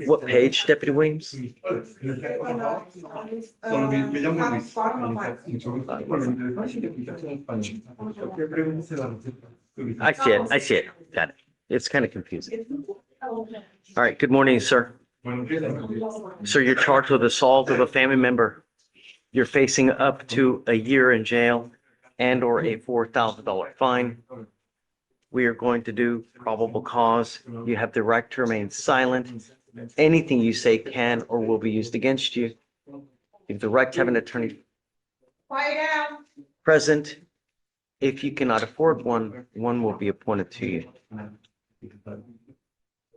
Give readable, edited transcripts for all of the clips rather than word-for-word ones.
What page, Deputy Williams? I see it. I see it. Got it. It's kind of confusing. All right. Good morning, sir. Sir, you're charged with assault of a family member. You're facing up to a year in jail and or a $4,000 fine. We are going to do probable cause. You have the right to remain silent. Anything you say can or will be used against you. You have the right to have an attorney present. If you cannot afford one, one will be appointed to you.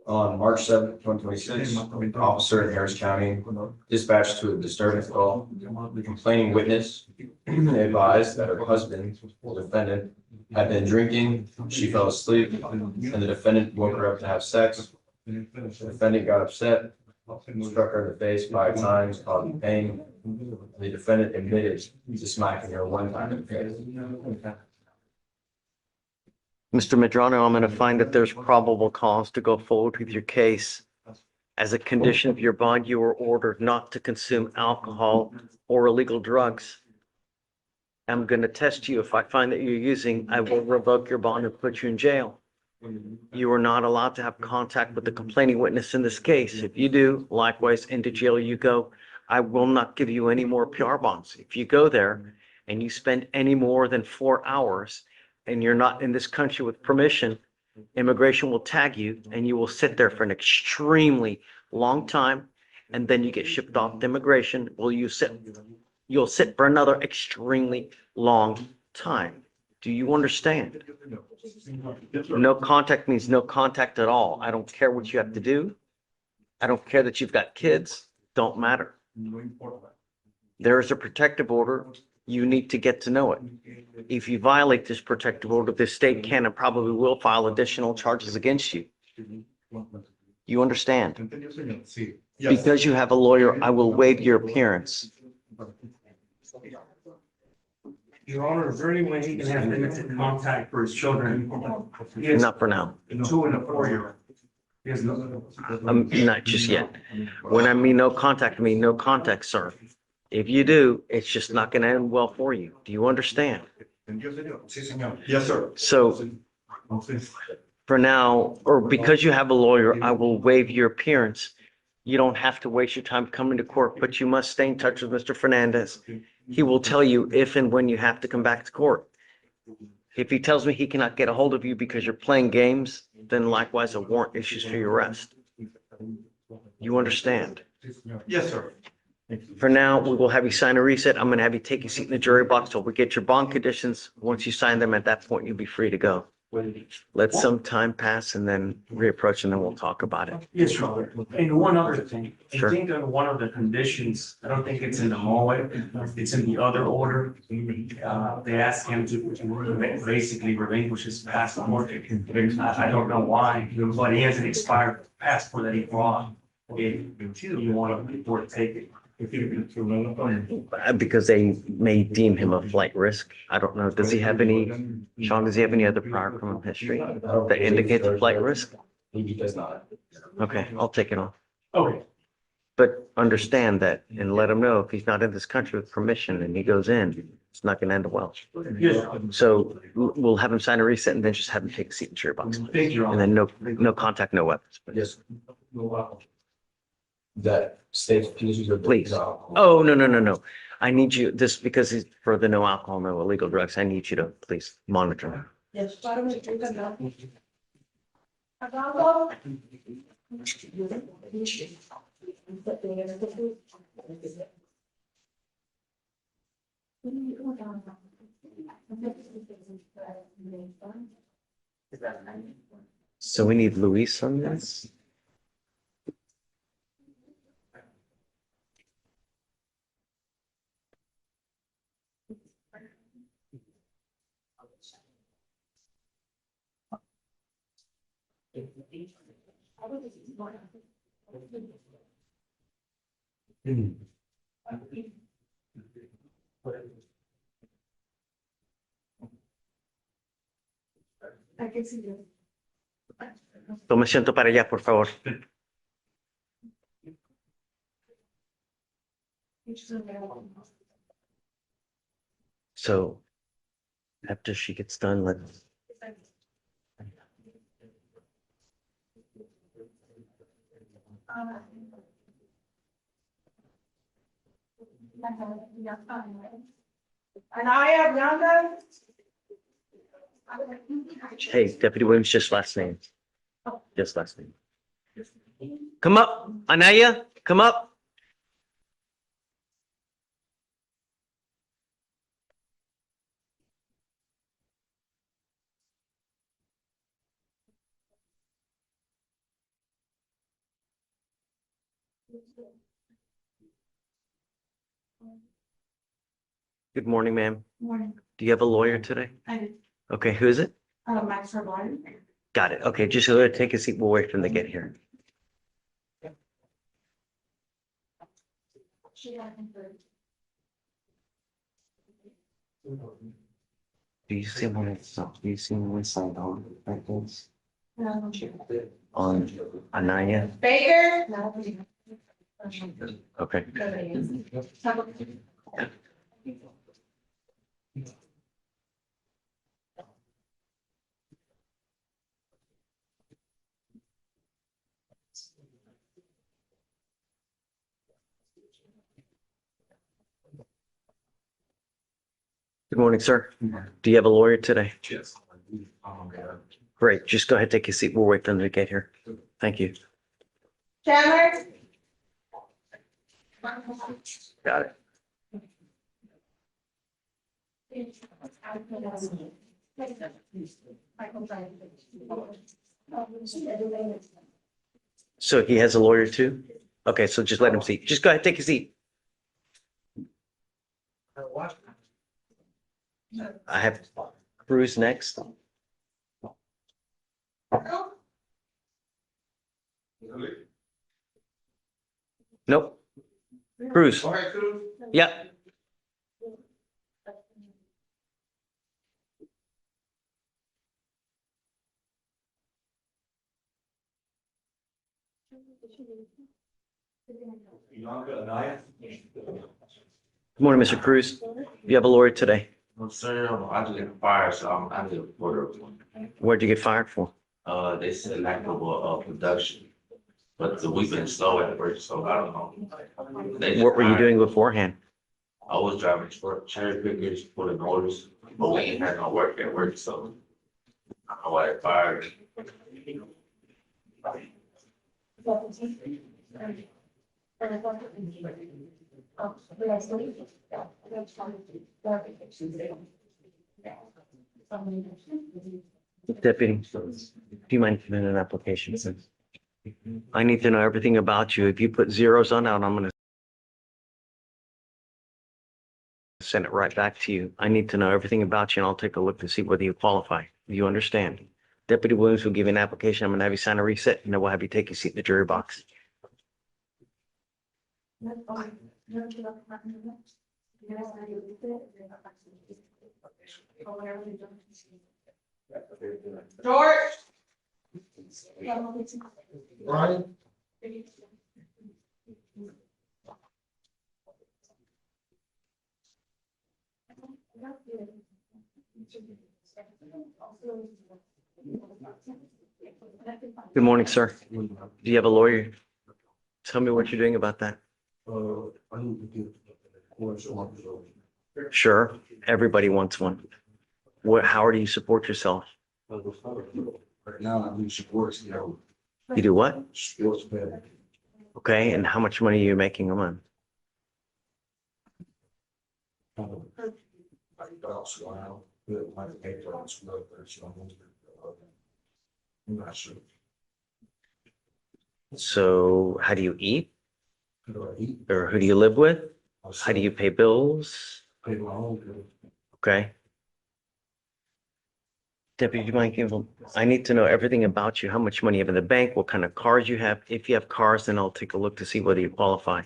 On March 7th, 2026, an officer in Harris County dispatched to a disturbance call. The complaining witness advised that her husband, the defendant, had been drinking. She fell asleep, and the defendant woke her up to have sex. The defendant got upset, struck her in the face 5 times, causing pain. The defendant admitted to smacking her 1 time in the face. Mr. Medrano, I'm going to find that there's probable cause to go forward with your case. As a condition of your bond, you were ordered not to consume alcohol or illegal drugs. I'm going to test you. If I find that you're using, I will revoke your bond and put you in jail. You are not allowed to have contact with the complaining witness in this case. If you do, likewise, into jail you go. I will not give you any more PR bonds. If you go there and you spend any more than 4 hours and you're not in this country with permission, immigration will tag you and you will sit there for an extremely long time. And then you get shipped off to immigration. You'll sit for another extremely long time. Do you understand? No contact means no contact at all. I don't care what you have to do. I don't care that you've got kids. Don't matter. There is a protective order. You need to get to know it. If you violate this protective order, the state can and probably will file additional charges against you. You understand? Because you have a lawyer, I will waive your appearance. Your Honor, is there any way he can have limited contact for his children? Not for now. A 2 and a 4-year-old. He has no. Not just yet. When I mean no contact, I mean no contact, sir. If you do, it's just not going to end well for you. Do you understand? Yes, sir. So for now, or because you have a lawyer, I will waive your appearance. You don't have to waste your time coming to court, but you must stay in touch with Mr. Fernandez. He will tell you if and when you have to come back to court. If he tells me he cannot get a hold of you because you're playing games, then likewise a warrant issues for your arrest. You understand? Yes, sir. For now, we will have you sign a reset. I'm going to have you take a seat in the jury box till we get your bond conditions. Once you sign them, at that point, you'll be free to go. Let some time pass and then reapproach and then we'll talk about it. Yes, Your Honor. And one other thing, Sure. I think on one of the conditions, I don't think it's in the hallway, it's in the other order. They asked him to basically relinquish his passport. I don't know why, but he has an expired passport that he brought. If you want to take it. Because they may deem him a flight risk. I don't know. Does he have any, Sean, does he have any other prior criminal history that indicates a flight risk? He does not. Okay, I'll take it off. Okay. But understand that and let him know if he's not in this country with permission and he goes in, it's not going to end well. Yes. So we'll have him sign a reset and then just have him take a seat in the jury box. Thank you, Your And Honor. then no contact, no weapons. Yes. That states conditions are. Please. Oh, no. I need you, this, because it's for the no alcohol, no illegal drugs, I need you to please monitor. Yes. So we need Luis on this. Tome asiento para allá, por favor. So after she gets done, let's. And I have Yonda. Hey, Deputy Williams, just last name. Just last name. Come up, Anaya, come up. Good morning, ma'am. Morning. Do you have a lawyer today? I did, Okay, who is it? Max Rebline. Got it. Okay, just go ahead, take a seat. We'll wait for them to get here. Do you see one? Do you see one side on like this? On Anaya? Baker? Okay. Good morning, sir. Do you have a lawyer today? Yes. Great. Just go ahead, take a seat. We'll wait for them to get here. Thank you. Chandler? Got it. So he has a lawyer too? Okay, so just let him see. Just go ahead, take a seat. I have Bruce next. Nope. Bruce. Yeah. Good morning, Mr. Cruz. You have a lawyer today. Sir, I just got fired, so I'm the reporter. Where'd you get fired for? They said lack of production, but we've been slow at work, so I don't know. They just What were you hired- doing beforehand? I was driving cherry pickers, putting orders, but we ain't had no work at work, so I don't know why they fired. Deputy, do you mind filling in an application? I need to know everything about you. If you put zeros on out, I'm gonna send it right back to you. I need to know everything about you and I'll take a look to see whether you qualify. Do you understand? Deputy Williams will give you an application. I'm gonna have you sign a reset and then we'll have you take a seat in the jury box. George? Brian? Good morning, sir. Do you have a lawyer? Tell me what you're doing about that. I need to get course on the Sure, everybody wants one. How do you support yourself? right now. I do sports, You do what? sports betting. Okay, and how much money are you making a month? I bounce around, but my paper on smoke, so I'm not sure. So how do you eat? How do I eat? Or who do you live with? How do you pay bills? Pay my own bill. Okay. Deputy, do you mind giving, I need to know everything about you, how much money you have in the bank, what kind of cars you have. If you have cars, then I'll take a look to see whether you qualify.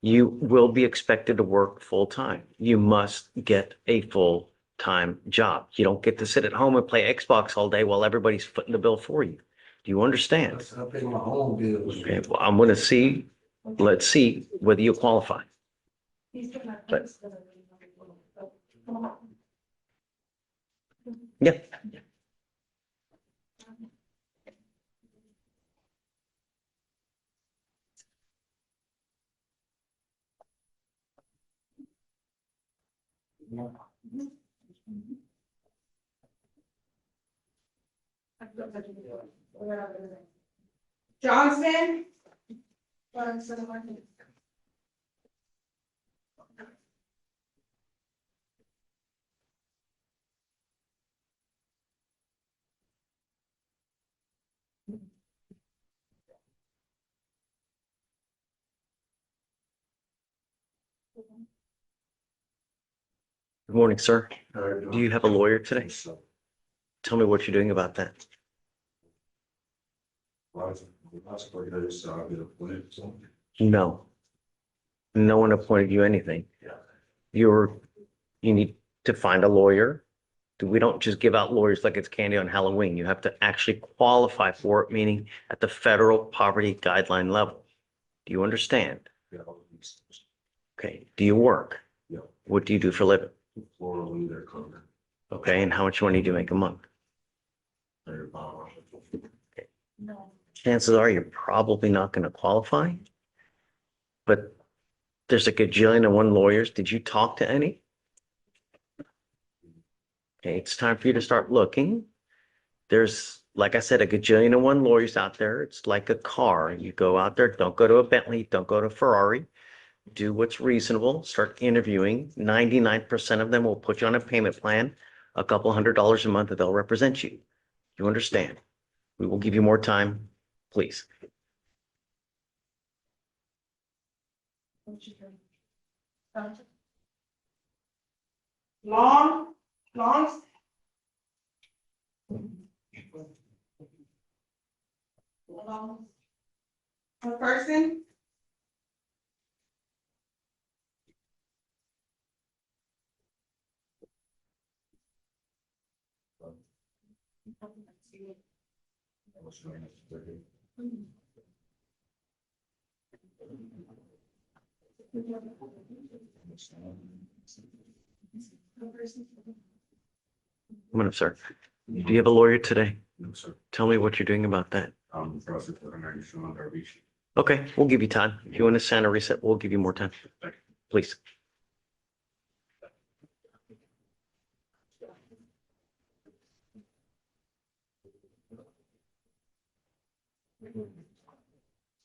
You will be expected to work full time. You must get a full part-time job. You don't get to sit at home and play Xbox all day while everybody's footing the bill for you. Do you understand? I pay my own bills. Okay, well, I'm gonna see, let's see whether you qualify. But- Yeah. Johnston. Good morning, sir. Do you have a lawyer today? Tell me what you're doing about that. No. No one appointed you anything. You need to find a lawyer. We don't just give out lawyers like it's candy on Halloween. You have to actually qualify for it, meaning at the federal poverty guideline level. Do you understand? Okay. Do you work? Yeah. What do you do for a living? Floral leader cover. Okay. And how much money do you make a month? Chances are you're probably not going to qualify. But there's a gajillion and one lawyers. Did you talk to any? Okay, it's time for you to start looking. There's, like I said, a gajillion and one lawyers out there. It's like a car. You go out there, don't go to a Bentley, don't go to a Ferrari. Do what's reasonable, start interviewing. 99% of them will put you on a payment plan, a couple $100s a month that they'll represent you. You understand? We will give you more time, please. Long. McPherson. Come on up, sir. Do you have a lawyer today? No, sir. Tell me what you're doing about that. I'm the process of an additional garbage. Okay, we'll give you time. If you want to send a reset, we'll give you more time. Please.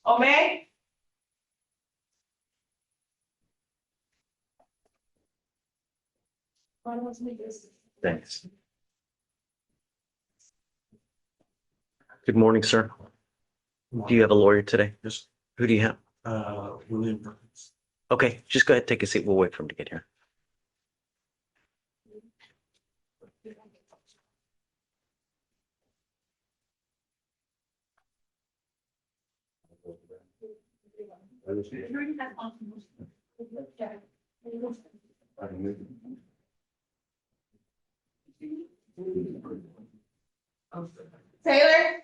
O'May. Thanks. Good morning, sir. Do you have a lawyer today? Yes. Who do you have? William Perkins. Okay, just go ahead, take a seat. We'll wait for him to get here. Taylor.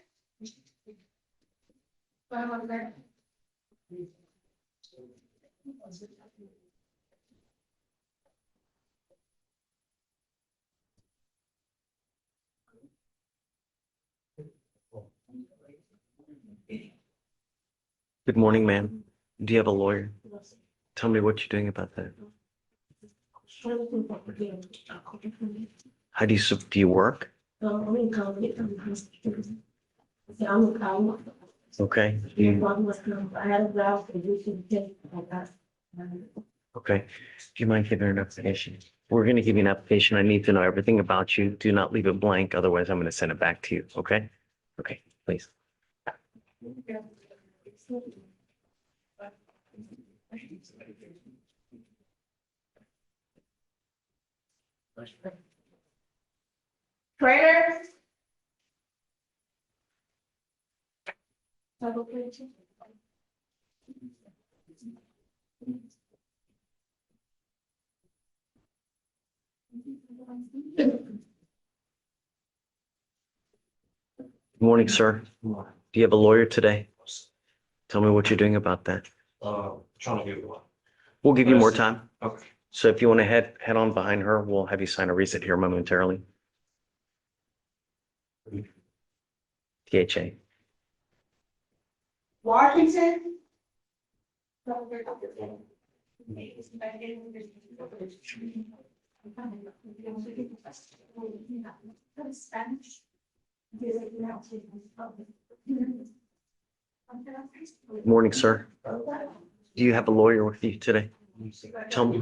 Good morning, ma'am. Do you have a lawyer? Tell me what you're doing about that. How do you work? Okay. Okay. Do you mind giving her an application? We're going to give you an application. I need to know everything about you. Do not leave it blank. Otherwise, I'm going to send it back to you. Okay? Okay, please. Trainer. Good morning, sir. Do you have a lawyer today? Tell me what you're doing about that. Trying to get one. We'll give you more time. Okay. So if you want to head on behind her, we'll have you sign a receipt here momentarily. THA. Washington. Morning, sir. Do you have a lawyer with you today? Tell me.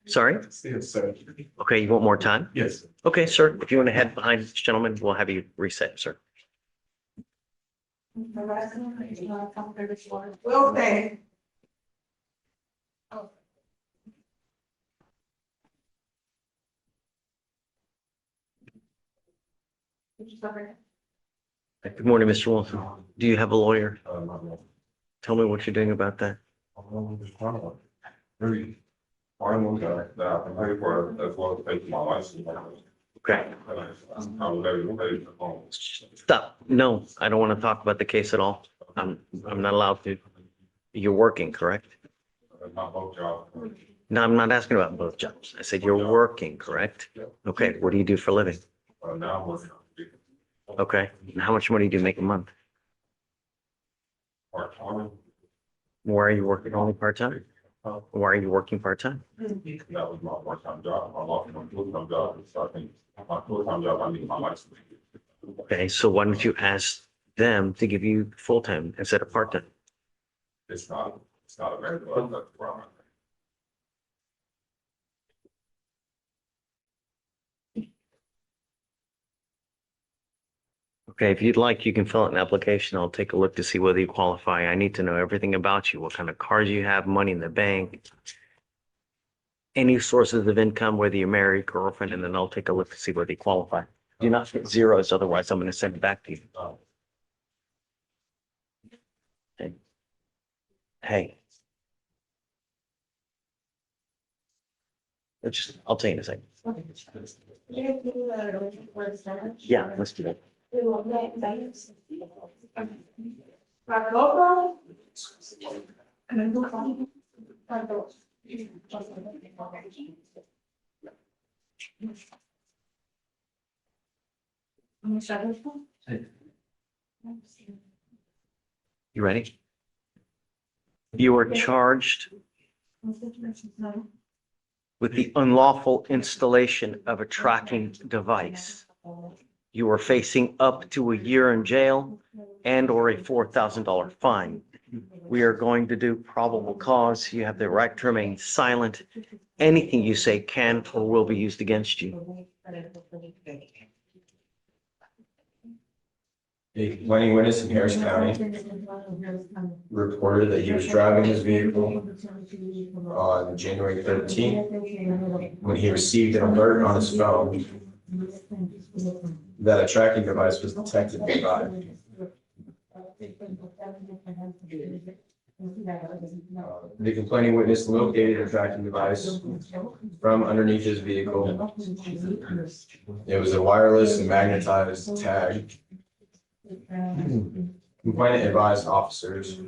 Sorry? Yes, sir. Okay, you want more time? Yes. Okay, sir. If you want to head behind this gentleman, we'll have you reset, sir. Will stay. Good morning, Mr. Wilson. Do you have a lawyer? Tell me what you're doing about that. Very final guy that I can pay for as well as pay for my license. Okay. I'm very. Stop. No, I don't want to talk about the case at all. I'm not allowed to. You're working, correct? My both jobs. No, I'm not asking about both jobs. I said you're working, correct? Okay, what do you do for a living? Now I'm working Okay, and how much money do you make a month? part-time. Why are you working only part-time? Why are you working part-time? That was my part-time job. I lost my full-time job. So I think my full-time job, I need my license. Okay, so why don't you ask them to give you full-time instead of part-time? It's not available. That's the problem. Okay, if you'd like, you can fill out an application. I'll take a look to see whether you qualify. I need to know everything about you, what kind of cars you have, money in the bank, any sources of income, whether you're married, girlfriend, and then I'll take a look to see whether you qualify. Do not get zeros, otherwise I'm going to send it back to you. Hey. I'll tell you in a second. Yeah, let's do that. You ready? You are charged with the unlawful installation of a tracking device. You are facing up to a year in jail and or a $4,000 fine. We are going to do probable cause. You have the right to remain silent. Anything you say can or will be used against you. A complaining witness in Harris County reported that he was driving his vehicle on January 13th when he received an alert on his phone that a tracking device was detected nearby. The complaining witness located a tracking device from underneath his vehicle. It was a wireless and magnetized tag. Complainant advised officers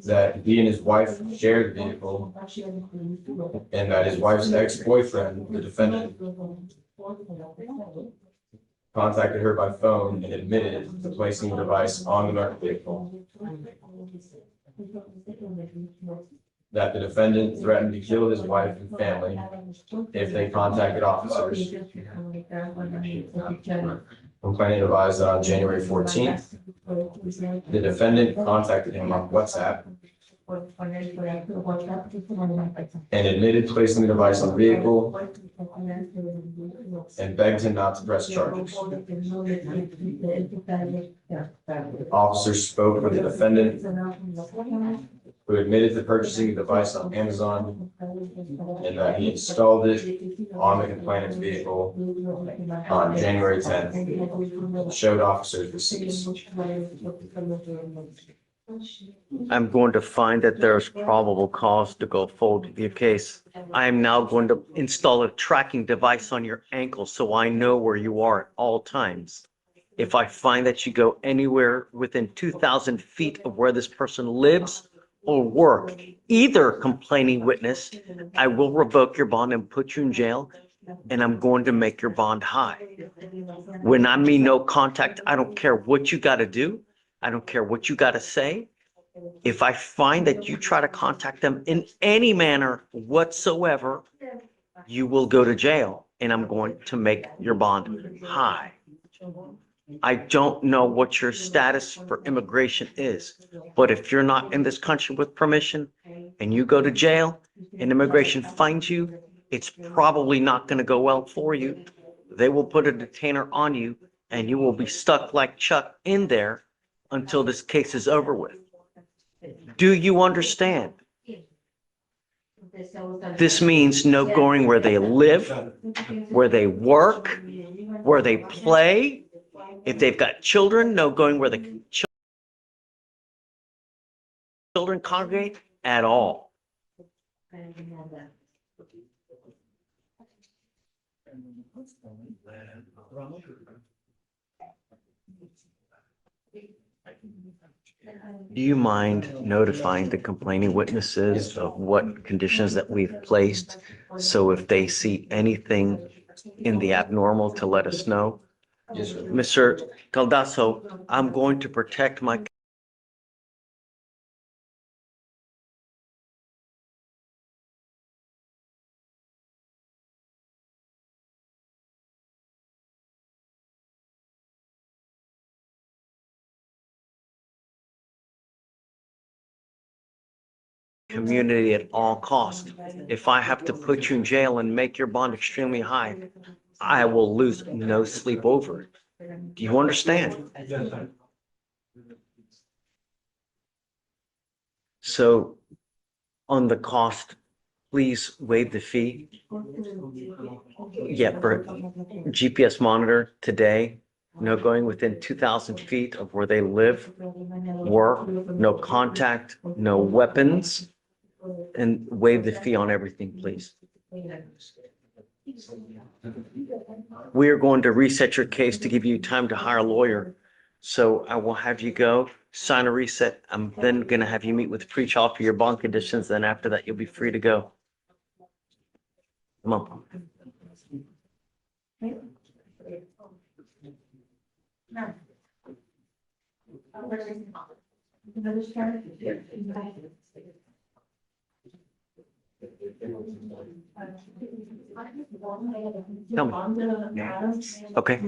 that he and his wife shared the vehicle and that his wife's ex-boyfriend, the defendant, contacted her by phone and admitted to placing the device on the motor vehicle. That the defendant threatened to kill his wife and family if they contacted officers. Complainant advised that on January 14th, the defendant contacted him on WhatsApp and admitted placing the device on the vehicle and begged him not to press charges. Officers spoke with the defendant, who admitted to purchasing the device on Amazon and that he installed it on the complainant's vehicle on January 10th. Showed officers receipts. I'm going to find that there's probable cause to go forward with your case. I am now going to install a tracking device on your ankle so I know where you are at all times. If I find that you go anywhere within 2,000 feet of where this person lives or work, either complaining witness, I will revoke your bond and put you in jail, and I'm going to make your bond high. When I mean no contact, I don't care what you got to do. I don't care what you got to say. If I find that you try to contact them in any manner whatsoever, you will go to jail, and I'm going to make your bond high. I don't know what your status for immigration is, but if you're not in this country with permission and you go to jail and immigration finds you, it's probably not going to go well for you. They will put a detainer on you and you will be stuck like Chuck in there until this case is over with. Do you understand? This means no going where they live, where they work, where they play. If they've got children, no going where the children congregate at all. Do you mind notifying the complaining witnesses of what conditions that we've placed? So if they see anything in the abnormal to let us know? Yes, sir. Mr. Caldaso, I'm going to protect my community at all costs. If I have to put you in jail and make your bond extremely high, I will lose no sleep over it. Do you understand? So on the cost, please waive the fee. Yeah, for GPS monitor today, no going within 2,000 feet of where they live, work, no contact, no weapons, and waive the fee on everything, please. We are going to reset your case to give you time to hire a lawyer. So I will have you go, sign a reset. I'm then going to have you meet with the pretrial for your bond conditions. Then after that, you'll be free to go. Come on. Tell me. Okay.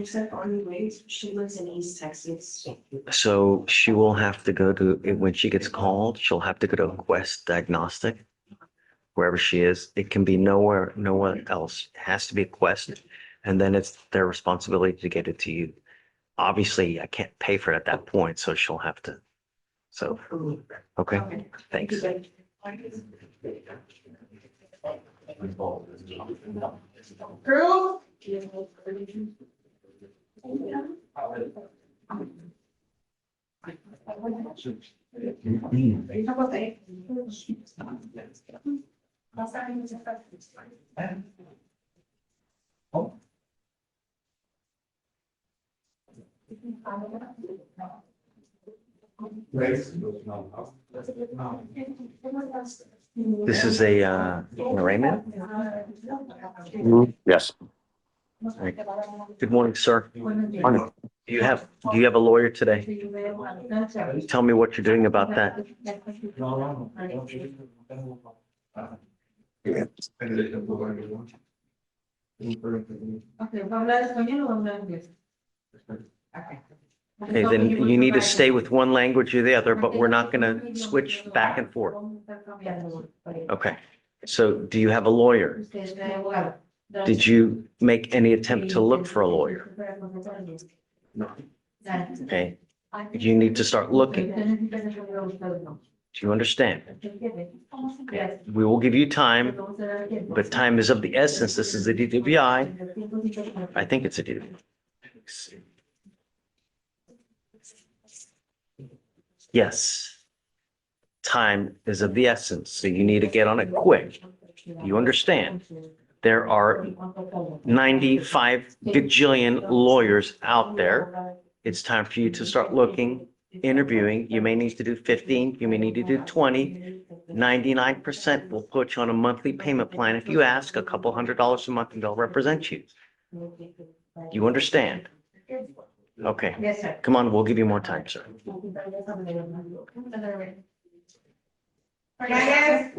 She lives in East Texas. So she will have to go to, when she gets called, she'll have to go to Quest Diagnostic, wherever she is. It can be nowhere else. It has to be a Quest. And then it's their responsibility to get it to you. Obviously, I can't pay for it at that point, so she'll have to. So, okay, thanks. Crew? This is a an arraignment? Yes. Right. Good morning, sir. Do you have a lawyer today? Tell me what you're doing about that. Okay, ¿va a hablar español o va a hablar inglés? Okay. Okay, then you need to stay with one language or the other, but we're not going to switch back and forth. Okay, so do you have a lawyer? Did you make any attempt to look for a lawyer? Okay, you need to start looking. Do you understand? Okay. We will give you time, but time is of the essence. This is a DWI. I think it's a DWI. Yes. Time is of the essence, so you need to get on it quick. You understand? There are 95 gajillion lawyers out there. It's time for you to start looking, interviewing. You may need to do 15, you may need to do 20. 99% will put you on a monthly payment plan. If you ask a couple $100s a month and they'll represent you. You understand? Okay, Yes, sir. come on, we'll give you more time, sir. Fernandez.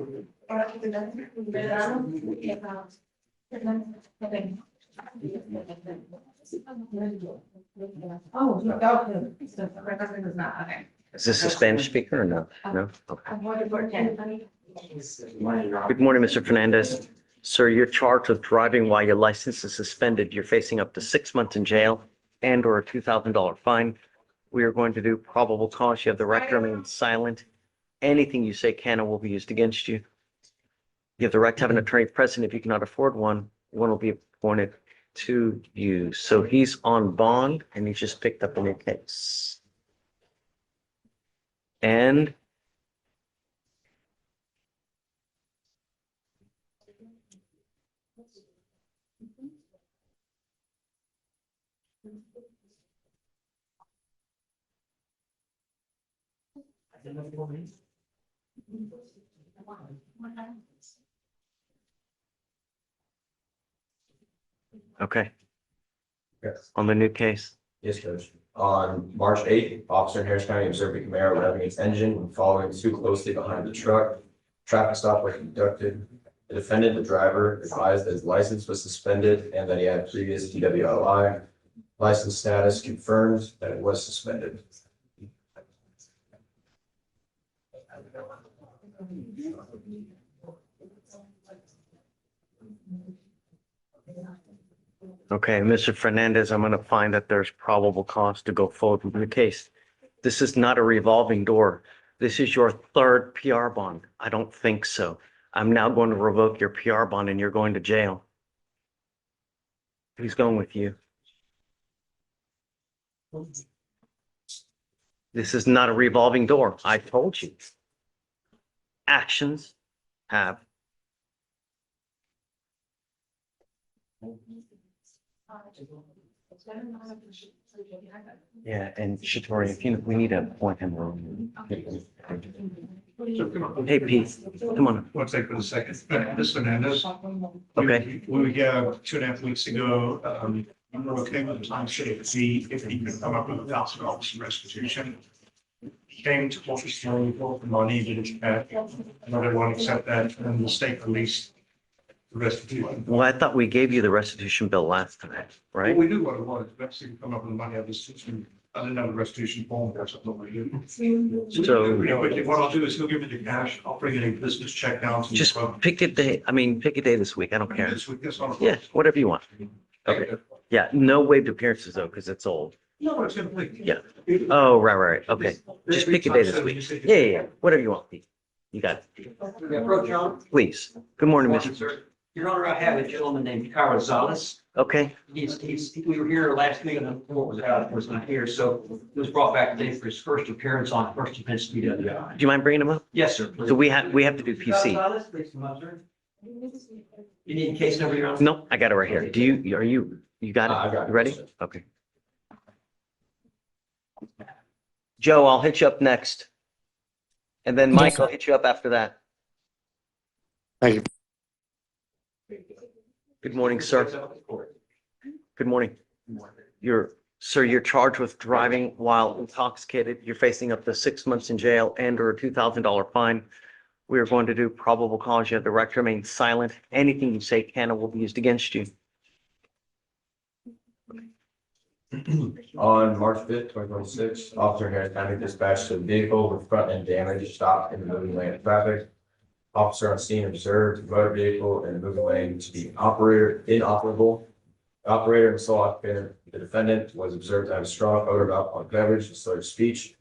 Oh, you don't. So my husband is not, okay. Is this a Spanish speaker or no? No? Okay. I'm going to work then. Good morning, Mr. Fernandez. Sir, you're charged with driving while your license is suspended. You're facing up to 6 months in jail and or a $2,000 fine. We are going to do probable cause. You have the right to remain silent. Anything you say can and will be used against you. You have the right to have an attorney present. If you cannot afford one, one will be appointed to you. So he's on bond and he just picked up a new case. And okay, Yes. on the new case. Yes, Judge. On March 8th, officer in Harris County observed a Camaro revving its engine and following too closely behind the truck. Traffic stop was conducted. The defendant, the driver, advised that his license was suspended and that he had previous DWI. License status confirmed that it was suspended. Okay, Mr. Fernandez, I'm going to find that there's probable cause to go forward with the case. This is not a revolving door. This is your third PR bond. I don't think so. I'm now going to revoke your PR bond and you're going to jail. Who's going with you? This is not a revolving door. I told you. Actions have. Yeah, and Shatori, if you, we need to appoint him. Hey, Pete, come on. One second for a second. Ms. Fernandez. Okay. We were here 2.5 weeks ago. We were okay with the time sheet. If he could come up with $1,000 in restitution. He came to office for the money, didn't another one accept that, and the state released the restitution. Well, I thought we gave you the restitution bill last time, Well, right? we do what it was. Let's see, come up with the money of this. I didn't have a restitution form. That's what we do. So What I'll do is he'll give me the cash. I'll bring it in business check down. to just the- pick a day. I mean, pick a day this week. I don't care. This week, yes, on a- Yeah, whatever you want. Okay. Yeah, no waived appearances though, because it's old. No, it's gonna be. Yeah. Oh, right. Okay. Just pick a day this week. Yeah. Whatever you want, Pete. You got it. Approach on. Please. Good morning, Mr. Sir. Your Honor, I have a gentleman named Carlos Gonzalez. Okay. We were here last meeting, and the court was not here, so he was brought back today for his first appearance on first offense DWI. Do you mind bringing him up? Yes, sir. So we have to do PC. Gonzalez, please come up, sir. You need a case number, Your Honor? No, I got it right here. Do you, you got it? I got it. You ready? Okay. Joe, I'll hit you up next. And then Mike, I'll hit you up after that. Thank you. Good morning, sir. Good morning. Sir, you're charged with driving while intoxicated. You're facing up to 6 months in jail and or a $2,000 fine. We are going to do probable cause. You have the right to remain silent. Anything you say can or will be used against you. On March 5th, 2026, officer in Harris County dispatched a vehicle with front end damage stopped in the moving lane of traffic. Officer on scene observed the motor vehicle in the moving lane to be inoperable. The operator and sole occupant, the defendant, was observed to have a strong odor of alcoholic beverage and slurred speech.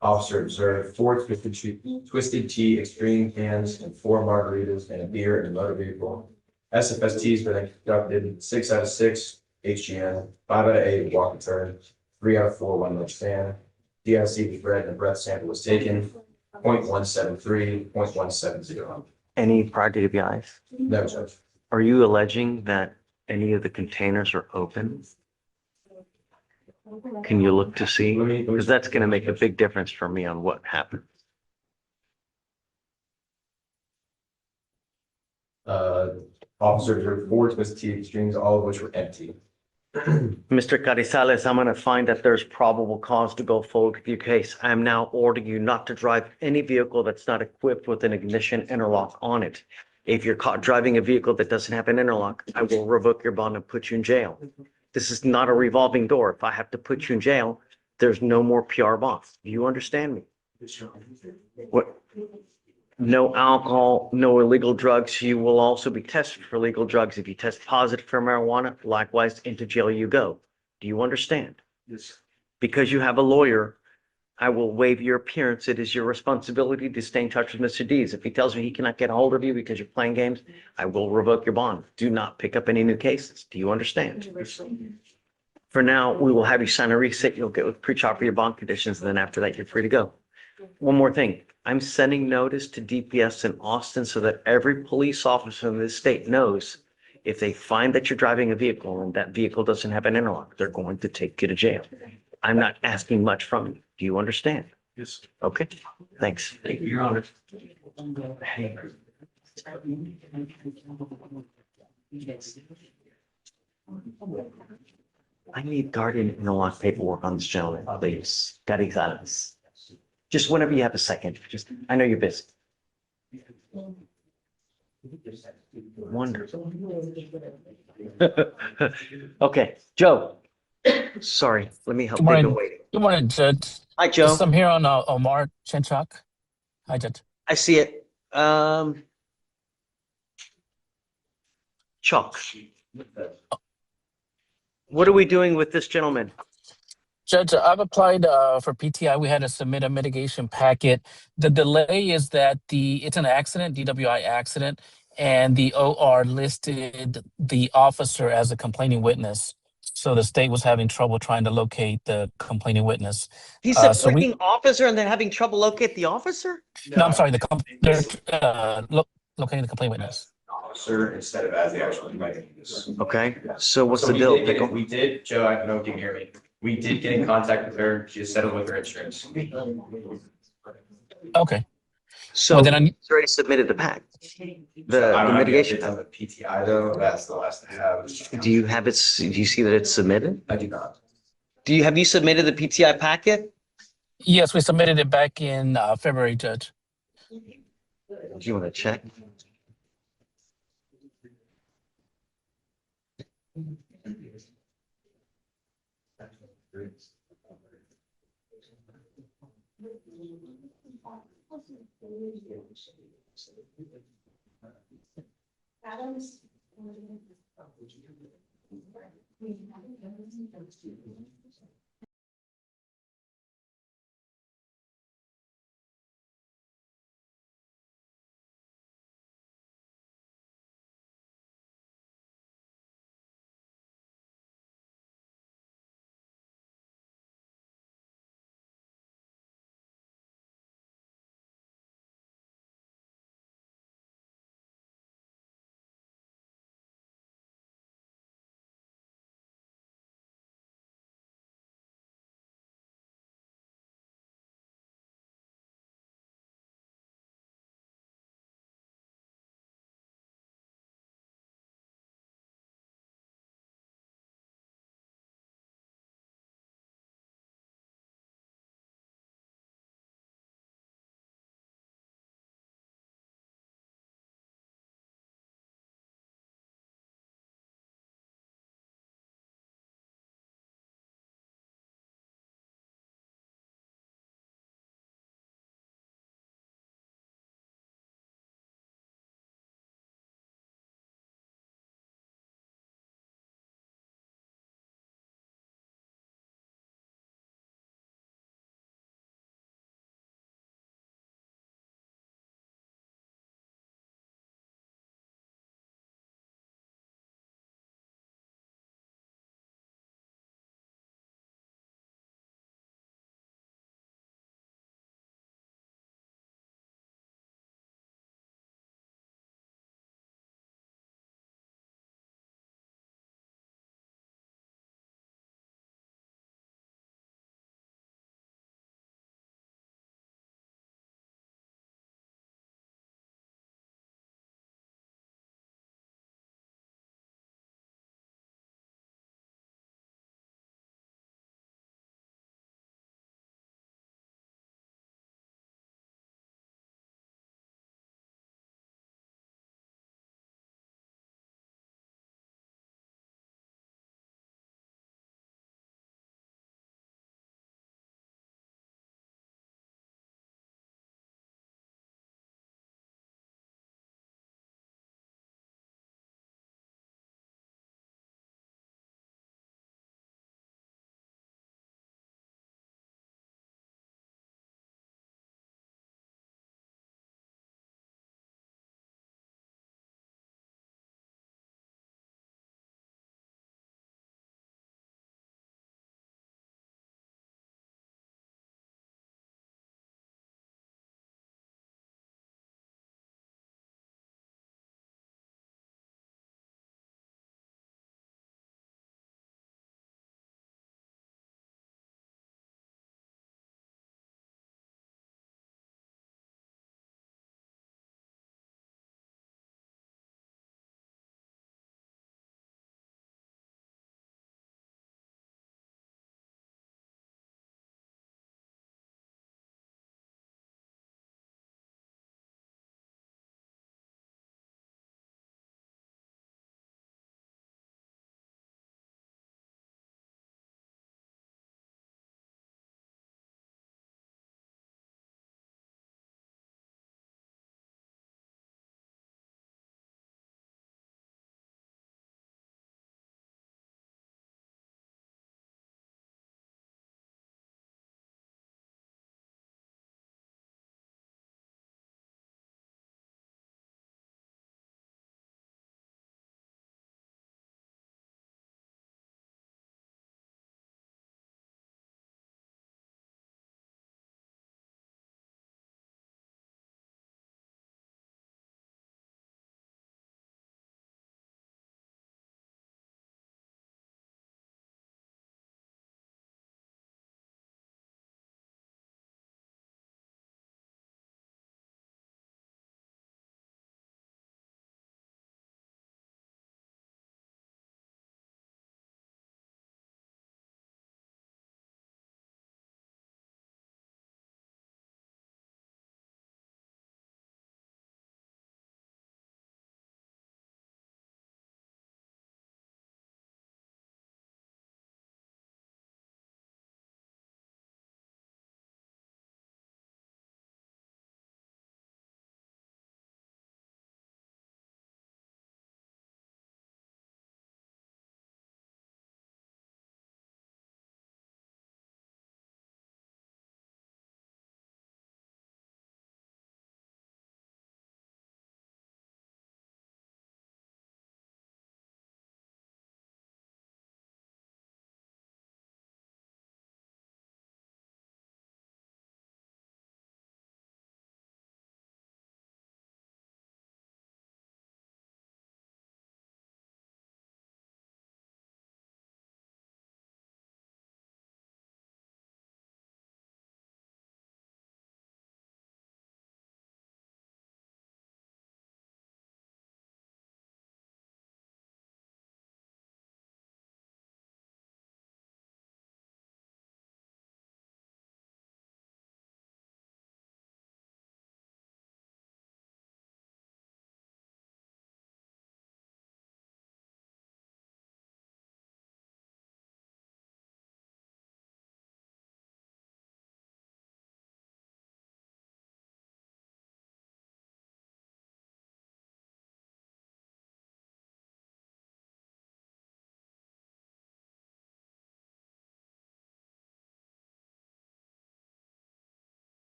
Officer observed 4 twisted tea extreme cans and 4 margaritas and a beer in the motor vehicle. SFSTs were then conducted 6 out of 6 HGN, 5 out of 8 walk and turn, 3 out of 4 one leg stand. DIC was read and a breath sample was taken. .173, .170. Any prior DWIs? No, Judge. Are you alleging that any of the containers are open? Can you look to see? Because that's going to make a big difference for me on what happened. Officers report with T extremes, all of which were empty. Mr. Carizales, I'm going to find that there's probable cause to go forward with your case. I am now ordering you not to drive any vehicle that's not equipped with an ignition interlock on it. If you're caught driving a vehicle that doesn't have an interlock, I will revoke your bond and put you in jail. This is not a revolving door. If I have to put you in jail, there's no more PR bonds. Do you understand me? What? No alcohol, no illegal drugs. You will also be tested for illegal drugs. If you test positive for marijuana, likewise, into jail you go. Do you understand? Yes. Because you have a lawyer, I will waive your appearance. It is your responsibility to stay in touch with Mr. Dees. If he tells me he cannot get a hold of you because you're playing games, I will revoke your bond. Do not pick up any new cases. Do you understand? For now, we will have you sign a receipt. You'll get with pre-trial for your bond conditions. And then after that, you're free to go. One more thing. I'm sending notice to DPS in Austin so that every police officer in this state knows if they find that you're driving a vehicle and that vehicle doesn't have an interlock, they're going to take you to jail. I'm not asking much from you. Do you understand? Yes. Okay, thanks. Thank you, Your Honor. Hey. I need guardian interlock paperwork on this gentleman, please. Carizales. Just whenever you have a second, I know you're busy. Wonderful. Okay, Joe. Sorry, let me help. Good They've been morning. waiting. Good morning, Judge. Hi, Joe. I'm here on Omar Chenchak. Hi, Judge. I see it. Chuck. What are we doing with this gentleman? Judge, I've applied for PTI. We had to submit a mitigation packet. The delay is that it's an accident, DWI accident, and the OR listed the officer as a complaining witness. So the state was having trouble trying to locate the complaining witness. He's a So complaining officer and then having trouble locate the officer? No, I'm sorry. They're locating the complaining witness. Officer instead of as the actual complaining. Okay, so what's So the we deal? did get it- We did, Joe, I don't know if you can hear me. We did get in contact with her. She has settled with her insurance. Okay. So Well, then he's already submitted the pack, I the don't have mitigation. the updates on the PTI though. That's the last I have. Do you have it? Do you see that it's submitted? I do not. Have you submitted the PTI packet? Yes, we submitted it back in February, Judge. Do you want to check? Adams.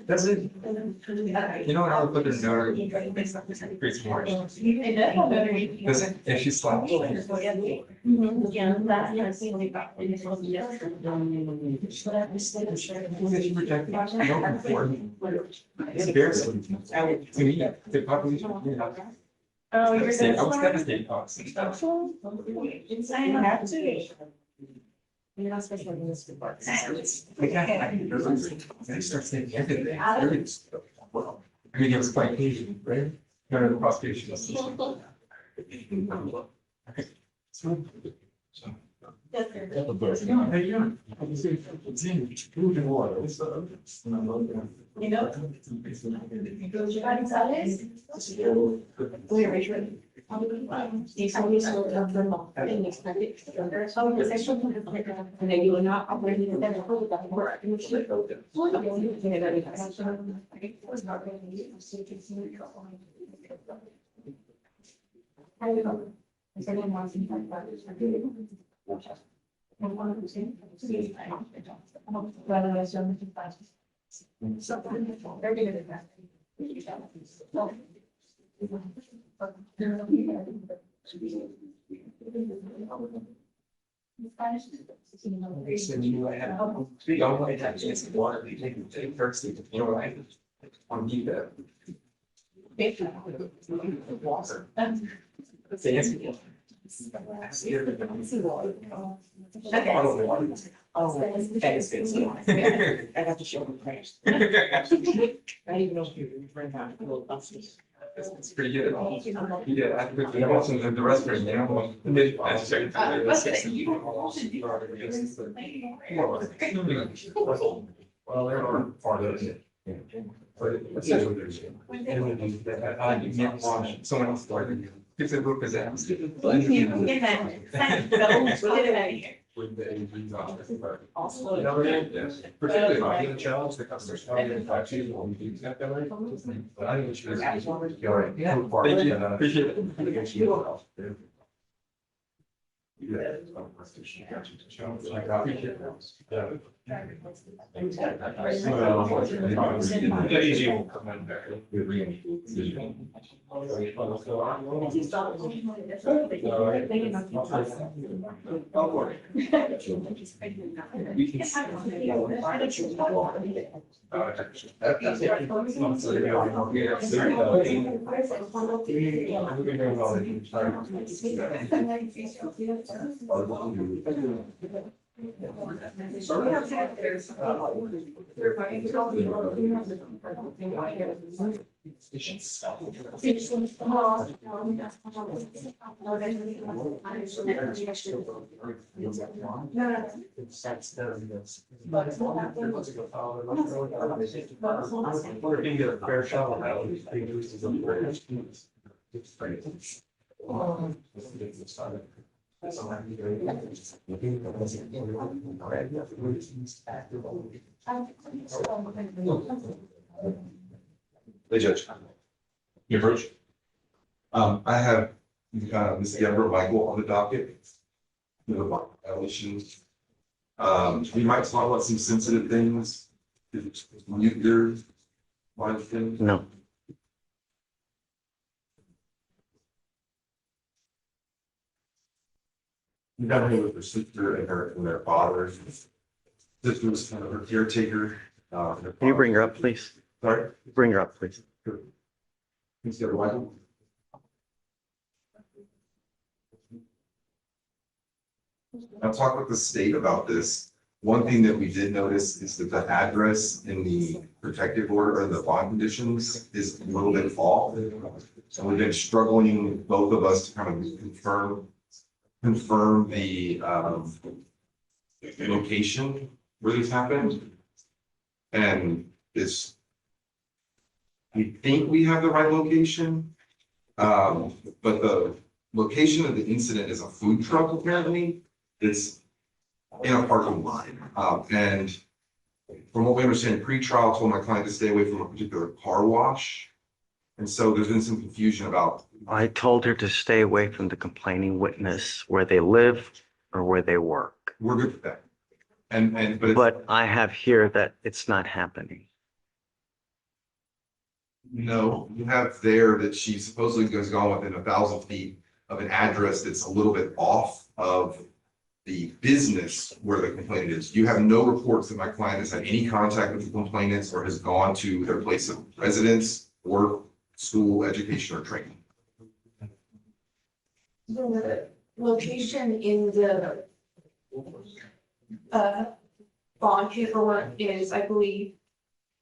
Does it? You know what I would put in there? Pretty smart. Does it? If she's slapped. It's embarrassing. To me, the population. Oh, you're I was gonna. devastated. I have to. You're not supposed to be in this report. I start saying everything. Well, I mean, it was quite easy, right? None of the prosecution. You know? Gonzalez? Where are you? Y son sort of remote and expected. So the section and then you will not operate in the whole work. I got to show them first. I didn't even know if you were bring out little buses. It's pretty good. Yeah, I wasn't in the restaurant, they don't want. Well, there are part of it. But it's just what there's. You can't watch someone else started. It's a book is asked. Yes, particularly if I get a challenge, the customer's coming in, I choose one, you accept that way. But I think it's just. Yeah. Thank you, appreciate it. Yeah. Easy will come in there. We're being a fair shot on that. Hey, Judge. Your approach. I have, Ms. Deborah Michael on the docket. Violations. We might talk about some sensitive things. Nuclear. One thing. No. You got me with her sister and their father. Sister was kind of her caretaker. Can you bring her up, please? Sorry? Bring her up, please. Ms. Deborah Michael. I'll talk with the state about this. One thing that we did notice is that the address in the protective order or the bond conditions is a little bit off. So we've been struggling, both of us, to kind of confirm the location where this happened. And it's, we think we have the right location. But the location of the incident is a food truck apparently. It's in a parking lot. And from what we understand, pre-trial told my client to stay away from a particular car wash. And so there's been some confusion about. I told her to stay away from the complaining witness where they live or where they work. We're good with that. But But I have here that it's not happening. no, you have there that she supposedly goes gone within 1,000 feet of an address that's a little bit off of the business where the complainant is. You have no reports that my client has had any contact with the complainants or has gone to their place of residence or school, education, or training. The location in the bond paperwork is, I believe,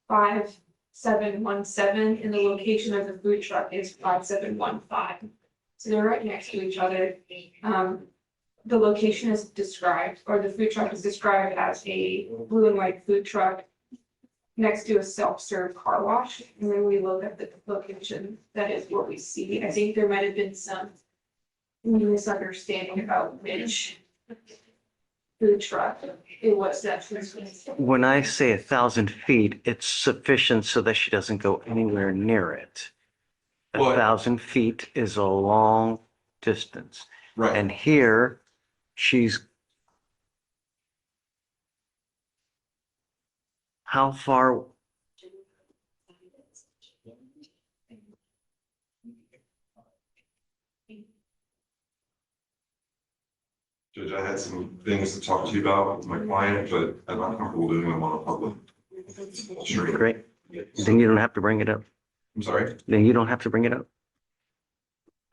5717, and the location of the food truck is 5715. So they're right next to each other. The location is described, or the food truck is described as a blue and white food truck next to a self-serve car wash. And then we look at the location, that is what we see. I think there might have been some misunderstanding about which food truck it was that. When I say 1,000 feet, it's sufficient so that she doesn't go anywhere near it. Well- 1,000 feet is a long distance. Right. And here, she's. How far? Judge, I had some things to talk to you about with my client, but I'm not comfortable doing them on a public. Street. Great. Then you don't have to bring it up. I'm sorry. Then you don't have to bring it up.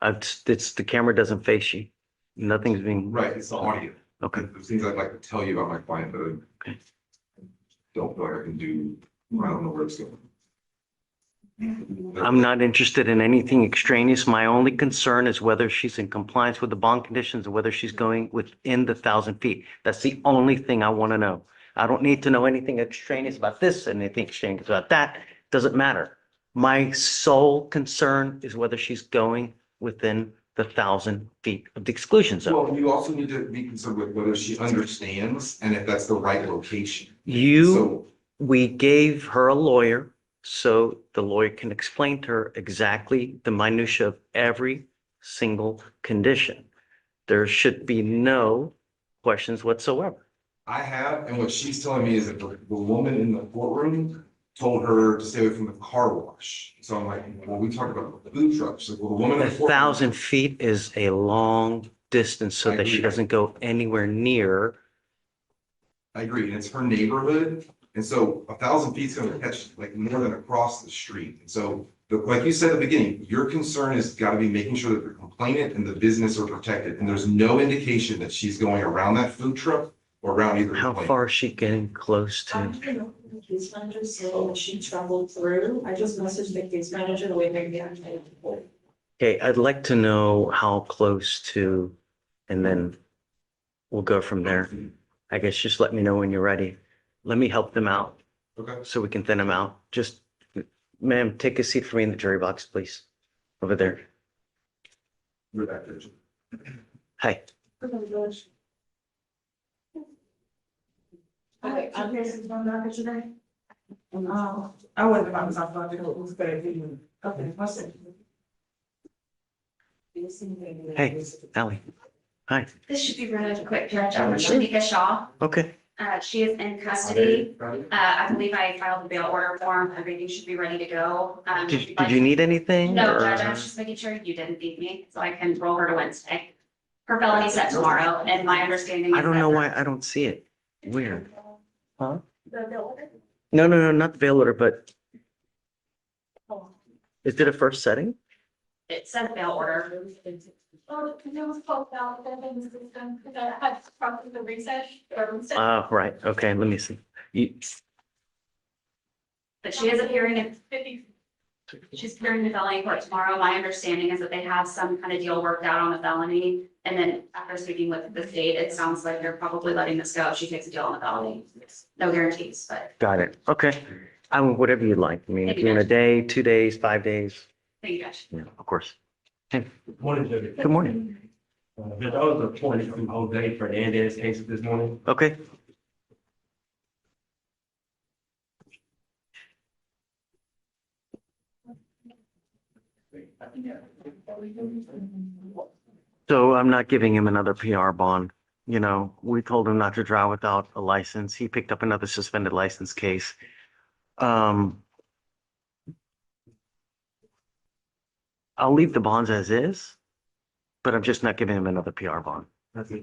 It's, the camera doesn't face you. Nothing's being. Right, it's the audio. Okay. There's things I'd like to tell you about my client, but Okay. I don't feel like I can do, I don't know where it's going. I'm not interested in anything extraneous. My only concern is whether she's in compliance with the bond conditions and whether she's going within the 1,000 feet. That's the only thing I want to know. I don't need to know anything extraneous about this and anything extraneous about that. Doesn't matter. My sole concern is whether she's going within the 1,000 feet of the exclusion zone. Well, you also need to be concerned with whether she understands and if that's the right location. We gave her a lawyer, so the lawyer can explain to her exactly the minutia of every single condition. There should be no questions whatsoever. I have, and what she's telling me is that the woman in the courtroom told her to stay away from the car wash. So I'm like, well, we talked about the food truck. She's like, well, the woman in the courtroom. 1,000 feet is a long distance so I that she agree. doesn't go anywhere near. I agree, and it's her neighborhood, and so 1,000 feet is gonna catch like more than across the street. And so, like you said at the beginning, your concern has got to be making sure that the complainant and the business are protected, and there's no indication that she's going around that food truck or around either. How complainant. far is she getting close to? The case manager saying that she traveled through. I just messaged the case manager the way maybe I made. Okay, I'd like to know how close to, and then we'll go from there. I guess just let me know when you're ready. Let me help them out Okay. so we can thin them out. Just, ma'am, take a seat for me in the jury box, please. Over there. You're back there. Hi. I'm here to run docket today. I wouldn't have gotten something about it, it was better than, okay, what's it? Hey, Ally. Hi. This should be really quick, Judge. Shanika Shaw. Okay. She is in custody. I believe I filed the bail order form. Everything should be ready to go. Did you need anything? No, or- Judge, I was just making sure you didn't need me, so I can roll her to Wednesday. Her felony set tomorrow, and my understanding is I don't that know her- why I don't see it. Weird. Huh? The bail order? No, not the bail order, but is it a first setting? It said bail order. Oh, because it was closed out, that in the system, because I had to process the reset. Right. Okay, let me see. But she is appearing in, she's appearing in felony court tomorrow. My understanding is that they have some kind of deal worked out on the felony. And then after speaking with the state, it sounds like they're probably letting this go if she takes a deal on the felony. No guarantees, but Got it. Okay. I mean, whatever you'd like. I mean, if Thank you, you want a Judge. day, 2 days, 5 days, thank you, Judge. yeah, of course. Morning, Judge. Good morning. Judge, I was appointed from Jose Fernandez case this morning. Okay. So I'm not giving him another PR bond. You know, we told him not to drive without a license. He picked up another suspended license case. I'll leave the bonds as is, but I'm just not giving him another PR bond.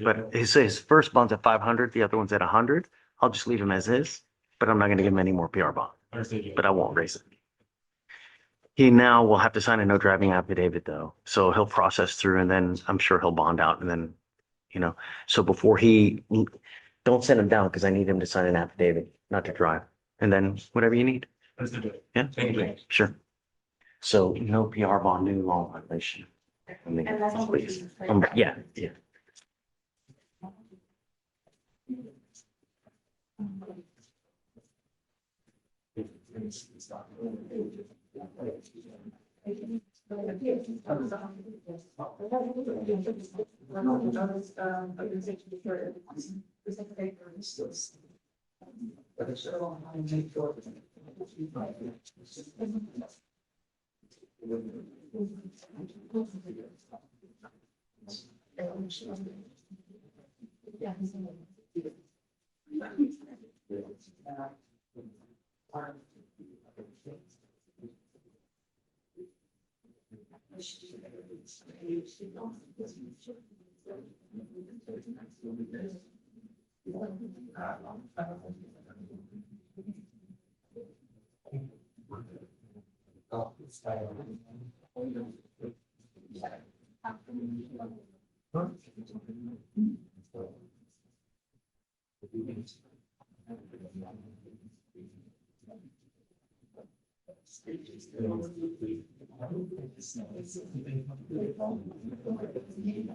But his first bond's at 500, the other one's at 100. I'll just leave him as is, but I'm not gonna give him any more PR bond, but I won't raise it. He now will have to sign a no driving affidavit though, so he'll process through and then I'm sure he'll bond out and then, you know, so before don't send him down because I need him to sign an affidavit, not to drive. And then whatever you need. Yeah, Thank you. sure. So no PR bond, new law violation. I mean, And that's all we please. can- Yeah.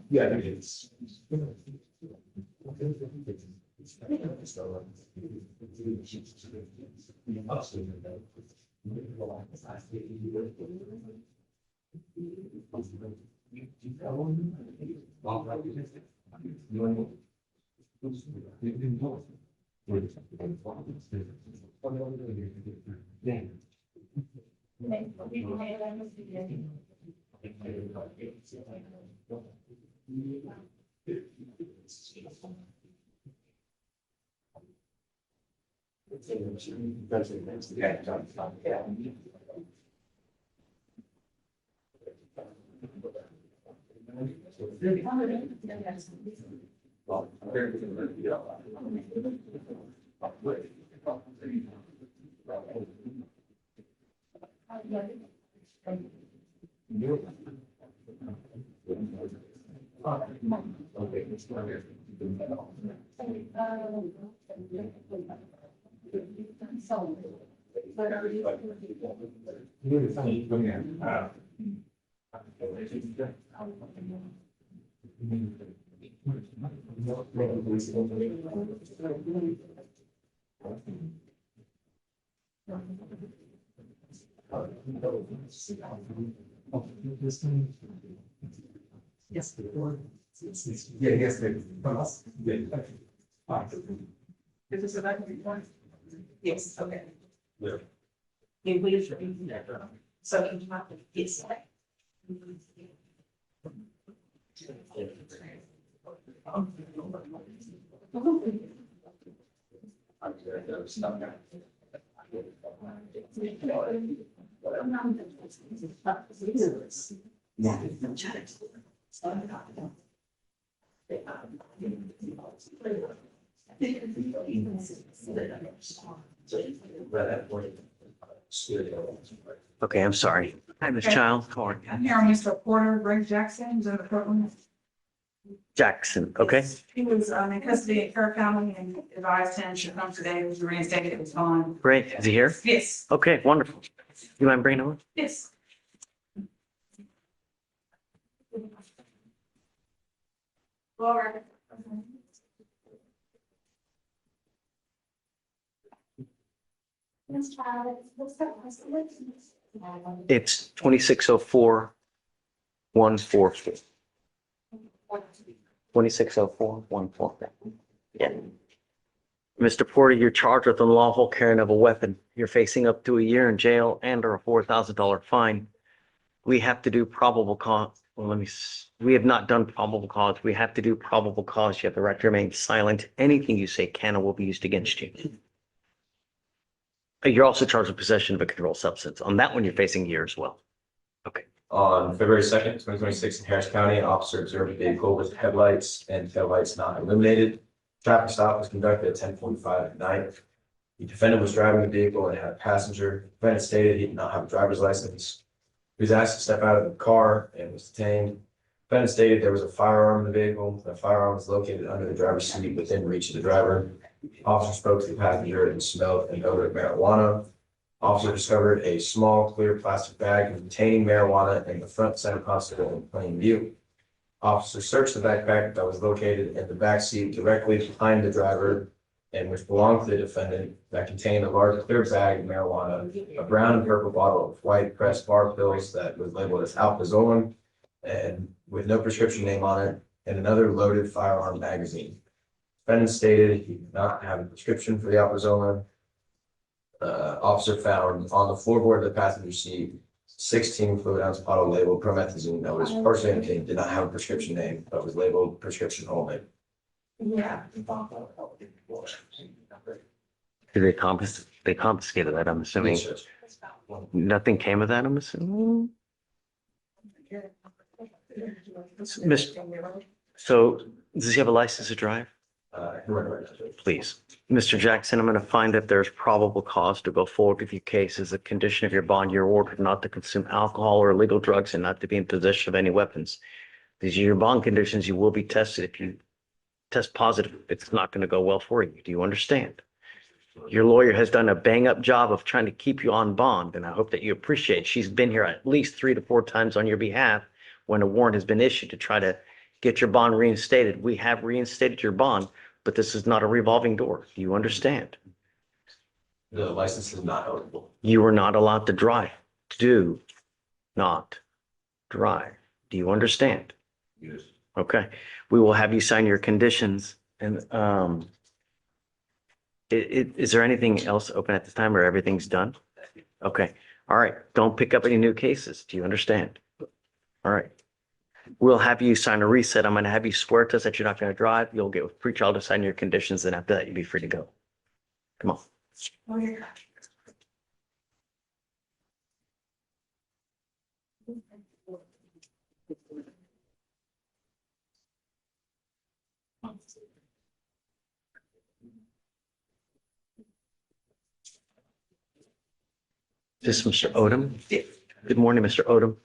Yeah, it is. Yes. Yeah, yes, from us. Is this a document? Yes, okay. Yeah. You please repeat that. So, yes. Okay, I'm sorry. Hi, Ms. Child. How are you? I'm here on Mr. Porter, Greg Jackson, who's in the courtroom. Jackson, okay? He was in custody at Kerr County and advised him to come today, was reinstated, it was fine. Great. Is he here? Yes, Okay, wonderful. You mind bringing him on? yes. Laura. It's 2604-144. 2604-144. Yeah. Mr. Porter, you're charged with unlawful carrying of a weapon. You're facing up to a year in jail and or a $4,000 fine. We have to do probable cause. Well, we have not done probable cause. We have to do probable cause. You have the right to remain silent. Anything you say can or will be used against you. You're also charged with possession of a controlled substance. On that one, you're facing a year as well. Okay. On February 2nd, 2026, in Harris County, an officer observed a vehicle with headlights and taillights not illuminated. Traffic stop was conducted at 10:45 at night. The defendant was driving the vehicle and had a passenger. The defendant stated he did not have a driver's license. He was asked to step out of the car and was detained. The defendant stated there was a firearm in the vehicle. The firearm was located under the driver's seat within reach of the driver. Officer spoke to the passenger and smelled an odor of marijuana. Officer discovered a small clear plastic bag containing marijuana in the front center console in plain view. Officer searched the backpack that was located in the back seat directly behind the driver and which belonged to the defendant that contained a large clear bag of marijuana, a brown and purple bottle of white pressed bar pills that was labeled as alprazolam and with no prescription name on it, and another loaded firearm magazine. Defendant stated he did not have a prescription for the alprazolam. Officer found on the floorboard of the passenger seat 16 fluid ounce bottle labeled promethazine that was partially empty, did not have a prescription name, but was labeled prescription only. Yeah. They confiscated that, I'm assuming. Nothing came of that, I'm assuming. So Does he have a license to drive? Right. Please. Mr. Jackson, I'm going to find that there's probable cause to go forward with your case as a condition of your bond. You're ordered not to consume alcohol or illegal drugs and not to be in possession of any weapons. These are your bond conditions. You will be tested. If you test positive, it's not going to go well for you. Do you understand? Your lawyer has done a bang up job of trying to keep you on bond, and I hope that you appreciate. She's been here at least 3 to 4 times on your behalf when a warrant has been issued to try to get your bond reinstated. We have reinstated your bond, but this is not a revolving door. Do you understand? The license is not eligible. You are not allowed to drive. Do not drive. Do you understand? Yes. Okay. We will have you sign your conditions and is there anything else open at this time or everything's done? Okay. All right. Don't pick up any new cases. Do you understand? All right. We'll have you sign a reset. I'm going to have you swear to us that you're not going to drive. You'll get with pretrial to sign your conditions, and after that, you'll be free to go. Come on. This is Mr. Odom. Good morning, Mr. Odom.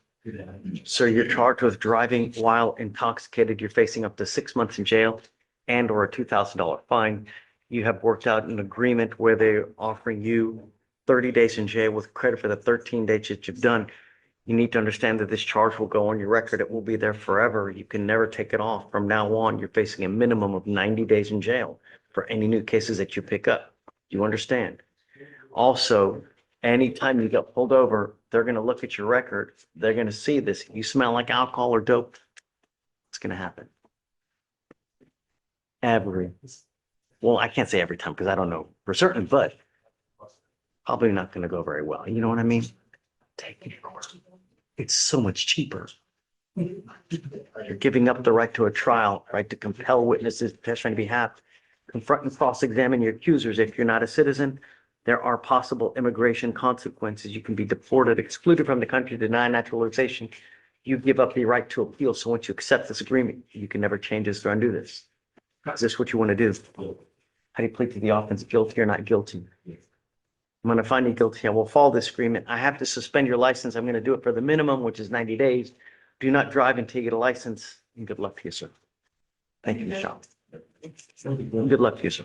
Sir, you're charged with driving while intoxicated. You're facing up to 6 months in jail and or a $2,000 fine. You have worked out an agreement where they're offering you 30 days in jail with credit for the 13 days that you've done. You need to understand that this charge will go on your record. It will be there forever. You can never take it off. From now on, you're facing a minimum of 90 days in jail for any new cases that you pick up. Do you understand? Also, anytime you get pulled over, they're going to look at your record. They're going to see this. You smell like alcohol or dope. It's going to happen. Well, I can't say every time because I don't know for certain, but probably not going to go very well. You know what I mean? Take it to court. It's so much cheaper. You're giving up the right to a trial, right to compel witnesses to testify on your behalf, confront and cross-examine your accusers. If you're not a citizen, there are possible immigration consequences. You can be deported, excluded from the country, denied naturalization. You give up the right to appeal. So once you accept this agreement, you can never change this or undo this. Is this what you want to do? How do you plead to the offense, guilty or not guilty? I'm going to find you guilty. I will follow this agreement. I have to suspend your license. I'm going to do it for the minimum, which is 90 days. Do not drive until you get a license. And good luck to you, sir. Thank you, Michelle. Good luck to you, sir.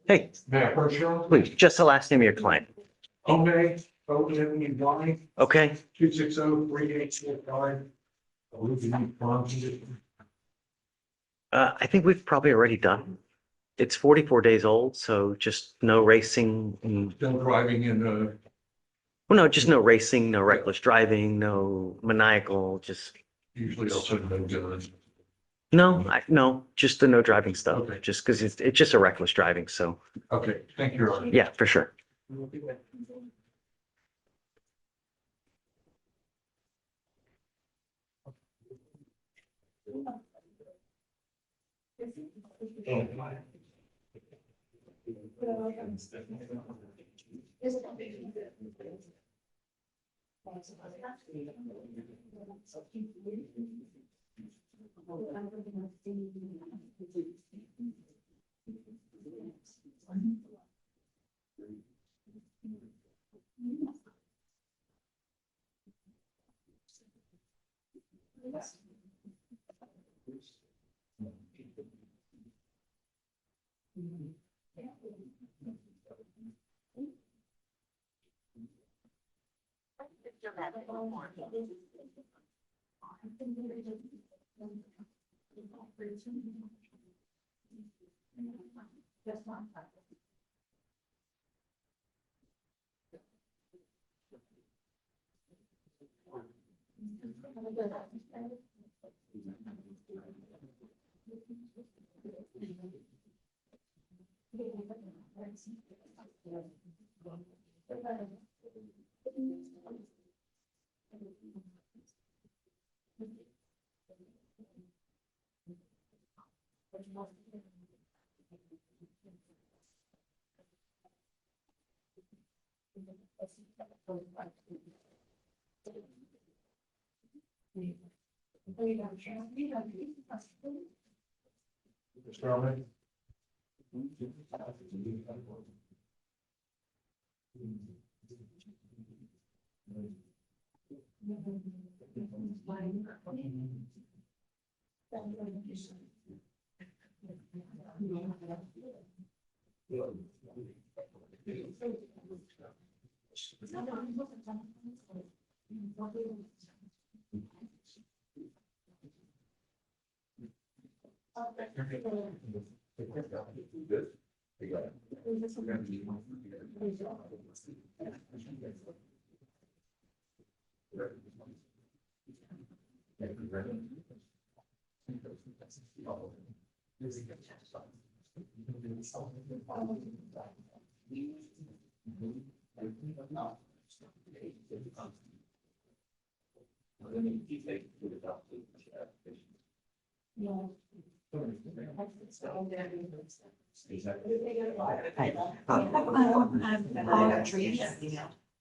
Hey, Matt Herschel, please, just the last name of your client. Ome, Odin, Blind, Okay? 260-3845. I think we've probably already done. It's 44 days old, so just no racing. Still driving in Well, no, just no racing, no reckless driving, no maniacal, just, usually also no guns. no, just the no driving stuff. Okay. Just because it's just a reckless driving. So Okay, thank you, Your Honor. yeah, for sure.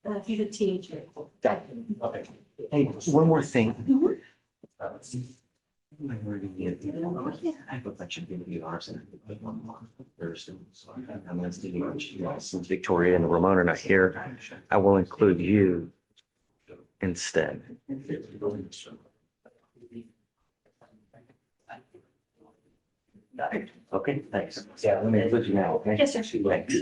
If you could teach. Hey, one more thing. I have a bunch of videos and I'm going to do, since Victoria and Ramon are not here, I will include you instead. Okay, thanks. Yeah, let me include you now, okay? Yes, sir. Thanks.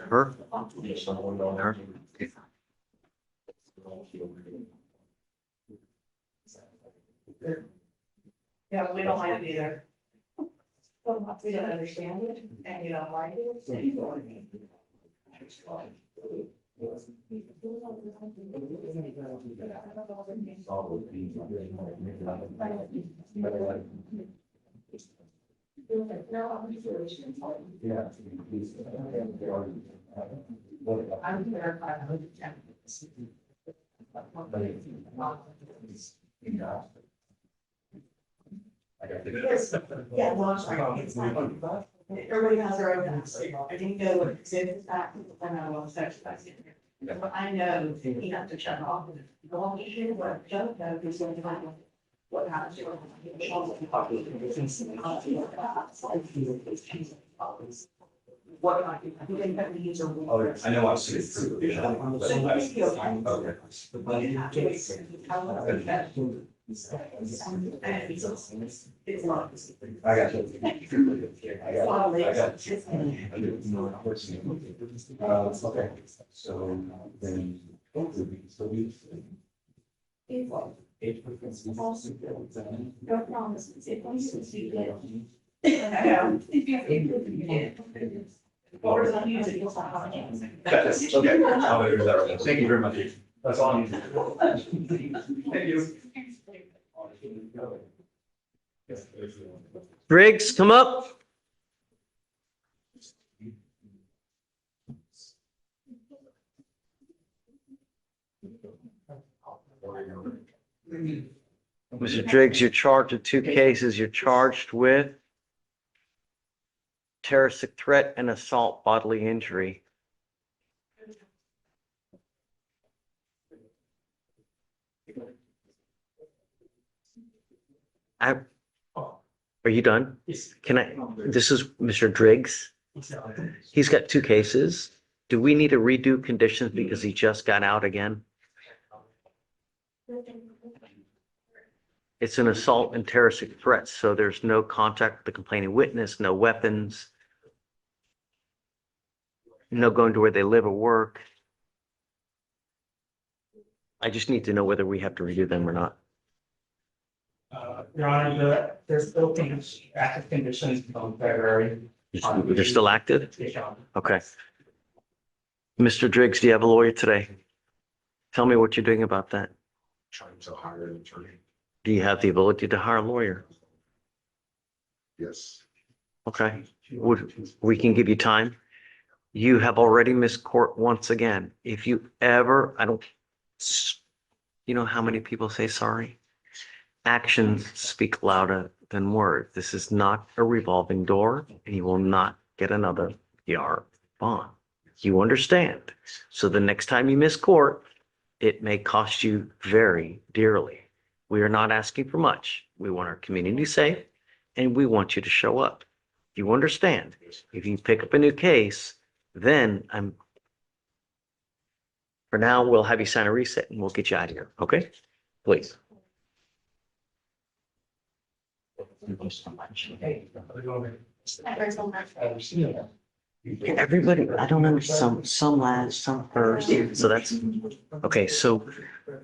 Her? Her? Yeah, we don't like it either. We don't understand it and you don't like it. I'm verified. Yeah, well, everybody has their own house. I didn't go with exhibit back when I was exercising. I know you have to shut off. Go on, you what Joe knows is going to find what happens. What I think that we use a. Oh, I know I've seen it through. It's not. I got you. I got you. Okay, so then. No promise. If you get. Or is music, you'll stop talking. That's okay. I'll do that right now. Thank you very much. That's all I need. Thank you. Briggs, come up. Mr. Driggs, you're charged with two cases. You're charged with terroristic threat and assault bodily injury. Are you done? Can I, this is Mr. Driggs. He's got two cases. Do we need to redo conditions because he just got out again? It's an assault and terroristic threat, so there's no contact with the complaining witness, no weapons, no going to where they live or work. I just need to know whether we have to redo them or not. Your Honor, there's still active conditions from February. They're still active? Okay. Mr. Driggs, do you have a lawyer today? Tell me what you're doing about that. Trying to hire an attorney. Do you have the ability to hire a lawyer? Yes. Okay, we can give you time. You have already missed court once again. If you ever, you know how many people say sorry? Actions speak louder than words. This is not a revolving door, and you will not get another PR bond. You understand? So the next time you miss court, it may cost you very dearly. We are not asking for much. We want our community safe, and we want you to show up. You understand? If you pick up a new case, then for now, we'll have you sign a reset and we'll get you out of here. Okay? Please. Everybody, I don't know, some last, some first, so that's, okay, so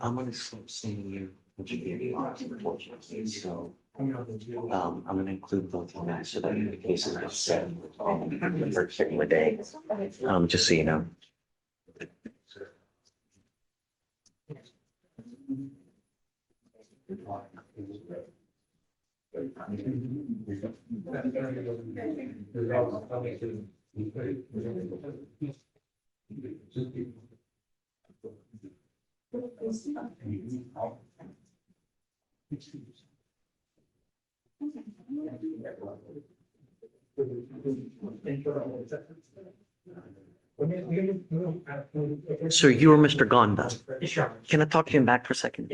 I'm gonna start sending you. Unfortunately, so I'm gonna include both of them so that in the cases are set the first second of the day, just so you know. So you are Mr. Gonda. Can I talk to him back for a second?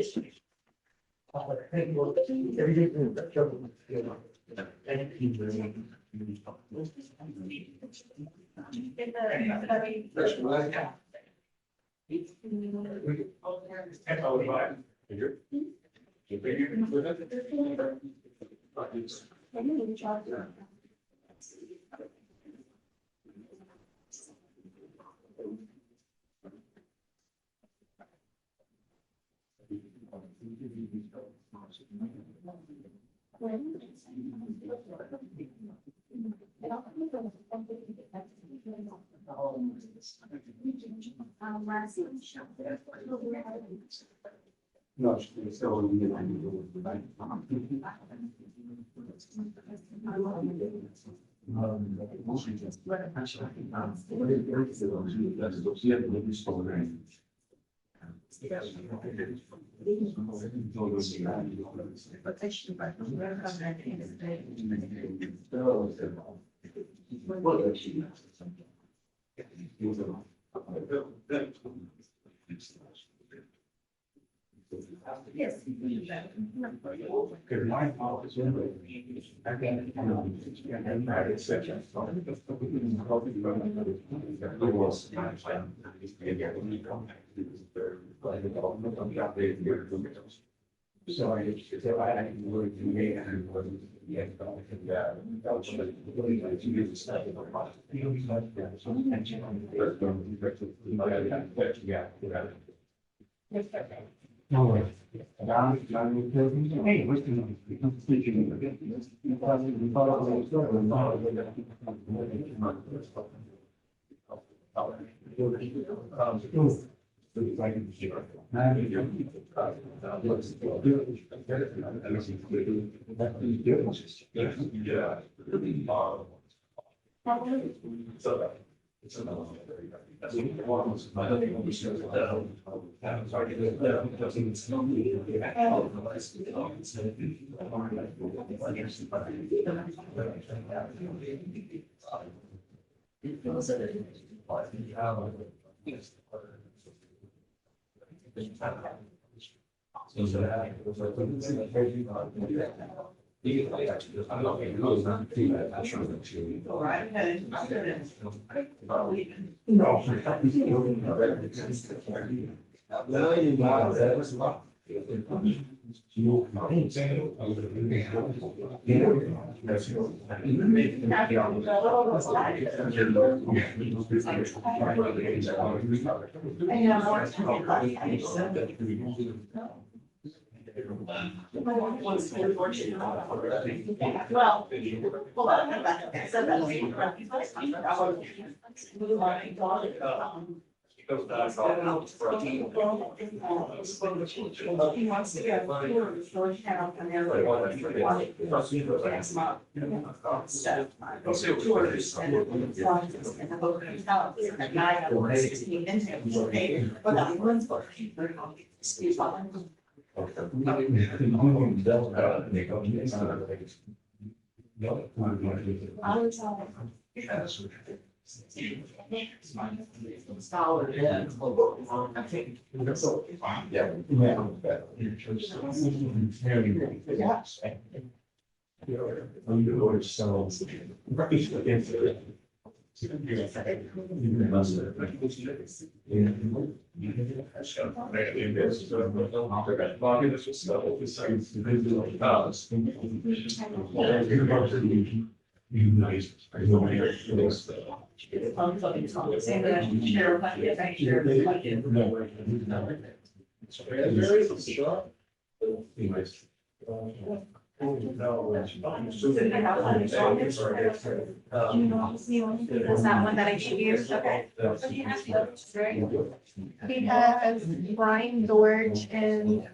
He wants to get tours, so he had up on there. Tours and the boat comes out, and I have 16 in him, okay, but that one's for. Excuse me. I was Solid. That's that one that I gave you, okay. He has Brian, George, and.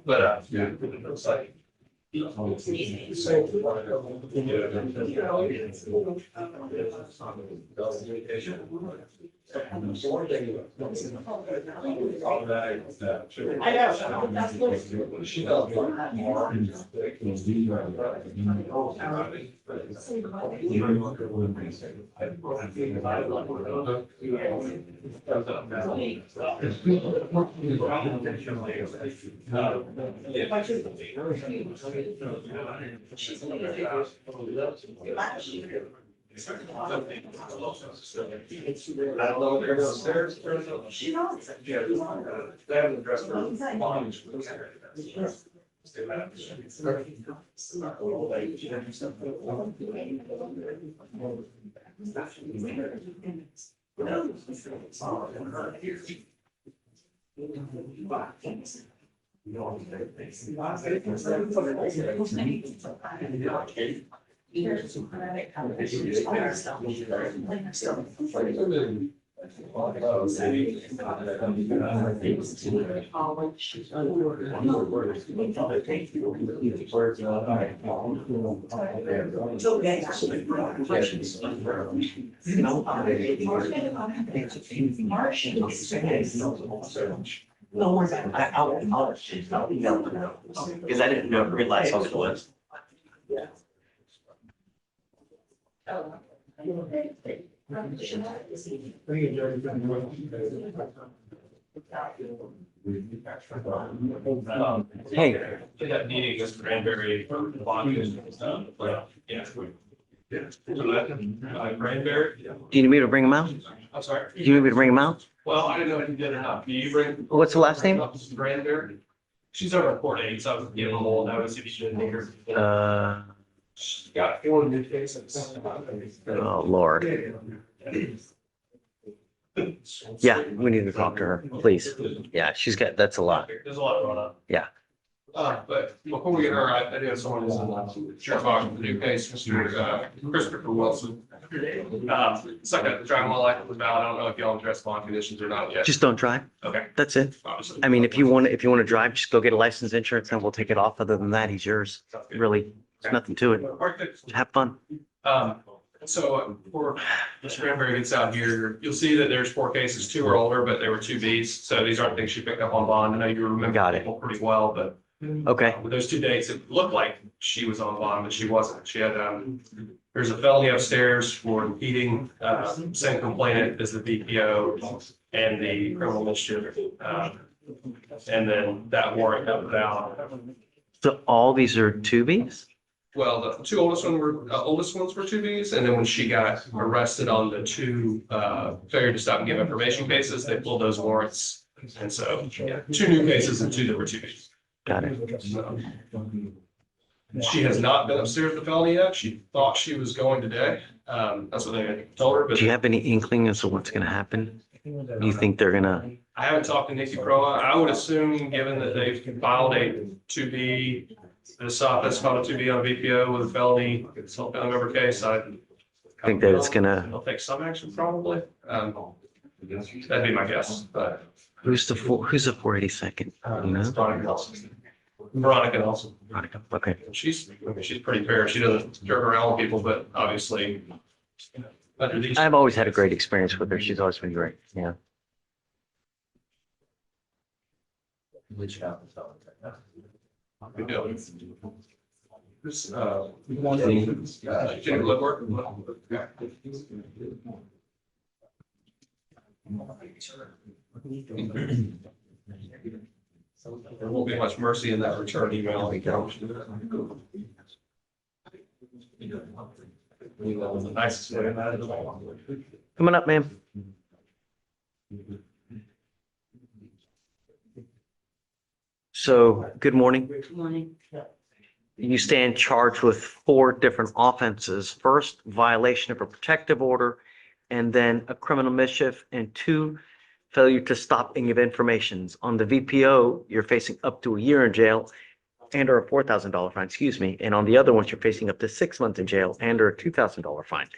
But, yeah, it looks like. I don't know if they're upstairs. She knows. Yeah, they haven't addressed her. No, because I didn't know, realize how it was. Hey. They got meeting against Cranberry. Yeah. Cranberry. Do you need me to bring him out? I'm sorry. Do you need me to bring him out? Well, I didn't know if you did or not. Do you bring? What's the last name? Cranberry. She's over at Port Eight, so I was giving a hold. I was if you didn't hear. She's got 4 new cases. Oh, Lord. Yeah, we need to talk to her, please. Yeah, she's got, that's a lot. There's a lot going on. Yeah. But before we get her, I do have someone who's in the sheriff's box with the new case, Mr. Christopher Wilson. It's like a driving while license was valid. I don't know if y'all address bond conditions or not yet. Just don't drive. Okay. That's it. Obviously. I mean, if you want to drive, just go get a license, insurance, and we'll take it off. Other than that, he's yours. Really, there's nothing to it. Have fun. So for Ms. Cranberry gets out here, you'll see that there's 4 cases, 2 are older, but they were 2Bs. So these aren't things she picked up on bond. I know you remember Got it. people pretty well, but Okay. with those 2 dates, it looked like she was on bond, but she wasn't. She had, there's a felony upstairs for impeding, same complainant as the VPO and the criminal mischief. And then that warrant got put out. So all these are 2Bs? Well, the 2 oldest ones were 2Bs, and then when she got arrested on the 2 failure to stop and give information cases, they pulled those warrants. And so, yeah, 2 new cases and 2 that were 2Bs. Got it. So, she has not been upstairs with the felony yet. She thought she was going today. That's what they told her, but Do you have any inkling as to what's going to happen? Do you think they're going to? I haven't talked to Nikki Proa. I would assume, given that they've filed a 2B, this office filed a 2B on VPO with a felony, it's a family member case, I Think that it's gonna, they'll take some action probably. That'd be my guess, but. who's the 482nd? You know? Veronica Nelson. Veronica. Okay. She's pretty fair. She doesn't jerk around with people, but obviously. Under these. I've always had a great experience with her. She's always been great. Yeah. Which happens. Good deal. This, Jenny Woodward. There won't be much mercy in that return email. That was the nicest way of that. Coming up, ma'am. So, good morning. Good morning. You stand charged with 4 different offenses. First, violation of a protective order, and then a criminal mischief, and 2, failure to stop and give informations. On the VPO, you're facing up to a year in jail and or a $4,000 fine, excuse me. And on the other ones, you're facing up to 6 months in jail and or a $2,000 fine.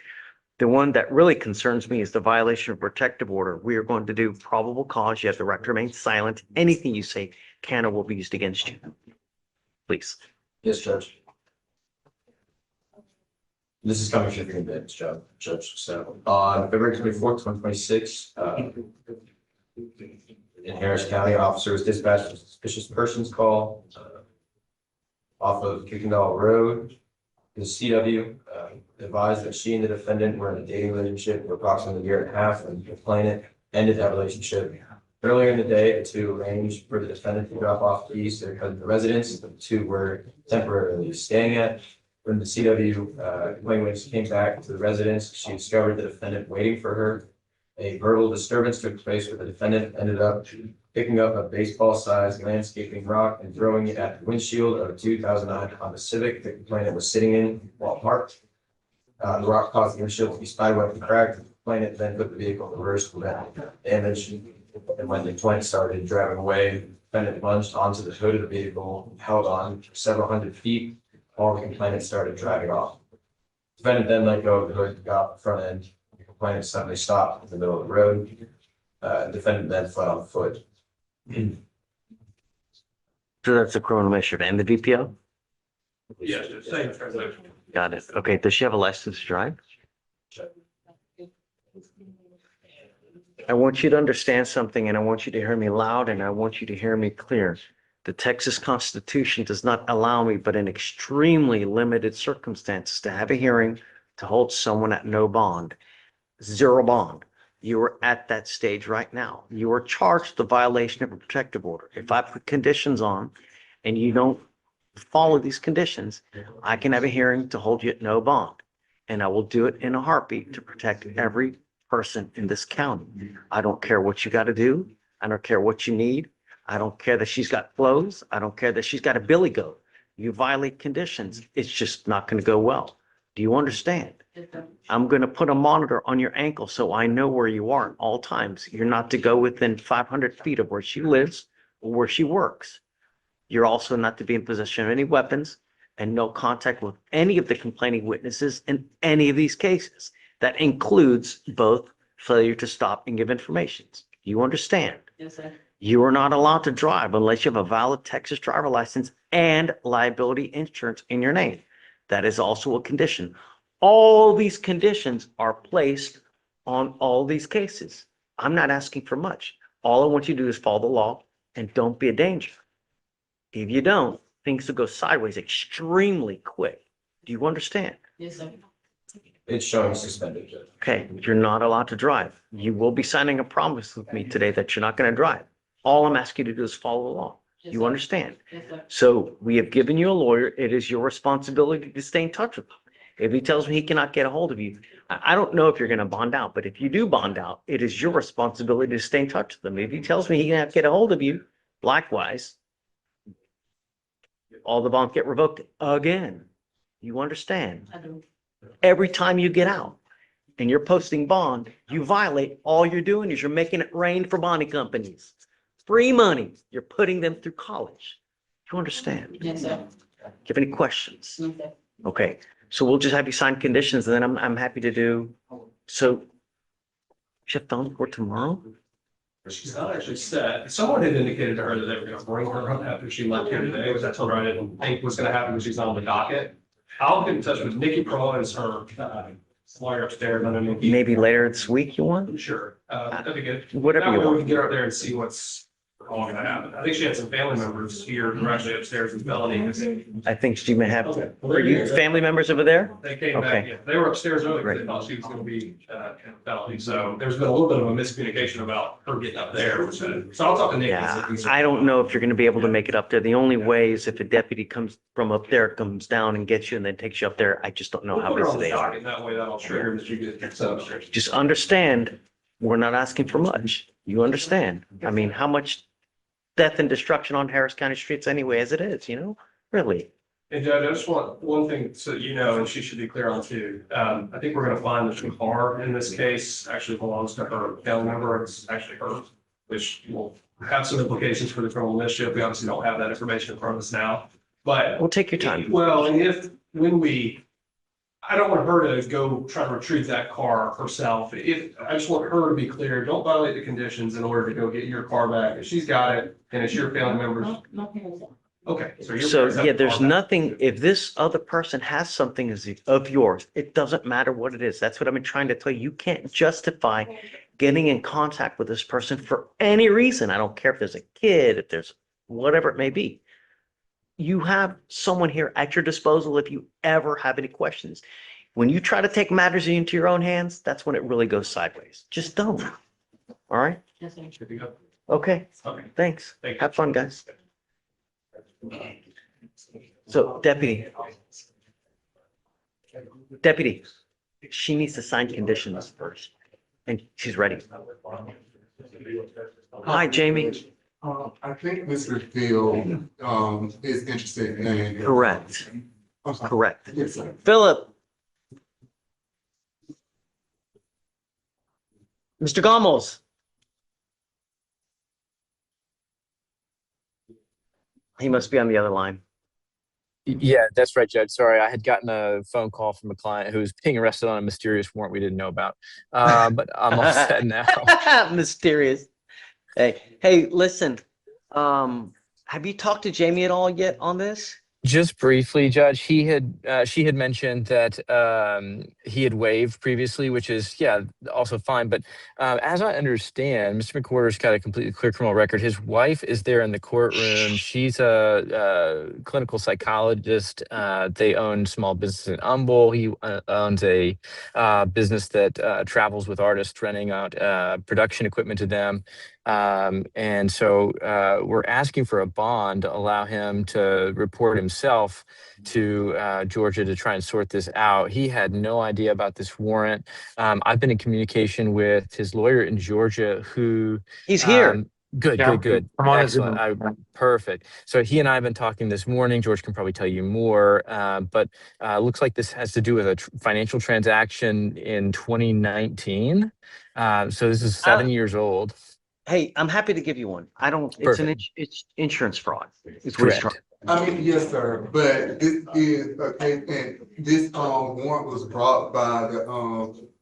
The one that really concerns me is the violation of protective order. We are going to do probable cause. You have the right to remain silent. Anything you say can or will be used against you. Please. Yes, Judge. This is coming from your bench, Judge. So on February 24th, 2026, in Harris County, officers dispatched a suspicious persons call off of Kickendall Road. The CW advised that she and the defendant were in a dating relationship for approximately a year and a half, and the complainant ended that relationship. Earlier in the day, the 2 arranged for the defendant to drop off keys to their cousin's residence. The 2 were temporarily staying at. When the CW complainant came back to the residence, she discovered the defendant waiting for her. A verbal disturbance took place where the defendant ended up picking up a baseball-sized landscaping rock and throwing it at the windshield of a 2009 Honda Civic the complainant was sitting in while parked. The rock caused the windshield to be spiderwebbed and cracked. The complainant then put the vehicle in reverse to prevent damage. And when the complainant started driving away, the defendant lunged onto the hood of the vehicle and held on for several hundred feet while the complainant started driving off. The defendant then let go of the hood, got off the front end. The complainant suddenly stopped in the middle of the road. The defendant then fled on foot. So that's a criminal mischief and the VPO? Yes, same transaction. Got it. Okay. Does she have a license to drive? I want you to understand something, and I want you to hear me loud, and I want you to hear me clear. The Texas Constitution does not allow me, but in extremely limited circumstances, to have a hearing to hold someone at no bond, 0 bond. You are at that stage right now. You are charged with the violation of a protective order. If I put conditions on and you don't follow these conditions, I can have a hearing to hold you at no bond. And I will do it in a heartbeat to protect every person in this county. I don't care what you got to do. I don't care what you need. I don't care that she's got clothes. I don't care that she's got a billy goat. You violate conditions, it's just not going to go well. Do you understand? I'm going to put a monitor on your ankle so I know where you are at all times. You're not to go within 500 feet of where she lives or where she works. You're also not to be in possession of any weapons and no contact with any of the complaining witnesses in any of these cases. That includes both failure to stop and give information. You understand? Yes, sir. You are not allowed to drive unless you have a valid Texas driver license and liability insurance in your name. That is also a condition. All these conditions are placed on all these cases. I'm not asking for much. All I want you to do is follow the law and don't be a danger. If you don't, things will go sideways extremely quick. Do you understand? Yes, sir. It's showing suspended, Judge. Okay, you're not allowed to drive. You will be signing a promise with me today that you're not going to drive. All I'm asking you to do is follow the law. Yes, You sir. understand? Yes, sir. So we have given you a lawyer. It is your responsibility to stay in touch with him. If he tells me he cannot get a hold of you, I don't know if you're going to bond out, but if you do bond out, it is your responsibility to stay in touch with him. If he tells me he can't get a hold of you, likewise, all the bonds get revoked again. You understand? I do. Every time you get out and you're posting bond, you violate. All you're doing is you're making it rain for bonding companies. Free money. You're putting them through college. You understand? Yes, sir. Do you have any questions? Yes, sir. Okay, so we'll just have you sign conditions and then I'm happy to do. So you have felony court tomorrow? She's not actually set. Someone had indicated to her that they were gonna bring her up after she left here today, which I told her I didn't think was gonna happen because she's not on the docket. I'll get in touch with Nikki Pro as her lawyer upstairs. I know Nikki. Maybe later this week you want? Sure, that'd be good. Whatever That you way we want. can get up there and see what's going to happen. I think she had some family members here who are actually upstairs in felony. 'Cause I think she may have, Okay. are you family members over there? They came back, Okay. yeah, they were upstairs earlier because Great. they thought she was gonna be, in felony, so there's been a little bit of a miscommunication about her getting up there, which, so I'll talk to Nick. and see if Yeah, he's- I don't know if you're gonna be able to make it up there. The only way is if a deputy comes from up there, comes down and gets you and then takes you up there. I just don't know We'll how put her busy on the they are. docket, that way that'll trigger that you get set up. Just understand, we're not asking for much. You understand? I mean, how much death and destruction on Harris County streets anyway as it is, Really? And Judge, I just want one thing so you know, and she should be clear on too. I think we're gonna find that the car in this case actually belongs to her family member. It's actually hers, which will have some implications for the criminal mischief. We obviously don't have that information in front of us now, but. Well, take your time. Well, and I don't want her to go try to retrieve that car herself. I just want her to be clear, don't violate the conditions in order to go get your car back. If she's got it and it's your family members, okay. So, yeah, there's nothing, if this other person has something of yours, it doesn't matter what it is. That's what I've been trying to tell you. You can't justify getting in contact with this person for any reason. I don't care if there's a kid, if there's whatever it may be. You have someone here at your disposal if you ever have any questions. When you try to take matters into your own hands, that's when it really goes sideways. Just don't. All right? Yes, sir. Good to go. Okay, Okay. thanks. Thank you. Have fun, guys. So deputy, she needs to sign conditions first. And she's ready. Hi, Jamie. I think Mr. Field, is interested in. Correct. I'm sorry. Correct. Yes, sir. Philip. Mr. Gomez. He must be on the other line. Yeah, that's right, Judge. Sorry, I had gotten a phone call from a client who was being arrested on a mysterious warrant we didn't know about. But I'm all set now. Mysterious. Hey, listen. Have you talked to Jamie at all yet on this? Just briefly, Judge, she had mentioned that he had waived previously, which is, also fine. But as I understand, Mr. McWhorter's got a completely clear criminal record. His wife is there in the courtroom. She's a clinical psychologist. They own small business in Humble. He owns a business that travels with artists, renting out production equipment to them. And so we're asking for a bond to allow him to report himself to Georgia to try and sort this out. He had no idea about this warrant. I've been in communication with his lawyer in Georgia who... He's here. Good. I'm on Excellent. Perfect. So he and I have been talking this morning. George can probably tell you more, but looks like this has to do with a financial transaction in 2019. So this is 7 years old. Hey, I'm happy to give you one. I don't, it's it's insurance fraud. It's what he's trying. Correct. I mean, yes, sir, but this is, okay, and this, warrant was brought by the,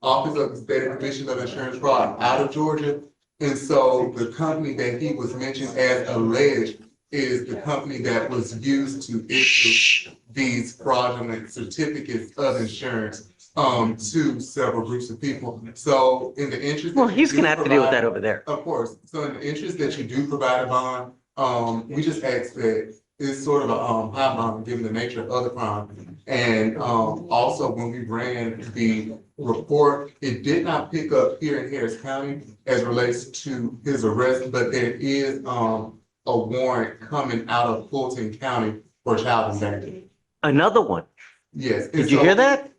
Office of the State Commission of Insurance Fraud out of Georgia. And so the company that he was mentioned as alleged is the company that was used to issue these fraudulent certificates of insurance, to several groups of people. So in the interest. Well, that he's you gonna have to deal with provide- that over there. Of course, so in the interest that you do provide a bond, we just ask that it's sort of a, high bond, given the nature of the crime. And, also when we ran the report, it did not pick up here in Harris County as relates to his arrest, but there is, a warrant coming out of Fulton County for child endangerment. Another one. Yes. Did you hear that?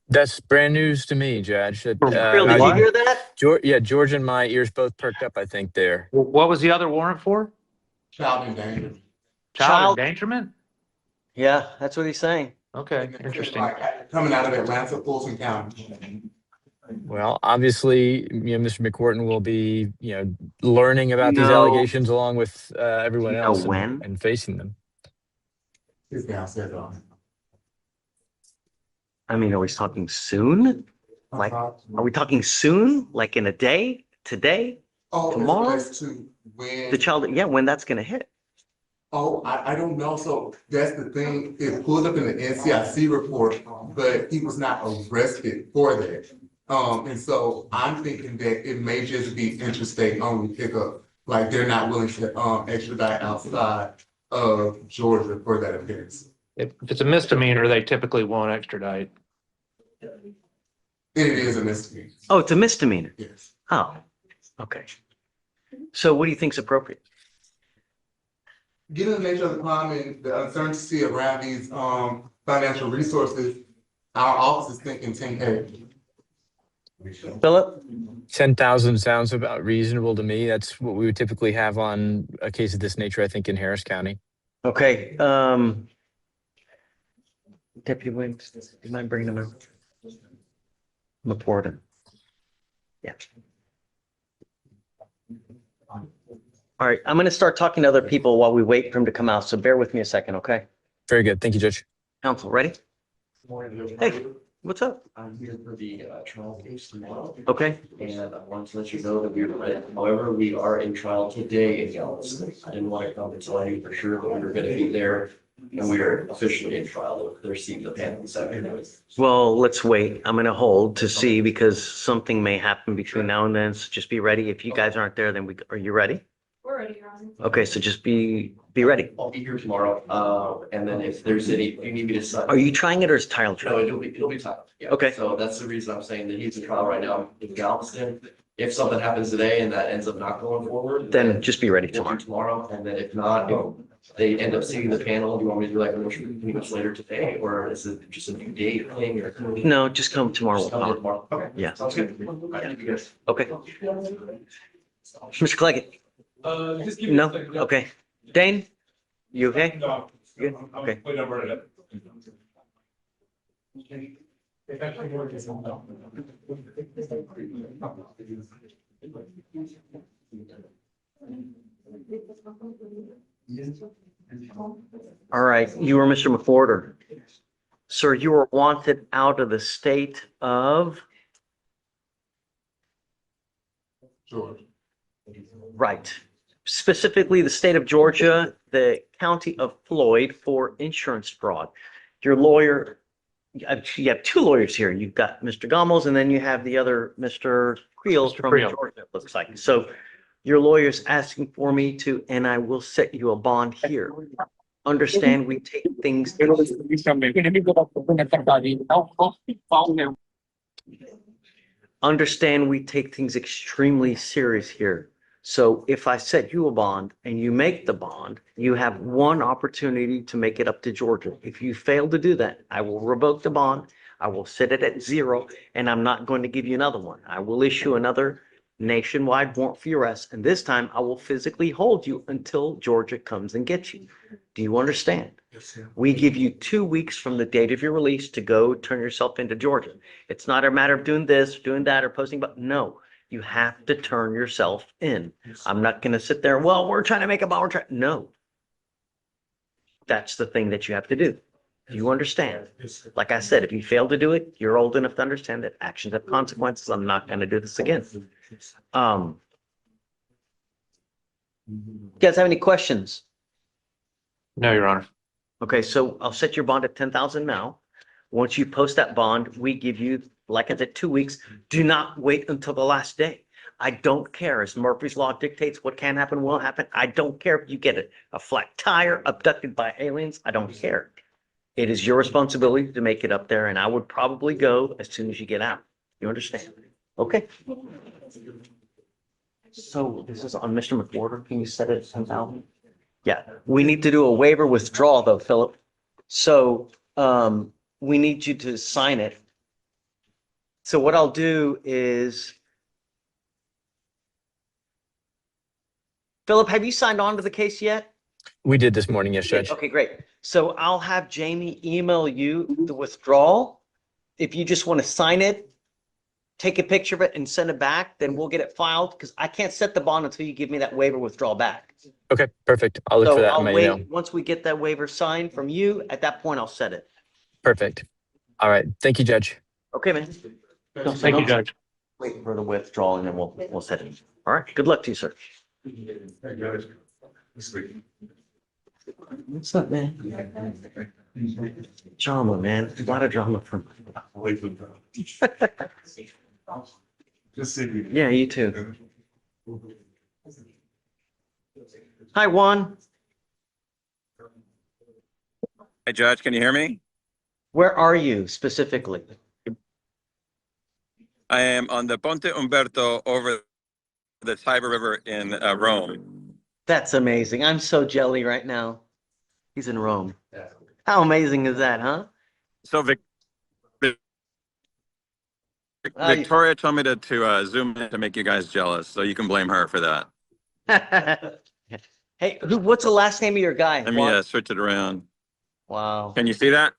That's brand news to me, Judge. For real, did you hear that? Yeah, George and my ears both perked up, I think, there. What was the other warrant for? Child endangerment. Child endangerment? Yeah, that's what he's saying. Okay, interesting. Coming out of Atlanta, Fulton County. Well, obviously, Mr. McWhorton will be, learning about these No. allegations along with everyone You know else when? and facing them. It's downstairs. I mean, are we talking soon? Like, are we talking soon? Like in a day? Today? Oh, Tomorrow? as to when. The child, yeah, when that's gonna hit. Oh, I don't know. So that's the thing. It pulled up in the NCIC report, but he was not arrested for that. And so I'm thinking that it may just be interstate only pickup. Like they're not willing to extradite outside of Georgia for that offense. If it's a misdemeanor, they typically won't extradite. It is a misdemeanor. Oh, it's a misdemeanor. Yes. Oh, okay. So what do you think's appropriate? Given the nature of the crime and the uncertainty around these financial resources, our office is thinking 10K. Philip? 10,000 sounds about reasonable to me. That's what we would typically have on a case of this nature, I think, in Harris County. Okay, Deputy Williams, do you mind bringing them over? McWhorton. Yeah. All right, I'm gonna start talking to other people while we wait for him to come out, so bear with me a second, okay? Very good. Thank you, Judge. Counsel, ready? Hey, what's up? I'm here for the trial case tomorrow. Okay. And I wanted to let you know that we were ready. However, we are in trial today in Galveston. I didn't want to come until I knew for sure that we were going to be there. And we are officially in trial. They're seeing the panel this afternoon. Well, let's wait. I'm gonna hold to see because something may happen between now and then, so just be ready. If you guys aren't there, then are you ready? We're ready, Your Honor. Okay, so just be ready. I'll be here tomorrow. And then if there's if you need me to sign. Are you trying it or is Tyler No, trying? it'll be titled. Yeah. Okay. So that's the reason I'm saying that he's in trial right now in Galveston. If something happens today and that ends up not going forward. Then just be ready We'll do tomorrow. And then if not, if they end up seeing the panel, do you want me to do like a motion much later today, or is it just a new date thing or? No, just come tomorrow. Just come tomorrow. Okay. Yeah. Sounds good. All right, thank you guys. Okay. Mr. Cleggett? No? Okay. Dane? You okay? Good? Okay. All right, you were Mr. McWhorter. Sir, you were wanted out of the state of? Georgia. Right. Specifically, the state of Georgia, the county of Floyd for insurance fraud. Your lawyer, you have two lawyers here. You've got Mr. Gamos and then you have the other Mr. Creel from Creel. Georgia, it looks like. So your lawyer's asking for me to, and I will set you a bond here. Understand, we take things. Understand, we take things extremely serious here. So if I set you a bond and you make the bond, you have one opportunity to make it up to Georgia. If you fail to do that, I will revoke the bond. I will set it at 0, and I'm not going to give you another one. I will issue another nationwide warrant for your arrest, and this time I will physically hold you until Georgia comes and gets you. Do you understand? Yes, sir. We give you 2 weeks from the date of your release to go turn yourself into Georgia. It's not a matter of doing this, doing that, or posting, but no. You have to turn yourself in. I'm not gonna sit there, well, we're trying to make a bond, no. That's the thing that you have to do. You understand? Like I said, if you fail to do it, you're old enough to understand that actions have consequences. I'm not gonna do this again. You guys have any questions? No, Your Honor. Okay, so I'll set your bond at 10,000 now. Once you post that bond, we give you, like I said, 2 weeks. Do not wait until the last day. I don't care. As Murphy's Law dictates, what can happen will happen. I don't care if you get a flat tire, abducted by aliens. I don't care. It is your responsibility to make it up there, and I would probably go as soon as you get out. You understand? Okay. So this is on Mr. McWhorter. Can you set it at 10,000? Yeah, we need to do a waiver withdrawal though, Philip. So we need you to sign it. So what I'll do is, Philip, have you signed on to the case yet? We did this morning, yes, Judge. Okay, great. So I'll have Jamie email you the withdrawal. If you just want to sign it, take a picture of it and send it back, then we'll get it filed because I can't set the bond until you give me that waiver withdrawal back. Okay, perfect. I'll look So for that in I'll my wait, email. once we get that waiver signed from you, at that point, I'll set it. Perfect. All right. Thank you, Judge. Okay, man. Thank you, Judge. Wait for the withdrawal and then we'll set it. All right, good luck to you, sir. What's up, man? Drama, man. A lot of drama from. Yeah, you too. Hi, Juan. Hey, Judge, can you hear me? Where are you specifically? I am on the Ponte Umberto over the Tiber River in Rome. That's amazing. I'm so jelly right now. He's in Rome. How amazing is that, huh? So Victoria told me to zoom in to make you guys jealous, so you can blame her for that. Hey, what's the last name of your guy? Let me switch it around. Wow. Can you see that?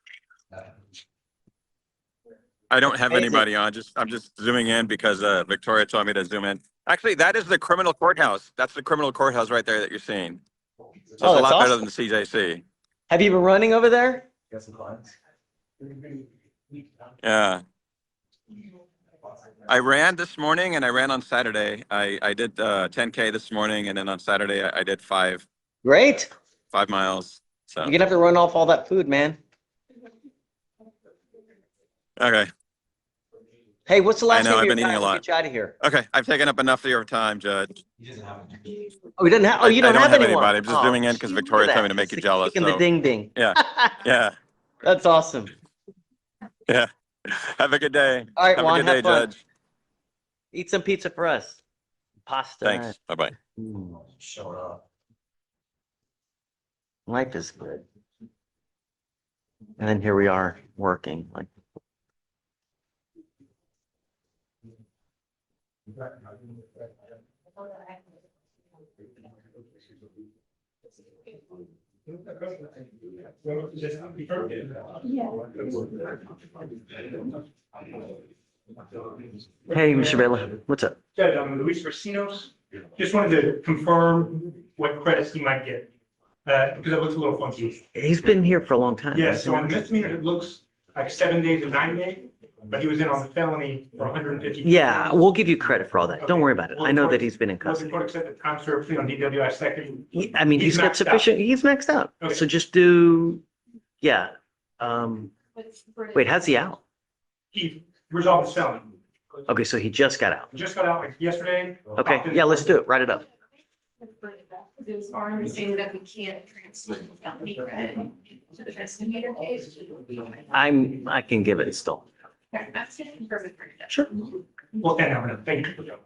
I don't have Amazing. anybody on. I'm just zooming in because Victoria told me to zoom in. Actually, that is the criminal courthouse. That's the criminal courthouse right there that you're seeing. So it's a lot better than the CJC. Have you been running over there? Got some clients. Yeah. I ran this morning and I ran on Saturday. I did 10K this morning, and then on Saturday I did 5 Great. 5 miles. So You're gonna have to run off all that food, man. okay. Hey, what's the last I know, name of I've your been guy? eating a We'll lot. get you out of here. Okay, I've taken up enough of your time, Judge. Oh, you didn't have. Oh, you don't I have anyone. anybody. I'm just zooming in because Victoria told me to make you jealous. Kicking the So ding ding. yeah, yeah, That's awesome. yeah. Have a good day. All right, have Juan, a good day, have fun. Judge. Eat some pizza for us. Pasta. Thanks. Bye bye. Showing up. Life is good. And then here we are working. Like, hey, Mr. Baylor, what's up? Judge, I'm Luis Racinos. Just wanted to confirm what credits he might get, because it looks a little funky. He's been here for a long time. Yeah, so on the misdemeanor, it looks like 7 days and 9 days, but he was in on the felony for 150. Yeah, we'll give you credit for all that. Don't worry about it. I know that he's been in Was the custody. court accepted time served plea on DWI second? I mean, he's got maxed out. sufficient, he's maxed out. Okay. So just do, yeah. Wait, how's he out? He resolved his felony. Okay, so he just got out. He just got out like yesterday. Okay, yeah, let's do it. Write it up. It's our understanding that we can't transfer the felony credit to the misdemeanor case. I can give it still. Okay, that's it. Perfect. Sure. Well, then, I'm gonna thank you.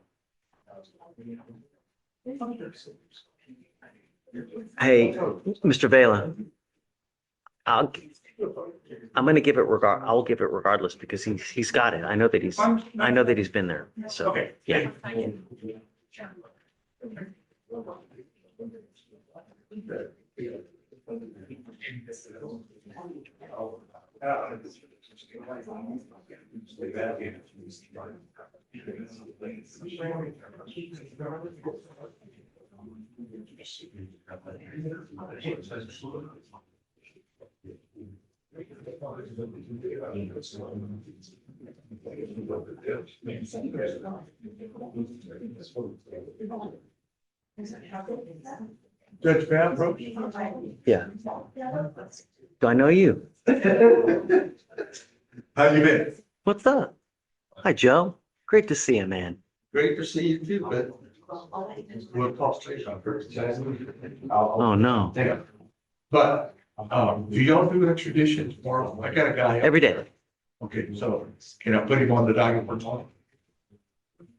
Hey, Mr. Vela, I'm gonna give it I'll give it regardless because he's got it. I know that he's been there. So, Okay. yeah. Judge Van, Yeah. Do I know you? how you been? What's up? Hi, Joe. Great to see you, man. Great to see you too, but we'll talk later. Oh, no. But, do y'all do extradition tomorrow? I got a guy. Every day. Okay, so can I put him on the docket for tomorrow?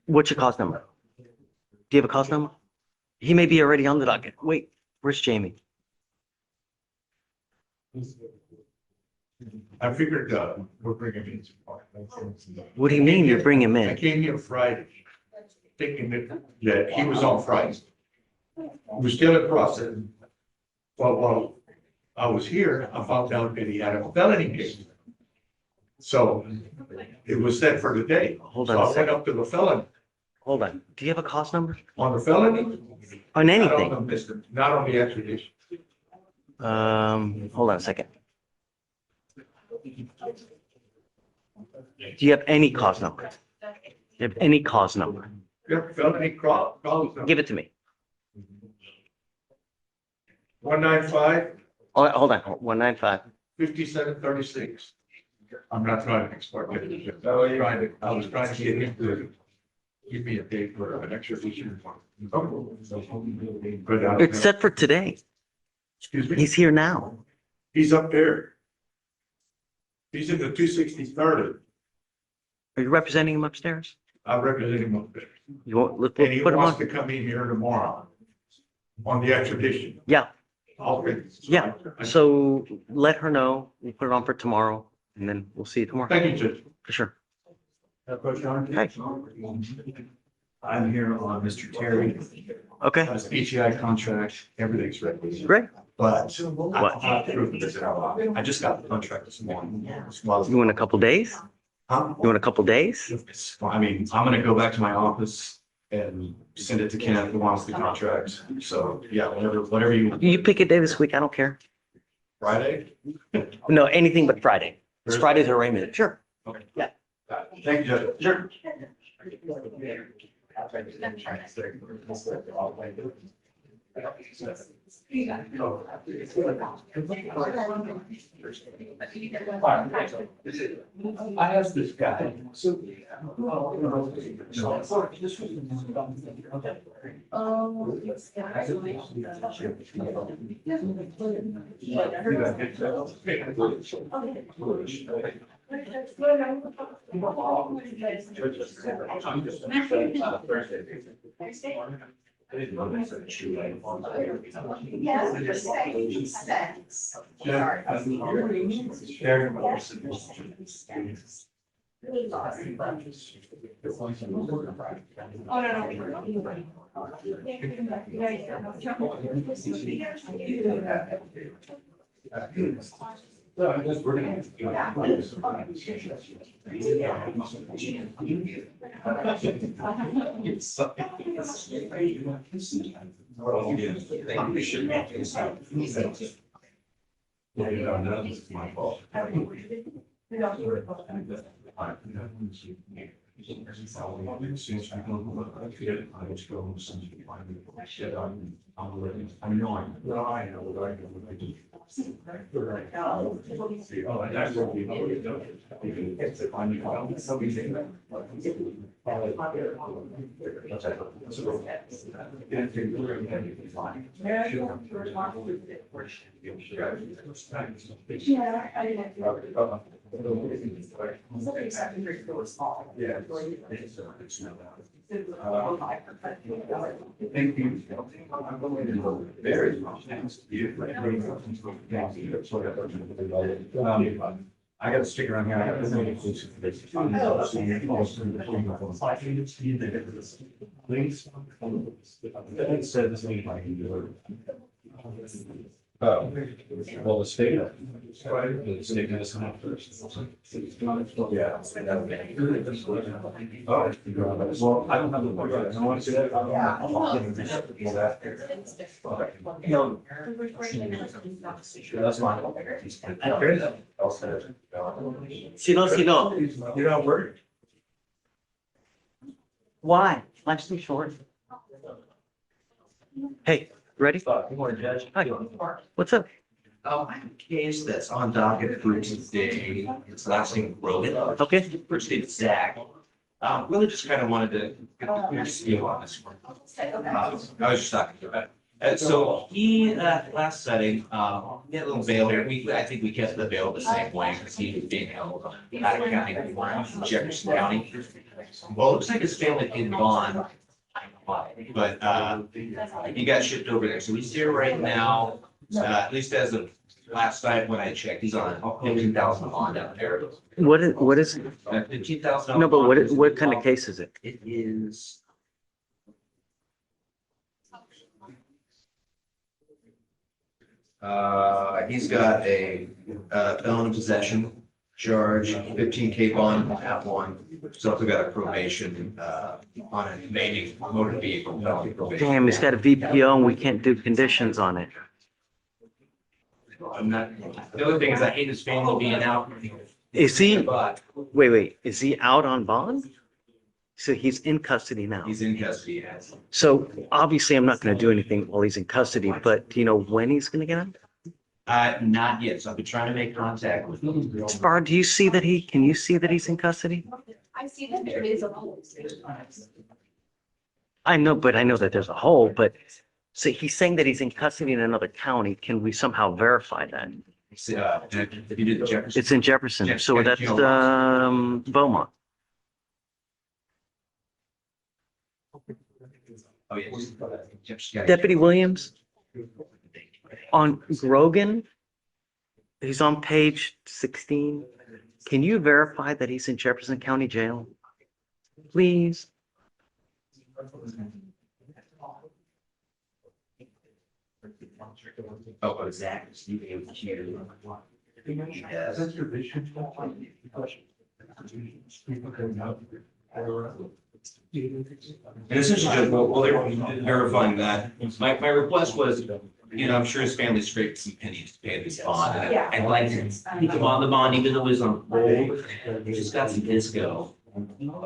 What's your cause number? Do you have a cause number? He may be already on the docket. Wait, where's Jamie? I figured, we're bringing him in tomorrow. What do you mean you bring him I in? came here Friday, thinking that he was on Friday. We're still in process. But while I was here, I found out that he had a felony case. So it was set for today. Hold So on a I went second. up to the felony. Hold on. Do you have a cause number? On the felony? On Not anything? on the misdemeanor, not on the extradition. Hold on a second. Do you have any cause number? Do you have any cause number? Yeah, felony cause number Give it to me. 195 Oh, hold on. 195. 5736. I'm not trying to exploit it. I was trying to get him to give me a date for an extradition. But, It's set for today. excuse me, He's here now. he's up there. He's in the 263rd. Are you representing him upstairs? I represent him up there. You want, let's And he put him wants to on. come in here tomorrow on the extradition. Yeah, Okay. yeah. So let her know. We'll put it on for tomorrow and then we'll see you tomorrow. Thank you, Judge. For sure. Hey. I'm here on Mr. Terry. Okay, His PTI contract, everything's ready. great. But What? I just got the contract this morning. Well, You want a couple days? huh? You want a couple days? It's- I mean, I'm gonna go back to my office and send it to Kenneth who wants the contract. So, yeah, whatever you, You pick a day this week. I don't care. Friday? No, anything but Friday. It's Friday's arraignment. Sure. Okay. Yeah. Thank you, Judge. Sure. I asked this guy. Thank you. I gotta stick around here. I have to Please. It said this meeting I can do it. Oh, well, the state. The state has come first. Yeah. Oh, well, I don't have the. I want to see that. That's fine. Si no. You're not worried? Why? Life's too short. Hey, ready? Good morning, Judge. Hi. What's up? I have a case that's on docket for today. It's last name Rogan. Okay. First name is Zach. Really just kind of wanted to get the clear view on this one. I was just talking to him. And so he, last setting, he had a little bail here. I think we kept the bail the same way because he was being held out of county, in Jefferson County. Well, it looks like his family paid bond. But he got shipped over there. So he's here right now, at least as of last night when I checked, he's on a 15,000 bond out there. What is? 15,000. No, but what kind of case is it? It is. He's got a felon in possession charge, 15K bond at one. He's also got a probation on a remaining motor vehicle felony probation. Damn, he's got a VPO and we can't do conditions on it. I'm not. The other thing is I hate his family being out. Is he? But Wait. Is he out on bond? So he's in custody now. he's in custody. Yes. So obviously I'm not going to do anything while he's in custody, but do you know when he's going to get out? Not yet. So I've been trying to make contact with him. Spar, can you see that he's in custody? I see that there is a hole. I know that there's a hole, but so he's saying that he's in custody in another county. Can we somehow verify that? If you do the Jefferson. It's in Jefferson, so that's Beaumont. Oh, yes. Jefferson. Deputy Williams on Grogan, he's on page 16. Can you verify that he's in Jefferson County Jail? Please. Oh, Zach, you able to. Yes. And essentially, Judge, while they were verifying that, my request was, I'm sure his family scraped some pennies to pay this bond. And I'd like to keep him on the bond, even though he's on hold. He just got some disco.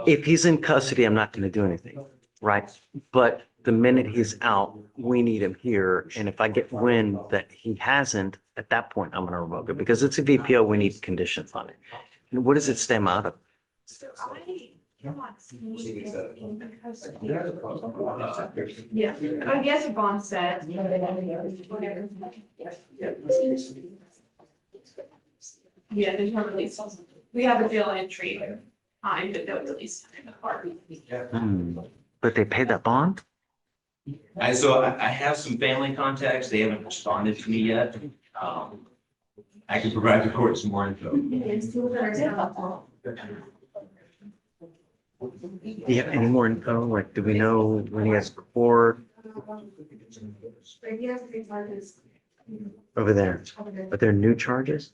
If he's in custody, I'm not going to do anything, right? But the minute he's out, we need him here. And if I get wind that he hasn't, at that point, I'm going to revoke it because it's a VPO. We need conditions on it. And what does it stem out of? Yeah, I guess a bond said. Yeah, there's no release. We have a jail entry time, but no release time. But they paid that bond? So I have some family contacts. They haven't responded to me yet. I can provide the court some more info. Do you have any more info? Like, do we know when he has court over there? Are there new charges?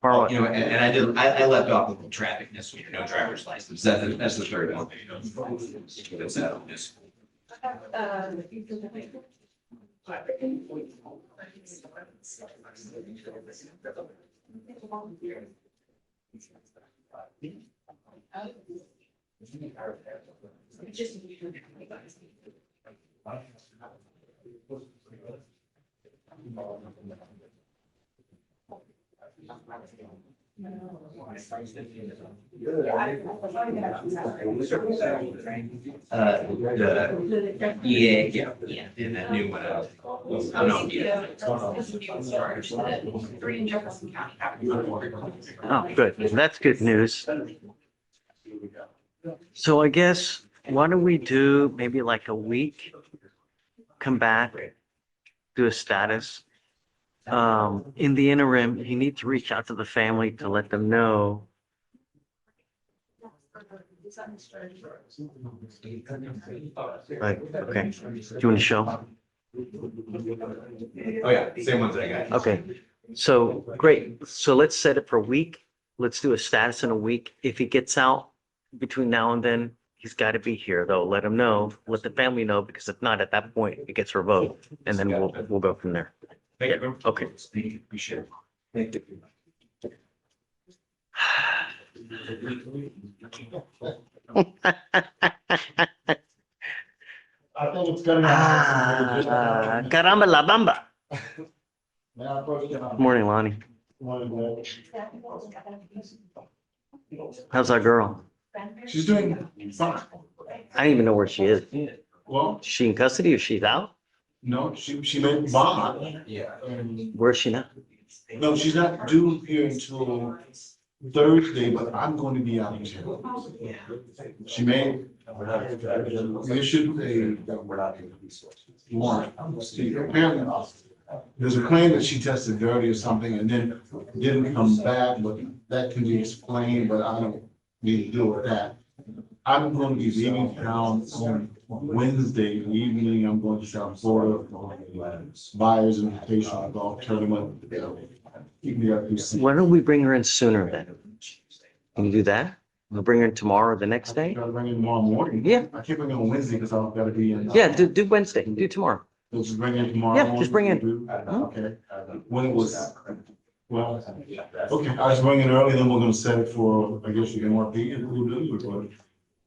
And I left off with traffic misdemeanor, no driver's license. That's the third one. That's out of this. Yeah, and that new one. I'm not yet. Oh, good. That's good news. So I guess, why don't we do maybe like a week? Come back, do a status. In the interim, you need to reach out to the family to let them know. Right, okay. Do you want to show? Oh, yeah, same ones that I got. Okay, so great. So let's set it for a week. Let's do a status in a week. If he gets out between now and then, he's got to be here though. Let him know, let the family know, because if not, at that point, it gets revoked and then we'll go from there. Thank you. Okay. Appreciate it. Thank you. I think it's gonna. Caramba la bamba. Good Morning, Lonnie. How's that girl? She's doing fine. I don't even know where she is. Well, Is she in custody or she's out? no, she made bond. Yeah. And Where's she now? no, she's not due here until Thursday, but I'm going to be out of town. She made, issued a warrant. See, apparently, there's a claim that she tested dirty or something and then didn't come back, but that can be explained, but I don't need to deal with that. I'm going to be leaving town on Wednesday evening. I'm going to South Florida for buyer's invitation golf tournament. Why don't we bring her in sooner then? Can you do that? We'll bring her in tomorrow or the next day? Gotta bring it tomorrow morning. Yeah. I can't bring it on Wednesday because I've got to be in. Yeah, do Wednesday, do tomorrow. So just bring it tomorrow. Yeah, just bring it. morning? Okay. When it was, well, okay, I was bringing it early, then we're gonna set it for, I guess you can MRP and we'll do it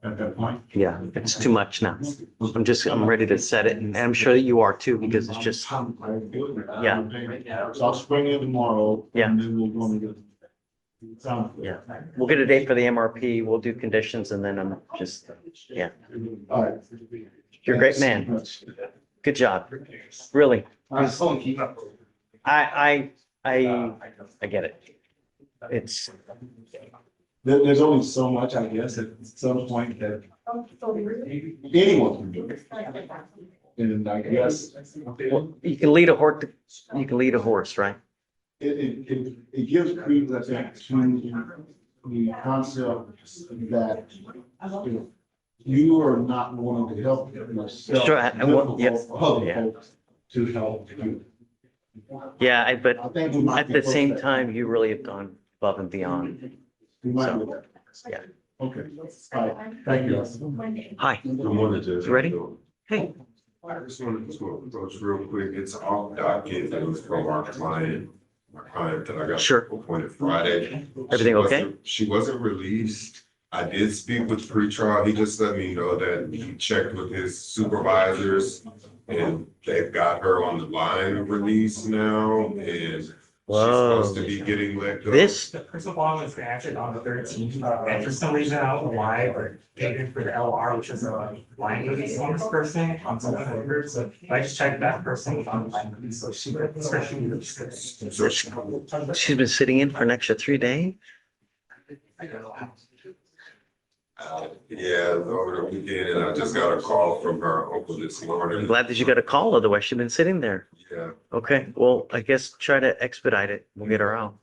at that point. Yeah, it's too much now. I'm ready to set it and I'm sure that you are too, because it's just, yeah. So I'll just bring it tomorrow. Yeah. And then we'll go and get it. Sounds good. yeah. We'll get a date for the MRP, we'll do conditions and then I'm just, yeah. All right. You're a great man. Good job. Really. I get it. It's, There's only so much, I guess, at some point that anyone can do it. And I guess well, you can lead a horse, right? it gives credence, I think, to the concept that, you know, you are not willing to help yourself. Sure, and what- yeah. Other Yeah. folks to help you. Yeah, but I think we might at be the close same to that. time, you really have gone above and beyond. We might So, be there. yeah. Okay, all right, thank you. Hi, Good morning, Judge. you ready? Hey, I just wanted to approach real quick. It's off docket. It was from our client. My client that I got Sure. appointed Friday. Everything okay? She wasn't released. I did speak with pretrial. He just let me know that he checked with his supervisors and they've got her on the line of release now and she's supposed to be getting let go. this, The principal was acted on the 13th, and for some reason, I don't know why, but paid for the LR, which is a line release on this person, on some of the so I just checked that person was on line release, so she, especially the. So she's been sitting in for an extra 3 days? yeah, over the weekend, and I just got a call from her uncle this I'm morning. glad that you got a call, otherwise she'd been sitting there. Yeah. Okay, well, I guess try to expedite it. We'll get her out.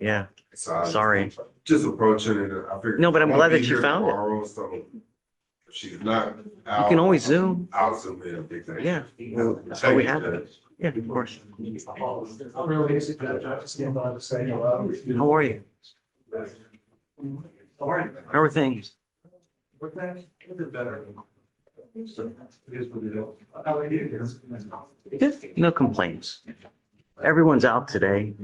Yeah, So I sorry. just approaching it. I figured. No, but I'm I'll glad be that you here found it. tomorrow, so if she's not out. You can always Zoom. I'll zoom in a big thing. Yeah, well, that's why we have Thank you, it. Yeah, of course. I'm really basic, I just came by to say hello. How are you? How are things? Good. No complaints. Everyone's out today.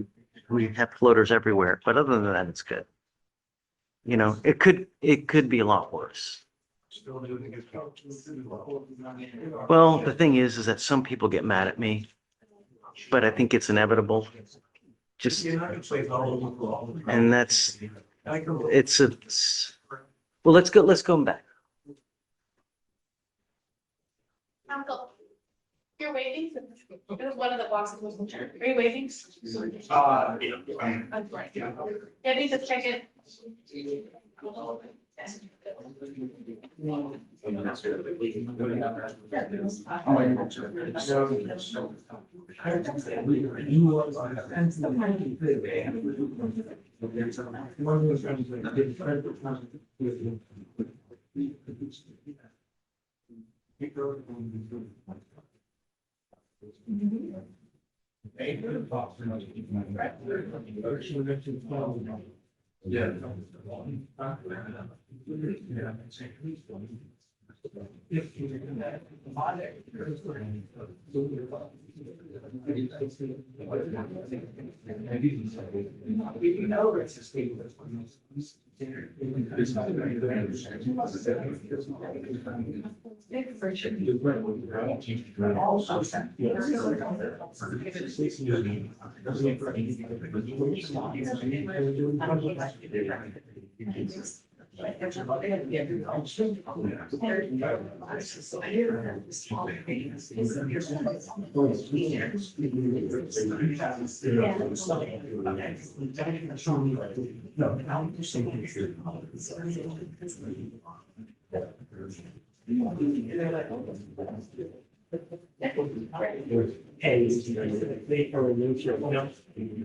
We have floaters everywhere, but other than that, it's good. You know, it could be a lot worse. Well, the thing is that some people get mad at me, but I think it's inevitable. Just, and that's, well, let's go back. Uncle, you're waiting? One of the boxes was in charge. Are you waiting? Yeah, need to check it.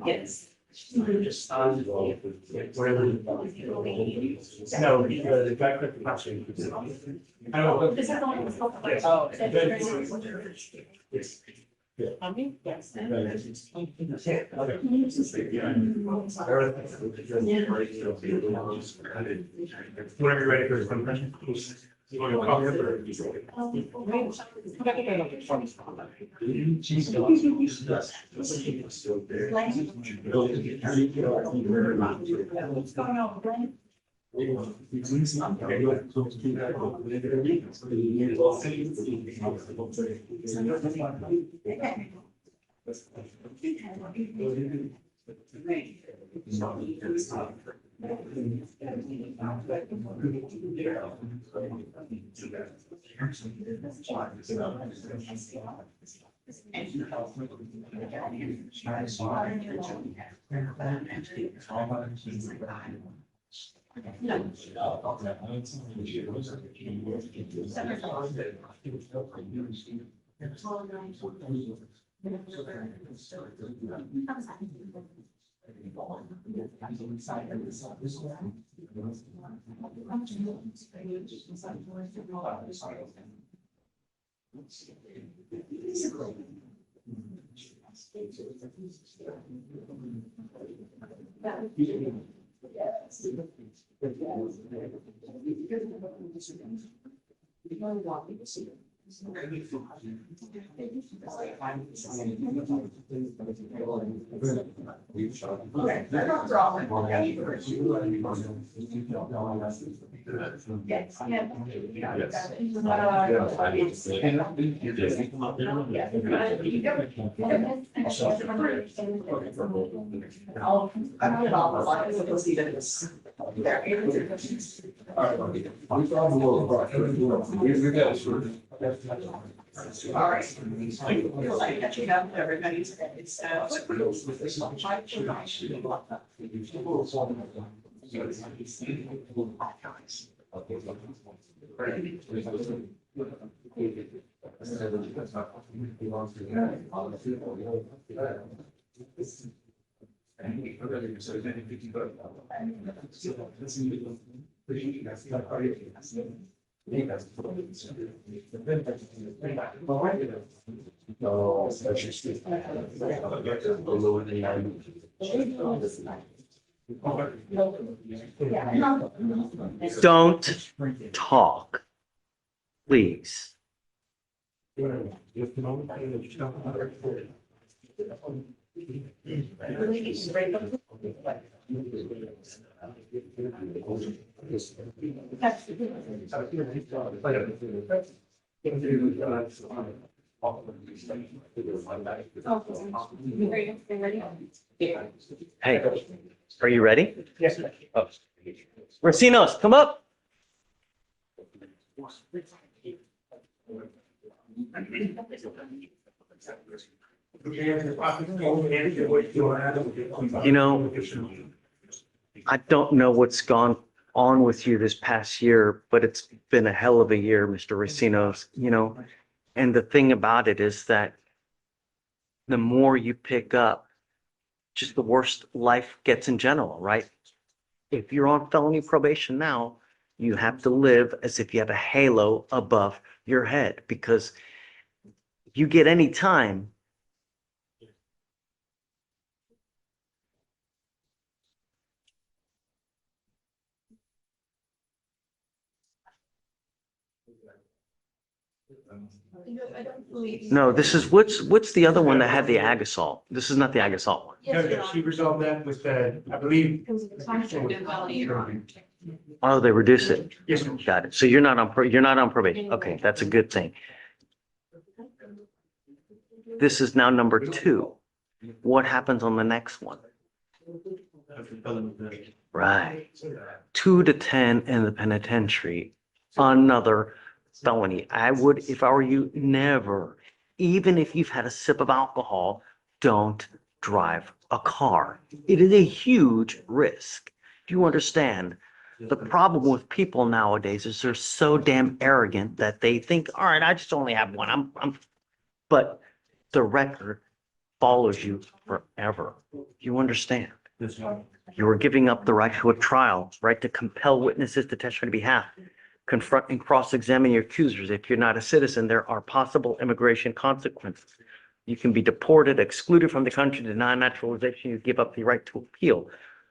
Yes. No, the guy quit the password. This is the one that was called. Oh, Yes. Whenever you're ready for his impression. You want to copy it or? What's going on, Glenn? All right. Like catching up, everybody's ready, so. Don't talk, please. Hey, are you ready? Yes. Oh. Racinos, come up. You know, I don't know what's gone on with you this past year, but it's been a hell of a year, Mr. Racinos, you know. And the thing about it is that the more you pick up, just the worse life gets in general, right? If you're on felony probation now, you have to live as if you had a halo above your head because You get any time. I don't believe. No, this is, what's the other one that had the ag assault? This is not the ag assault one. No, no, she resolved that with the, I believe. Because of the contract and felony. Oh, they reduce it. Yes, sir. Got it. So you're not on, you're not on probation. Okay, that's a good thing. This is now number 2. What happens on the next one? Right. 2 to 10 in the penitentiary, another felony. I would, if I were you, never, even if you've had a sip of alcohol, don't drive a car. It is a huge risk. Do you understand? The problem with people nowadays is they're so damn arrogant that they think, all right, I just only have one. But the record follows you forever. You understand? You are giving up the right to a trial, right to compel witnesses to testify on behalf, confront and cross-examine your accusers. If you're not a citizen, there are possible immigration consequences. You can be deported, excluded from the country, denied naturalization. You give up the right to appeal.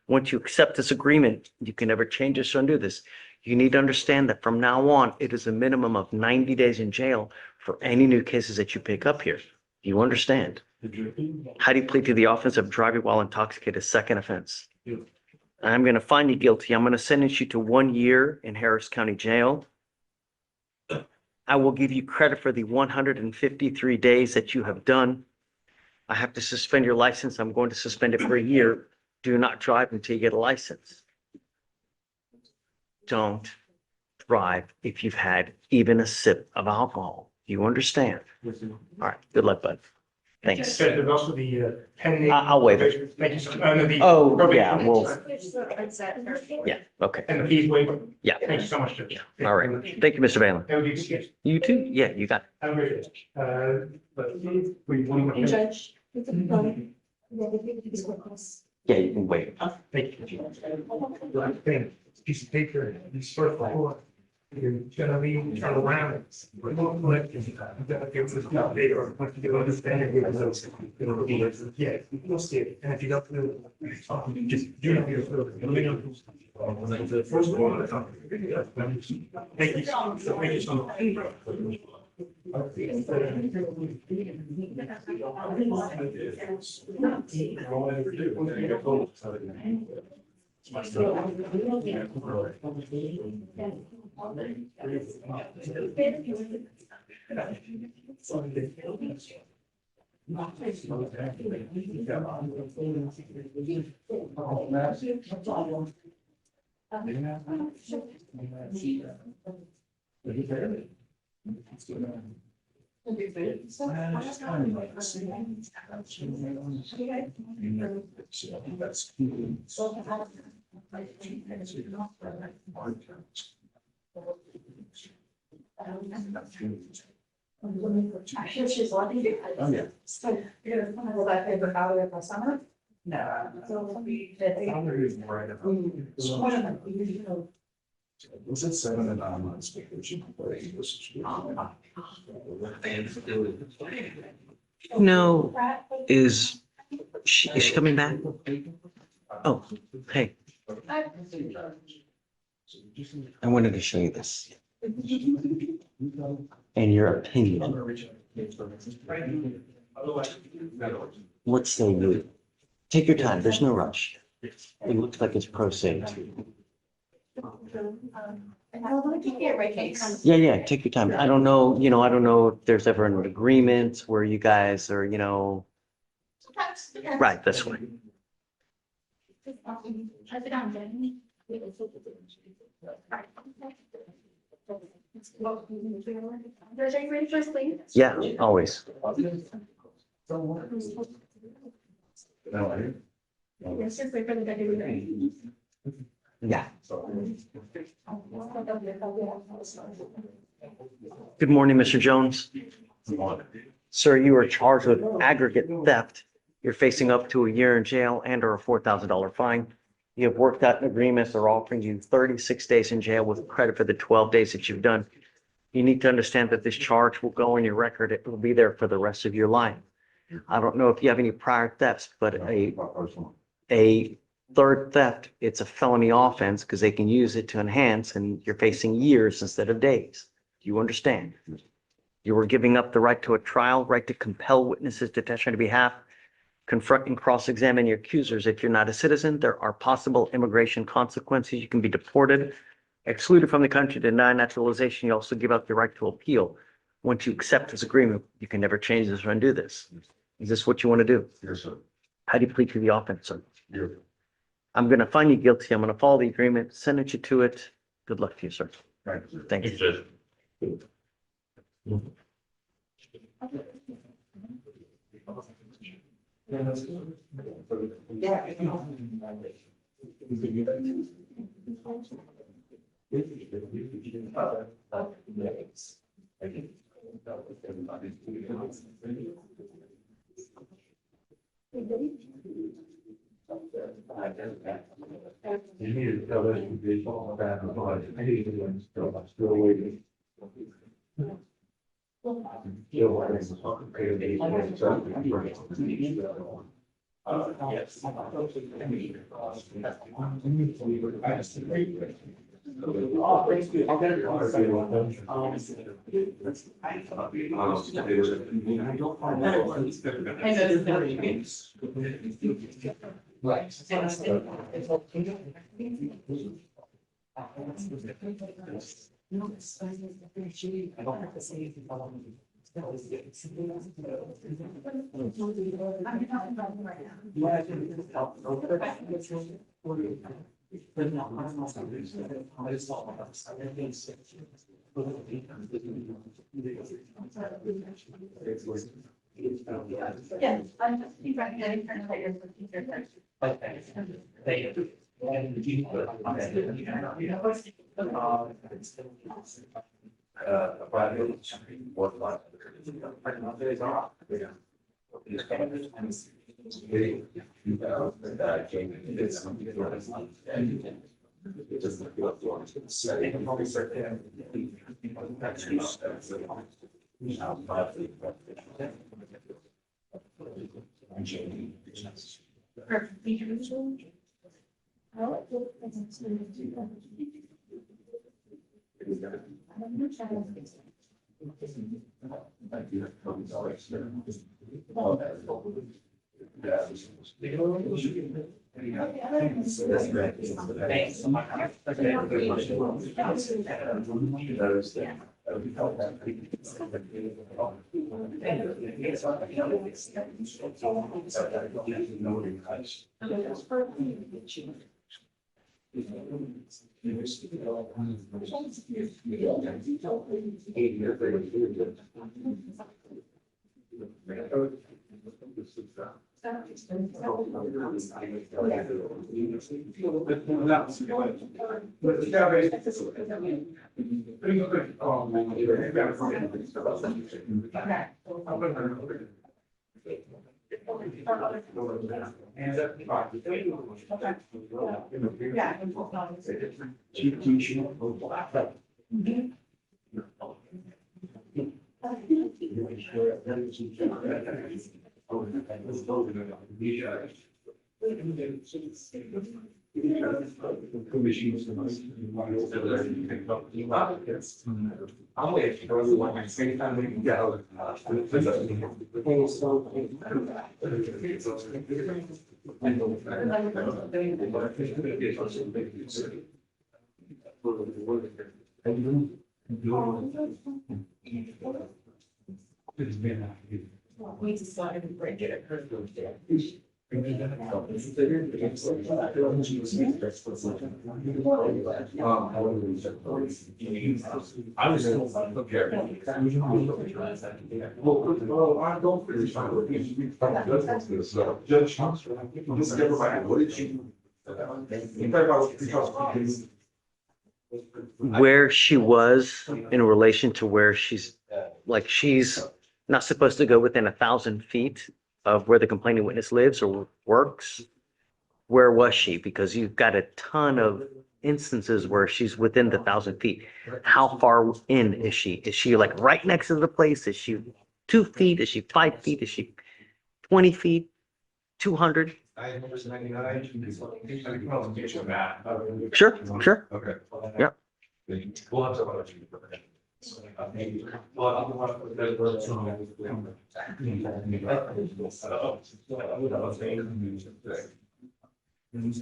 Once you accept this agreement, you can never change this or undo this. You need to understand that from now on, it is a minimum of 90 days in jail for any new cases that you pick up here. Do you understand? How do you plead to the offense of driving while intoxicated, second offense? I'm going to find you guilty. I'm going to sentence you to 1 year in Harris County Jail. I will give you credit for the 153 days that you have done. I have to suspend your license. I'm going to suspend it for a year. Do not drive until you get a license. Don't drive if you've had even a sip of alcohol. Do you understand? All right. Good luck, bud. Thanks. There's also the pending. I'll waive it. Thank you, sir. Oh, yeah, well, yeah, okay. And the fees waiver. Yeah. Thank you so much, Judge. All right. Thank you, Mr. Valen. That would be good. You too? Yeah, you got it. Have a great day. But we want to. Judge. Yeah, you can wait. Thank you. Thing, piece of paper, you sort of like, you're gonna leave, turn around. We're going to let you, give us an update or what you do understand it. It'll be, yeah, you'll see it. And if you don't do it, just do it. The first one. Thank you. Thank you so much. She's lucky to. Oh, yeah. So you're gonna go back over how we have my summer? No. Was it 7 and 9 months? No, is she coming back? Oh, hey, I wanted to show you this. And your opinion. What say you? Take your time, there's no rush. It looks like it's pro se. Yeah, yeah, take your time. I don't know, I don't know if there's ever an agreement where you guys are, right, this way. Yeah, always. Yeah. Good morning, Mr. Jones. Sir, you are charged with aggregate theft. You're facing up to a year in jail and or a $4,000 fine. You have worked out an agreement. They're offering you 36 days in jail with credit for the 12 days that you've done. You need to understand that this charge will go on your record. It will be there for the rest of your life. I don't know if you have any prior thefts, but a third theft, it's a felony offense because they can use it to enhance and you're facing years instead of days. Do you understand? You were giving up the right to a trial, right to compel witnesses to testify on your behalf, confront and cross-examine your accusers. If you're not a citizen, there are possible immigration consequences. You can be deported, excluded from the country, denied naturalization. You also give up your right to appeal. Once you accept this agreement, you can never change this or undo this. Is this what you want to do? Yes, sir. How do you plead to the offense, sir? Yes. I'm going to find you guilty. I'm going to follow the agreement, sentence you to it. Good luck to you, sir. Thank you. Thank you. Yeah, I'm just getting we decided to break it. I was still prepared. Well, I don't really try to. Judge, just everybody, what did you? Where she was in relation to where she's, like, she's not supposed to go within 1,000 feet of where the complaining witness lives or works. Where was she? Because you've got a ton of instances where she's within the 1,000 feet. How far in is she? Is she like right next to the place? Is she 2 feet? Is she 5 feet? Is she 20 feet? 200? I number 99. Sure, sure. Okay. Yep. We'll have to. This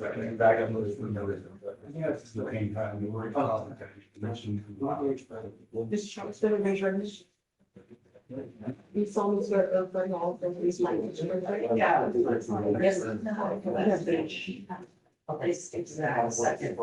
shows the measurements. These songs are open all the these language. Yeah. Yes. This exact second.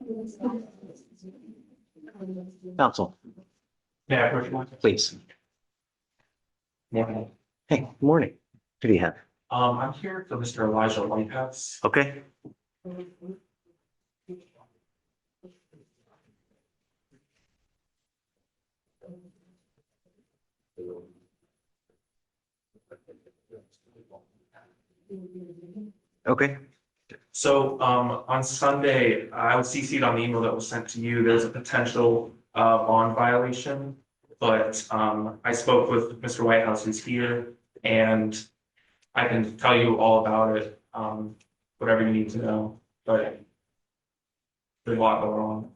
It's so. Counsel, May I approach one? please. Morning. Hey, morning. Who do you have? I'm here for Mr. Elijah Whitehouse. Okay. Okay. So, on Sunday, I was CC'd on the email that was sent to you. There's a potential, bond violation. But, I spoke with Mr. Whitehouse, who's here, and I can tell you all about it, whatever you need to know, but there's a lot going on.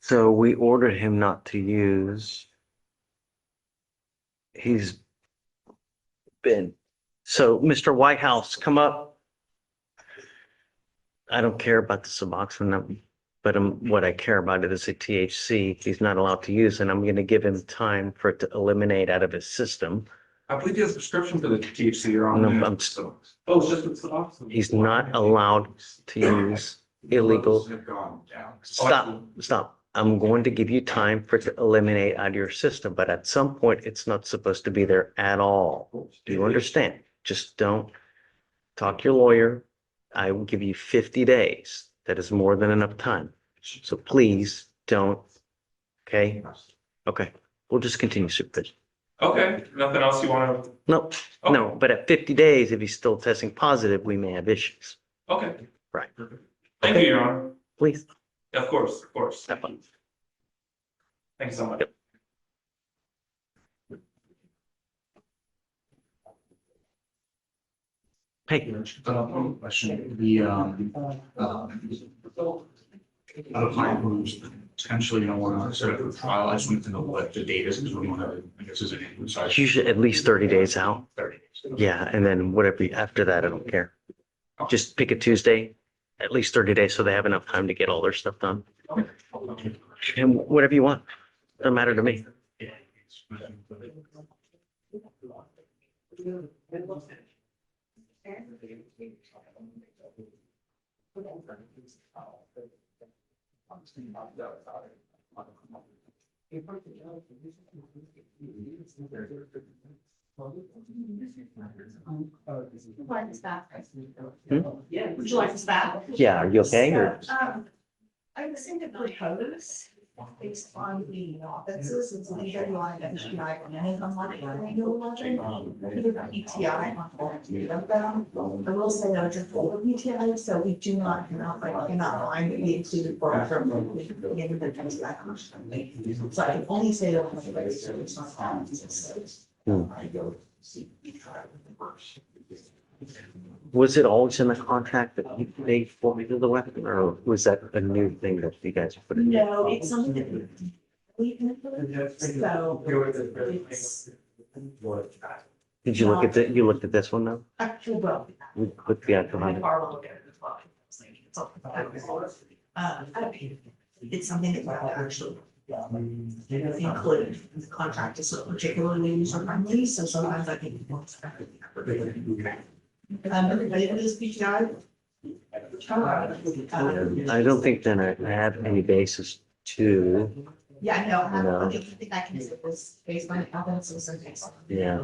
So we ordered him not to use. He's been, so Mr. Whitehouse, come up. I don't care about the Suboxone, but what I care about it is the THC he's not allowed to use, and I'm gonna give him time for it to eliminate out of his system. I believe he has a prescription for the THC you're on. No, there. I'm Oh, it's just with Suboxone. He's not allowed to use illegal. Have gone down. Stop. I'm going to give you time for it to eliminate out of your system, but at some point, it's not supposed to be there at all. Do you understand? Just don't talk to your lawyer. I will give you 50 days. That is more than enough time. So please don't. Okay? Okay. We'll just continue supervision. Okay, nothing else you want to? No, no, but at 50 days, if he's still testing positive, we may have issues. Okay. Right. Thank you, Your Honor. Please. Of course, of course. Have fun. Thank you so much. Yep. Hey. Question, the, other client who's potentially don't want to set up a trial, I just wanted to know what the date is, because we want to, I guess, is it inside? Usually at least 30 days out. 30 days. Yeah, and then whatever, after that, I don't care. Just pick a Tuesday, at least 30 days, so they have enough time to get all their stuff done. Okay. And whatever you want. Doesn't matter to me. Like this back. Hmm? Would you like this back? Yeah, are you okay? Or I was thinking propose based on the offenses, it's leader line and HPI and on one annual budget. PTI on all three of them. I will say that it's a full PTI, so we do not, cannot find the included for from the beginning of the PTI. So I can only say that. It's not. was it always in the contract that they forwarded the weapon, or was that a new thing that you guys put in? No, it's something that we can implement, so it's. Did you look at you looked at this one though? Actually, well. We clicked the actual I one. far look at it as well. It's something that we're actually included in the contract is not particularly user friendly, so sometimes I think. Everybody in this PTI. I don't think then I have any basis to, Yeah, no, I No. don't think I can say this based on evidence and based on. yeah.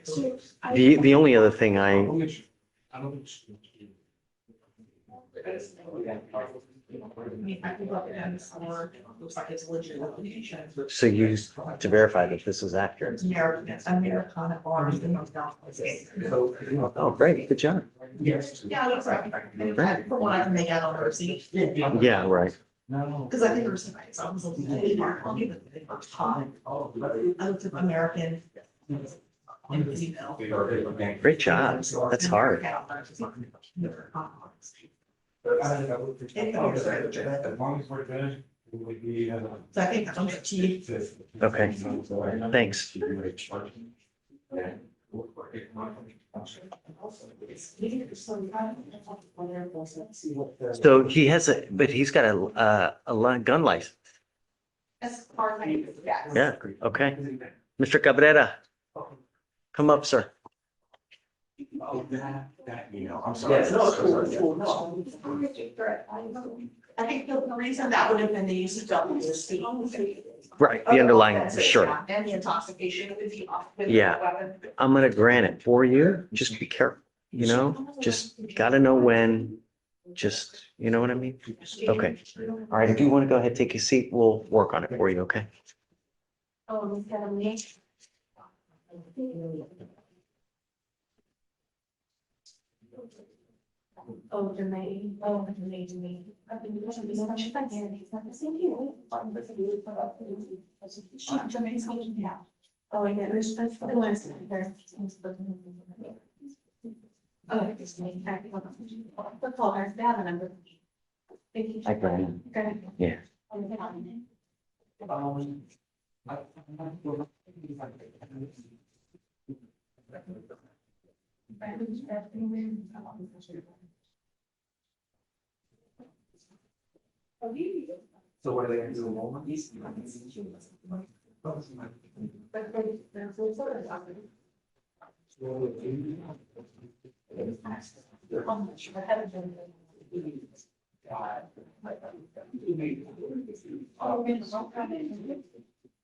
So, The only other thing I mean, I can look at it, it's looks like it's a legit application. so you used to verify that this is accurate. It's Americana bars, and it's not. Oh, great, good job. Yes. Yeah, that's right. From what I can make out on the receipt. Yeah, right. Because I think receipt, so I was looking at it, I'll give it the first time. I looked at American. Email. Great job. That's hard. So I think I'm up to you. Okay, thanks. So he has but he's got a gun license. As far as I know, yeah. Yeah, okay. Mr. Cabrera, come up, sir. I'm sorry. I think the reason that would have been the use of WSD. Right, the underlying, sure. And the intoxication with the. Yeah. Weapon. I'm gonna grant it for you. Just be careful, just gotta know when, just, you know what I mean? Okay. All right, if you want to go ahead, take a seat, we'll work on it for you, okay? Oh, it's got a name. Oh, Jermaine, Jermaine. I've been watching so much fun here. He's not the same here. Jermaine's speaking now. Oh, yeah, there's, that's the last one there. Oh, it's me. I'll call her. They have a number. Thank you. I got it. Okay. Yeah. So what are they gonna do in Walmart?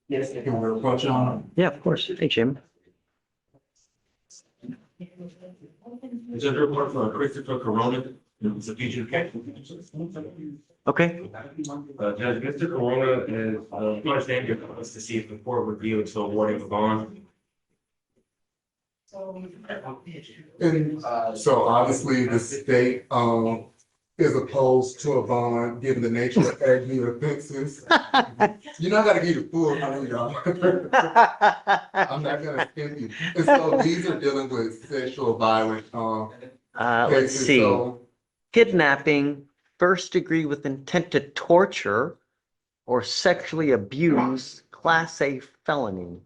Yes, can we approach on? Yeah, of course. Hey, Jim. Is there a report for Christopher Corona? It's a fugitive case. Okay. Judge, Mr. Corona is, understand your comments to see if the court would view it to awarding a bond. And so obviously the state is opposed to a bond, given the nature of aggravated offenses. You're not gonna get it full, y'all. I'm not gonna skip you. And so these are dealing with sexual violence, Let's cases, see. so- Kidnapping, first degree with intent to torture or sexually abuse, class A felony.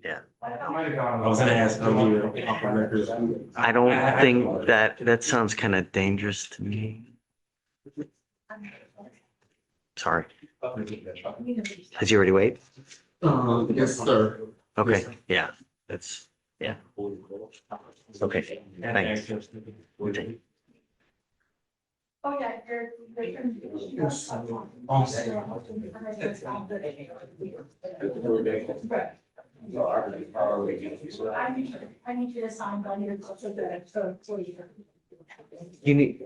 Yeah. I was gonna ask earlier. off the record. I don't think that sounds kind of dangerous to me. Sorry. Has he already waived? Yes, sir. Okay, yeah, that's, yeah. Okay, thanks. Okay. Oh, yeah, I need you to sign on your. You need.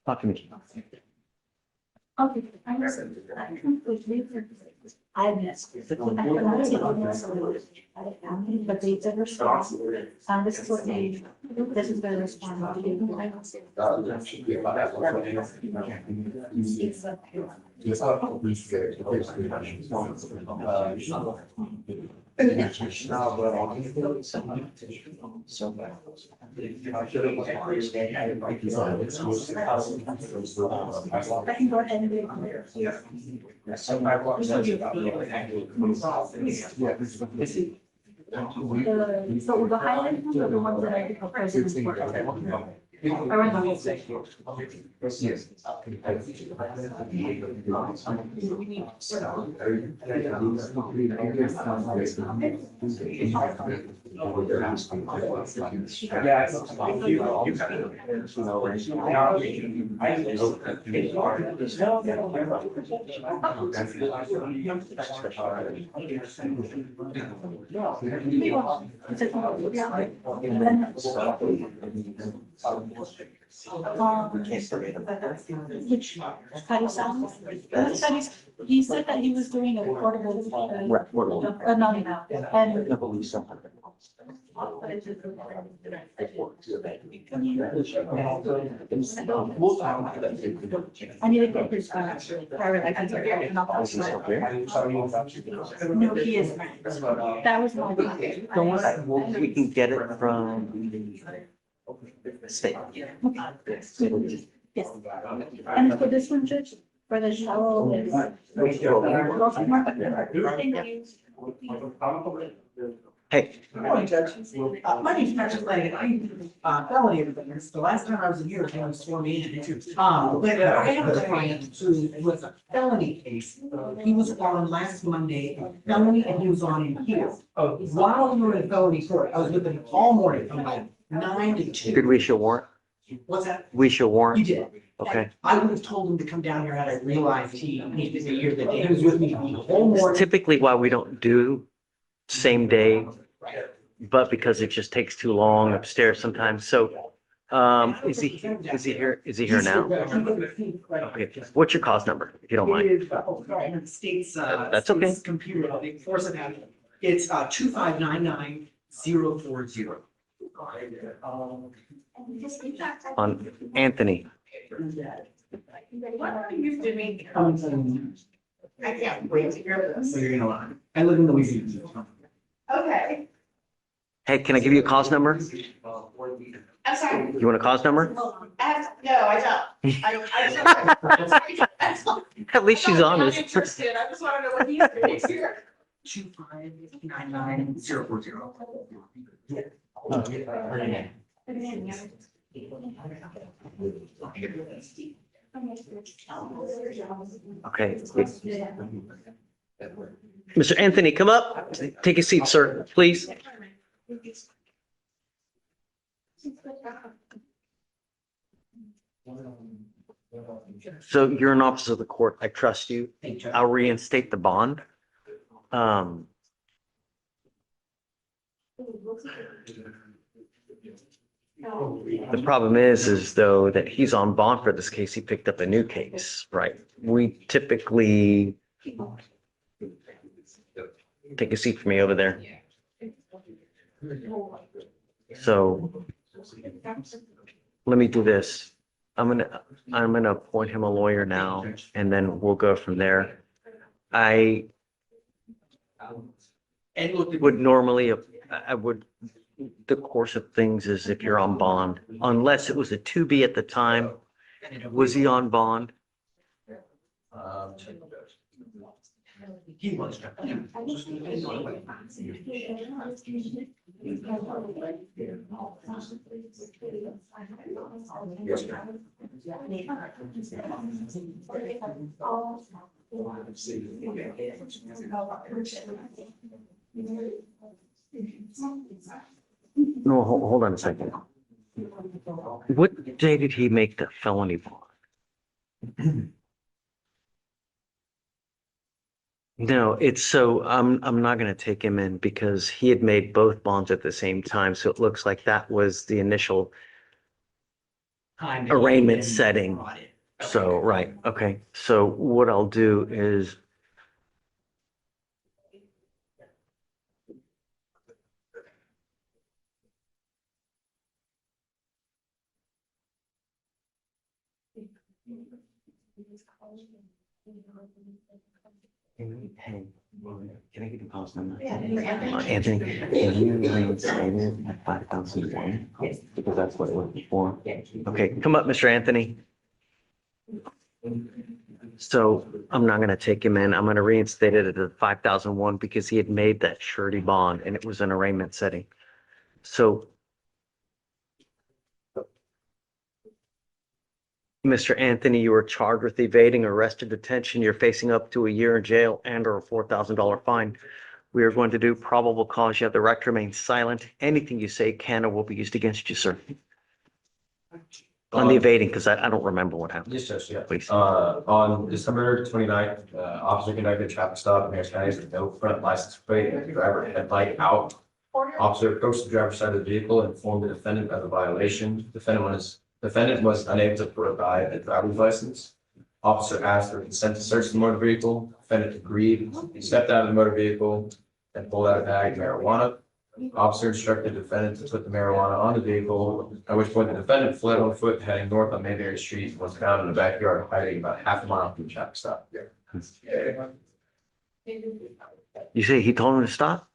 Talk to me. Okay, I completely. I missed. But they did respond. This is what they, this is their response. I can go ahead and do it. So the highlight ones are the ones that I think are president's work. I read the whole section. Yes. Which study sounds? He said that he was doing a portable. I need to get his private license. No, he isn't. That was my. Don't worry, we can get it from the state. Yes. And for this one, Judge, for the shower. Hey. Good morning, Judge. My name's Patrick Lang, and I'm felony offenders. The last time I was in here, they was sworn me in. But I have a client who was a felony case. He was on last Monday, a felony, and he was on in here. While we were in felony court, I was with him all morning from like 9 to 2. Did we issue a warrant? What's that? We issue a warrant? You did. Okay. I would have told him to come down here had I realized he needed to be here the day. He was with me the whole It's morning. typically why we don't do same day, but because it just takes too long upstairs sometimes. So, is he here? Is he here now? Okay. What's your cause number, if you don't mind? States, That's okay. States computer, they force it out. It's 2599040. On Anthony. What are you doing? I can't wait to hear this. So you're gonna lie. I live in Louisiana. Okay, Hey, can I give you a cause number? I'm sorry. You want a cause number? No, I don't. At least she's I'm not honest. interested. I just want to know what he's doing here. 2599040. Okay. Mr. Anthony, come up. Take a seat, sir, please. So you're an officer of the court. I trust you. I'll reinstate the bond. The problem is though that he's on bond for this case. He picked up a new case, right? We typically take a seat for me over there. So let me do this. I'm gonna appoint him a lawyer now, and then we'll go from there. I would normally, the course of things is if you're on bond, unless it was a 2B at the time. Was he on bond? He was. Yes, sir. No, hold on a second. What day did he make the felony bond? No, it's so I'm not gonna take him in because he had made both bonds at the same time, so it looks like that was the initial arraignment setting. So, right, okay, so what I'll do is hey, can I get a pause on that? Anthony, can you reinstate it at 5,001? Because that's what it was before. Okay, come up, Mr. Anthony. So I'm not gonna take him in. I'm gonna reinstate it at the 5,001 because he had made that surety bond and it was an arraignment setting. So Mr. Anthony, you are charged with evading arrest or detention. You're facing up to a year in jail and or a $4,000 fine. We are going to do probable cause. You have the right to remain silent. Anything you say can or will be used against you, sir. On the evading, because I don't remember what happened. Yes, Judge, yeah. Please. On December 29th, officer conducted a traffic stop in Harris County with no front license plate, and the driver headlight out. Officer approached the driver's side of the vehicle and informed the defendant of the violation. Defendant was unable to provide a driver's license. Officer asked for consent to search the motor vehicle. Defendant agreed. He stepped out of the motor vehicle and pulled out a bag of marijuana. Officer instructed the defendant to put the marijuana on the vehicle, at which point the defendant fled on foot heading north on Mayberry Street and was found in the backyard hiding about half a mile from the traffic stop. You say he told him to stop?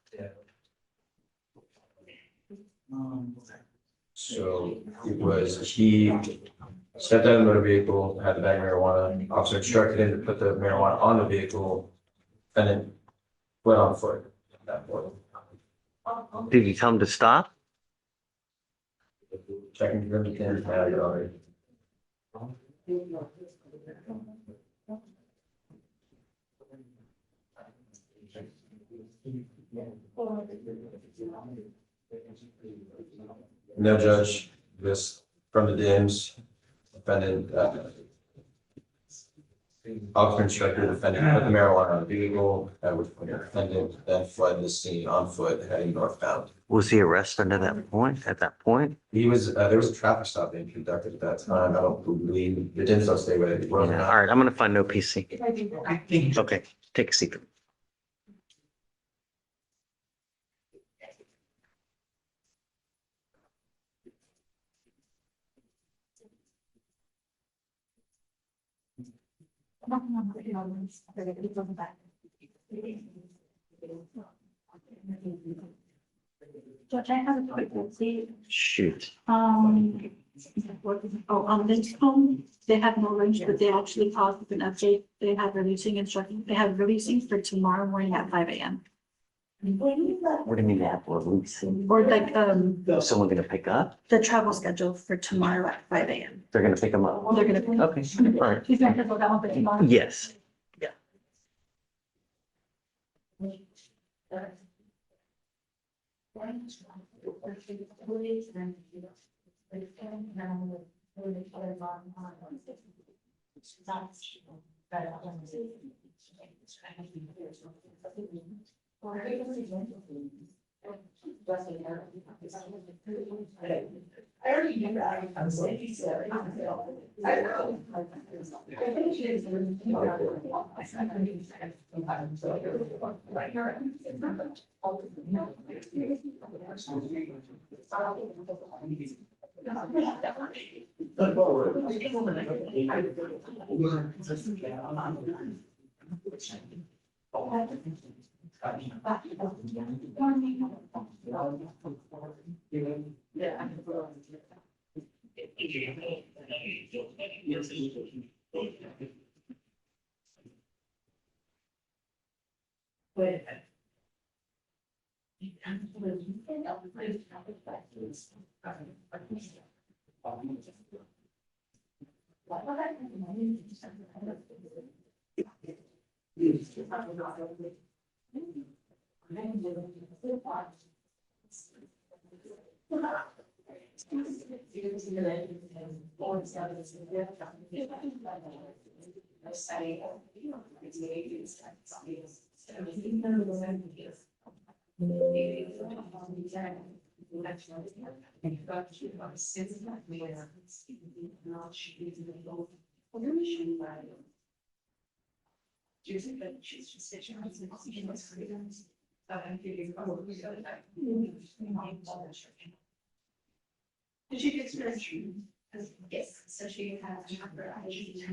So it was, he stepped out of the motor vehicle, had the bag of marijuana. Officer instructed him to put the marijuana on the vehicle, defendant fled on foot at that point. Did he tell him to stop? Checking for the camera, now you're already. No, Judge, this from the DIMS, defendant, officer instructed the defendant to put the marijuana on the vehicle, at which point the defendant then fled the scene on foot heading northbound. Was he arrested under that point, at that point? He was, there was a traffic stop being conducted at that time. I don't believe, the DIMS don't stay with it. Yeah, all right, I'm gonna find no PC. I think. Okay, take a seat. Judge, I have a quick one, please. Shoot. On Lynchcomb, they have no lunch, but they actually called with an update. They have releasing for tomorrow morning at 5 a.m. What do you mean they have releasing? Or like, Someone gonna pick up? the travel schedule for tomorrow at 5 a.m. They're gonna pick them up? They're gonna. Okay, all right. He's gonna go down for tomorrow. Yes. I already knew that. I'm so sorry. I know. Did she get surgery? Yes, so she had her IG.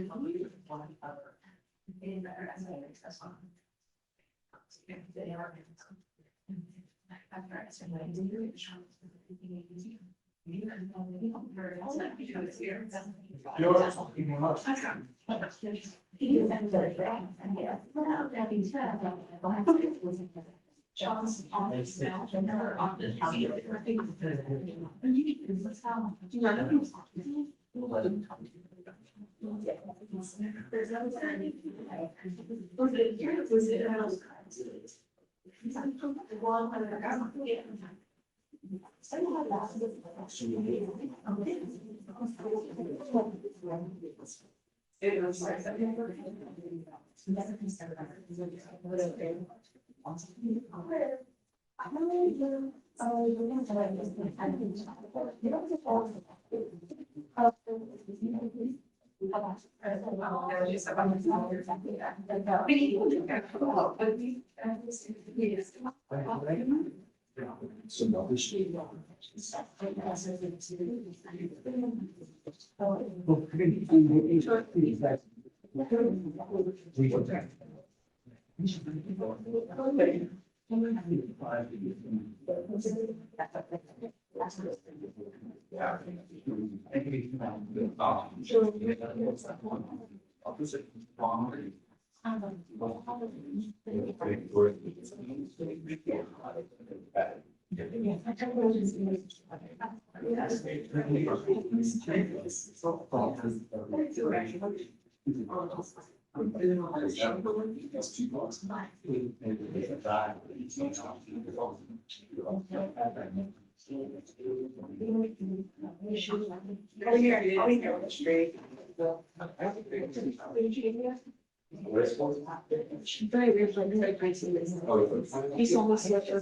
He's almost like a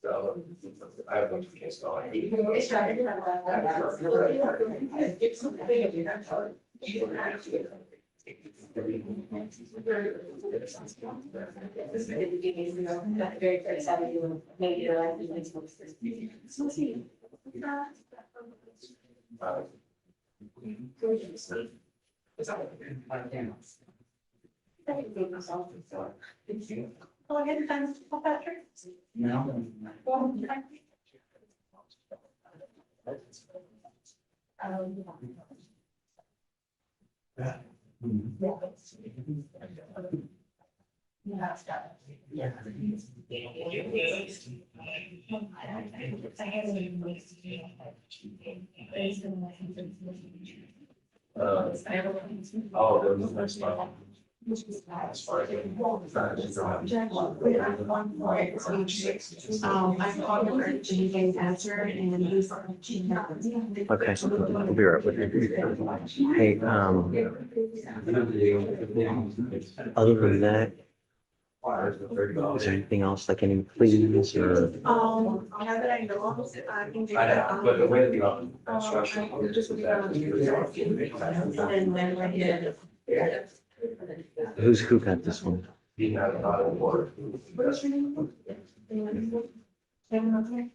So I have a bunch of case law. Oh, I had time to pop out here. Oh, there was nice stuff. As far as I called her and she gave an answer and he's. Okay, I'll be right with you. Hey, other than that, is there anything else, like any pleas or? Now that I know, I can do I that. know, but the way that the I'm just looking at and then I did. Who got this one? he had a lot of work. What is your name? Kevin, okay?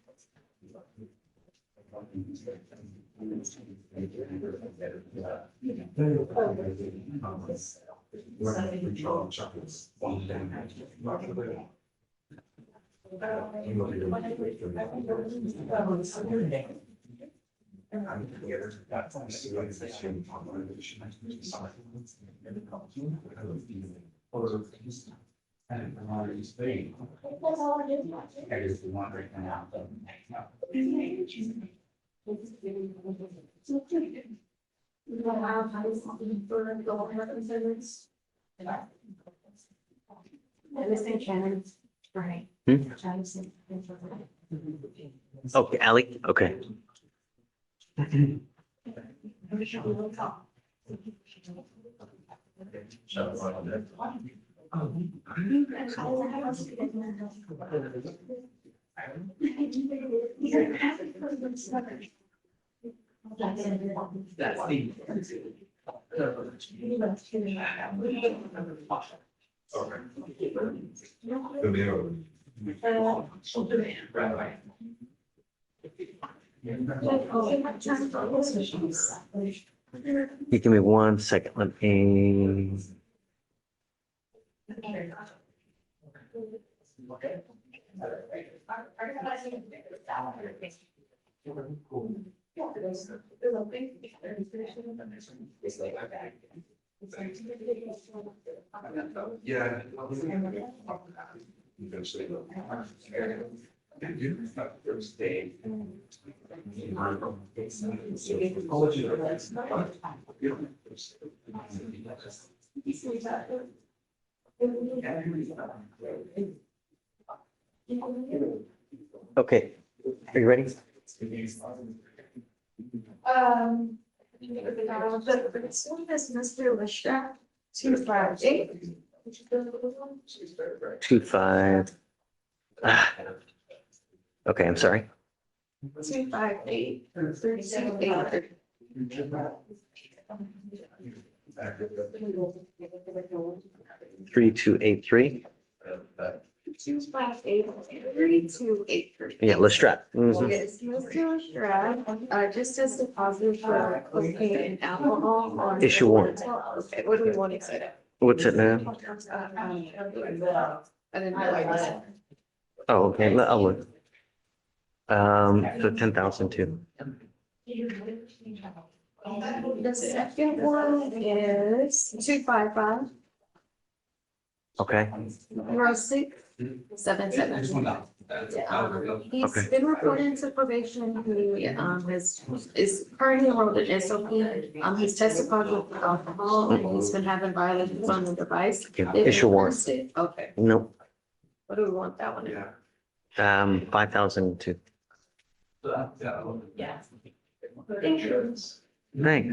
Right. Okay, Ally, okay. You give me 1 second, let me. Yeah. Okay, are you ready? This one is Mr. Fleischer, 258. 2-5. Okay, I'm sorry. 258, 3283. 3283. 258, 3283. Yeah, let's strap. Yes, Mr. Lestrade, just as deposit for cocaine and alcohol on. Issue warrant. Okay, what do we want to say? What's it now? I didn't realize. Oh, okay, I'll look. So 10,000 too. The second one is 255. Okay. 0677. He's been reported to probation. He is currently enrolled in SOP. He's tested positive for alcohol and he's been having violations on the device. Issue warrant. Okay, Nope. what do we want that one in? 5,000 too. Yeah. Thanks. I'm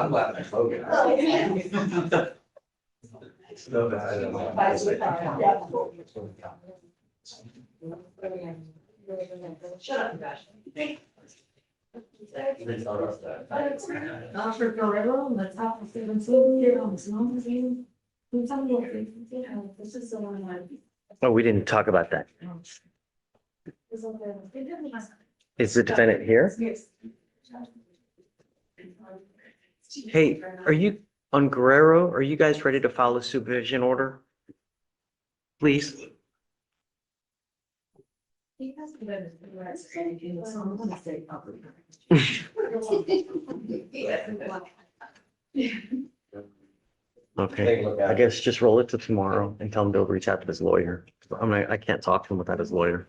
glad I spoke it. So Shut up, Josh. For Guerrero, let's have the 17 here on this one. This is the one. Oh, we didn't talk about that. Is the defendant here? Yes. Hey, are you on Guerrero? Are you guys ready to file a supervision order? Please. He has to go to the rest, so I'm gonna say public. Okay, I guess just roll it to tomorrow and tell him to reach out to his lawyer. I can't talk to him without his lawyer.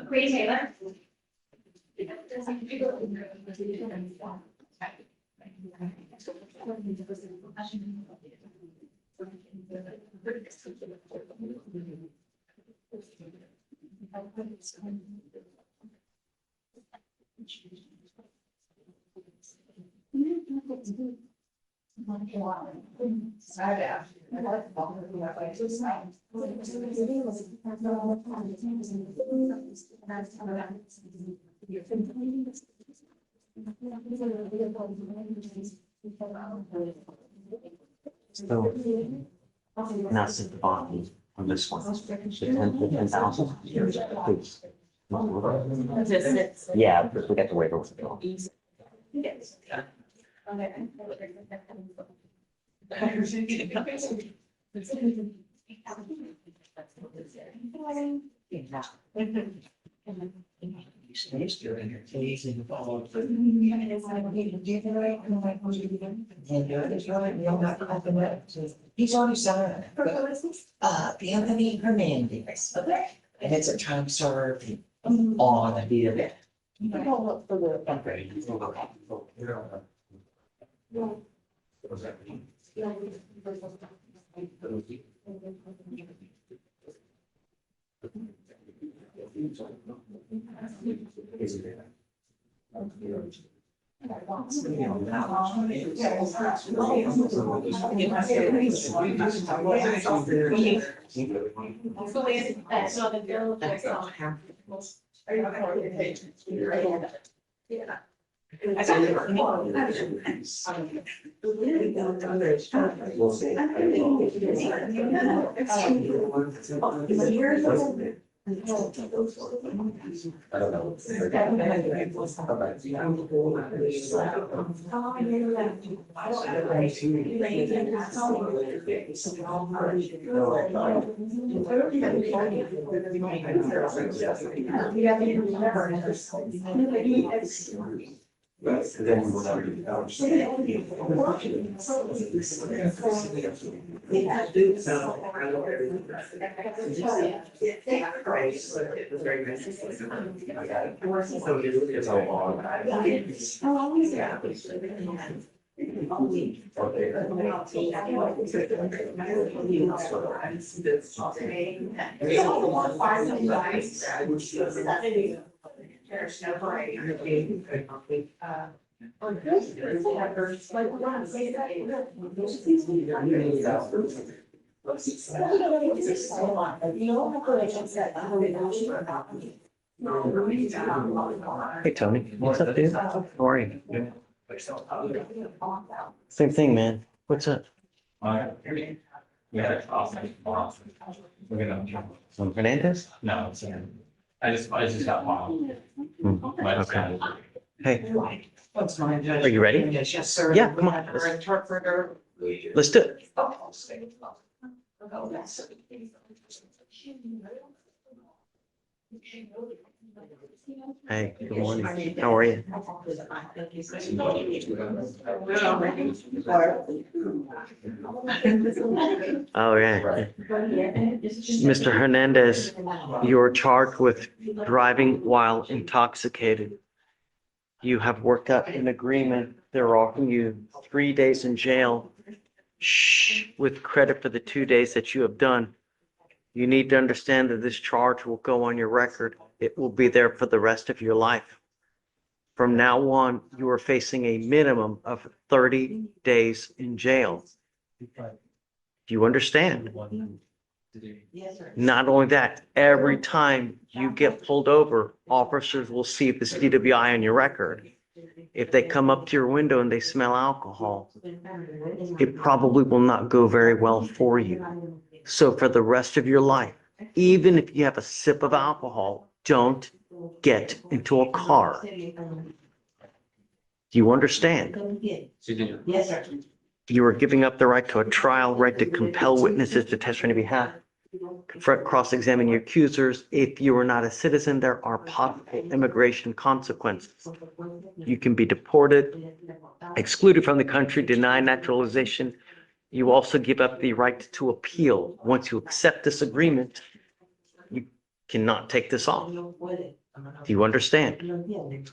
Bree Taylor. So now sit the bottom on this one. The 10,000. Please. Yeah, because we got to wait over the bill. He's already signed. Anthony Hernandez. Okay. And it's a time served on the event. You can go look for the. Okay. I don't know. Hey, Tony, what's up, dude? How are you? Same thing, man. What's up? Hernandez? No, I just got one. Okay. Hey, What's mine? are you ready? Yes, sir. Yeah, come on. Our interpreter. Let's do it. Hey, good morning. How are you? Oh, yeah. Mr. Hernandez, you're charged with driving while intoxicated. You have worked out an agreement. They're offering you 3 days in jail. With credit for the 2 days that you have done. You need to understand that this charge will go on your record. It will be there for the rest of your life. From now on, you are facing a minimum of 30 days in jail. Do you understand? Yes, sir. Not only that, every time you get pulled over, officers will see this DWI on your record. If they come up to your window and they smell alcohol, it probably will not go very well for you. So for the rest of your life, even if you have a sip of alcohol, don't get into a car. Do you understand? Yes, sir. You are giving up the right to a trial, right to compel witnesses to testify on your behalf, confront, cross-examine your accusers. If you are not a citizen, there are possible immigration consequences. You can be deported, excluded from the country, denied naturalization. You also give up the right to appeal. Once you accept this agreement, you cannot take this off. Do you understand?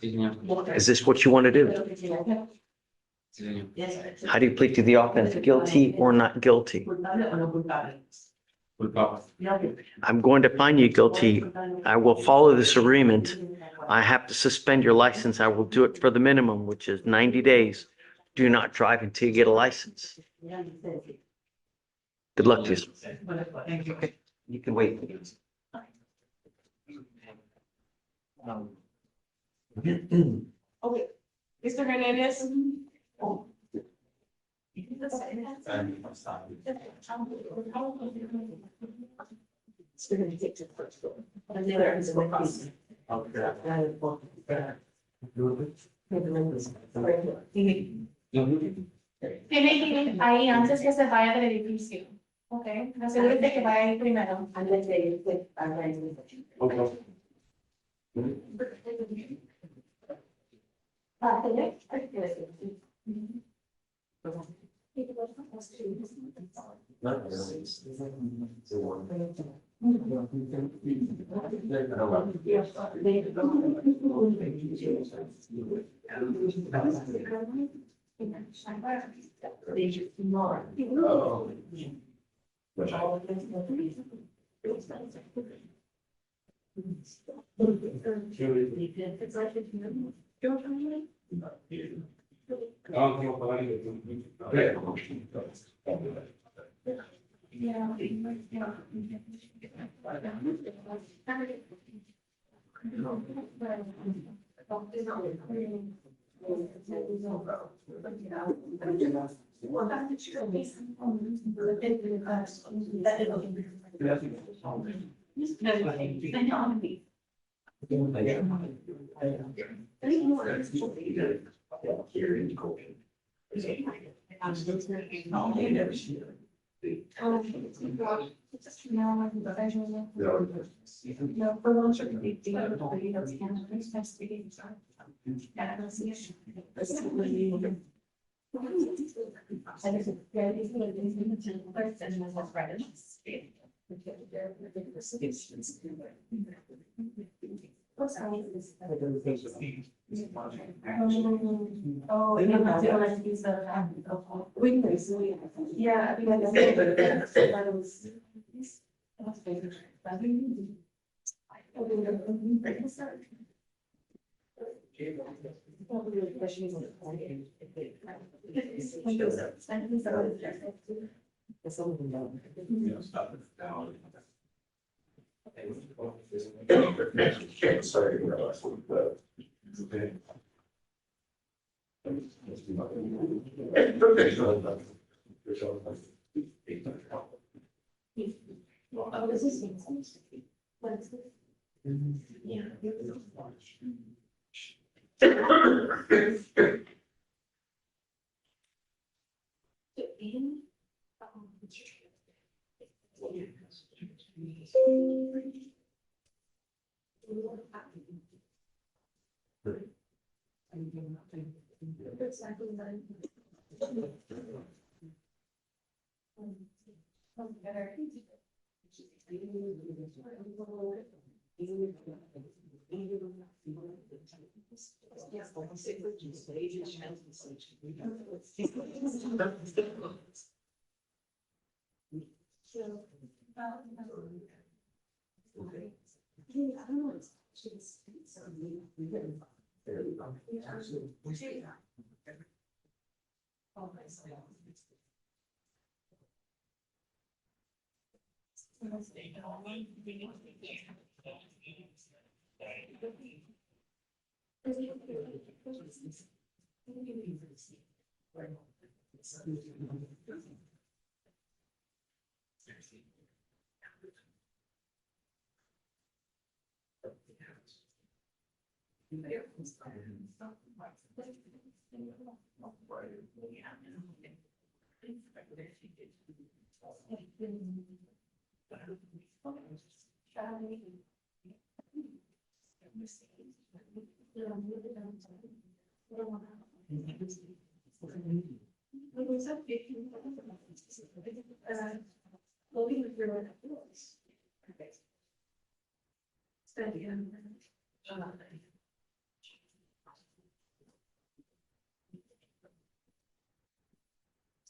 Is this what you want to do? How do you plead to the offense? Guilty or not guilty? I'm going to find you guilty. I will follow this agreement. I have to suspend your license. I will do it for the minimum, which is 90 days. Do not drive until you get a license. Good luck to you. Okay, you can wait. Okay, Mr. Hernandez? We're gonna take to the first floor. And the other is what costs. Tiene que ir ahí antes que se vaya del edificio. Ok, asegúrate que vaya ahí primero. Antes de, oh, yeah,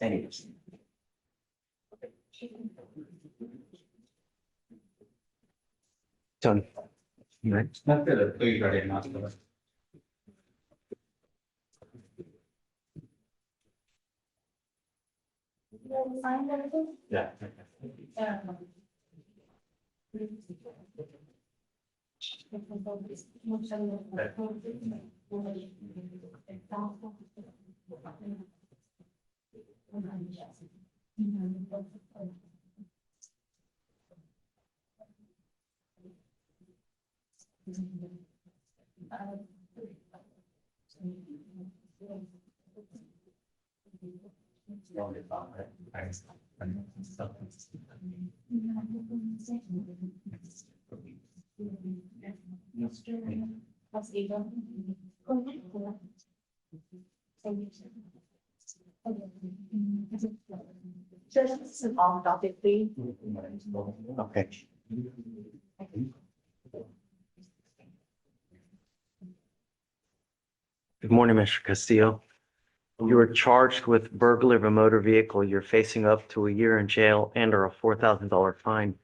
Anyways. Tony. You right? Not good, please, I did not. Yeah. Just an off docket plea. Okay. Good morning, Mr. Castillo. You were charged with burglary of a motor vehicle. You're facing up to a year in jail and or a $4,000 fine.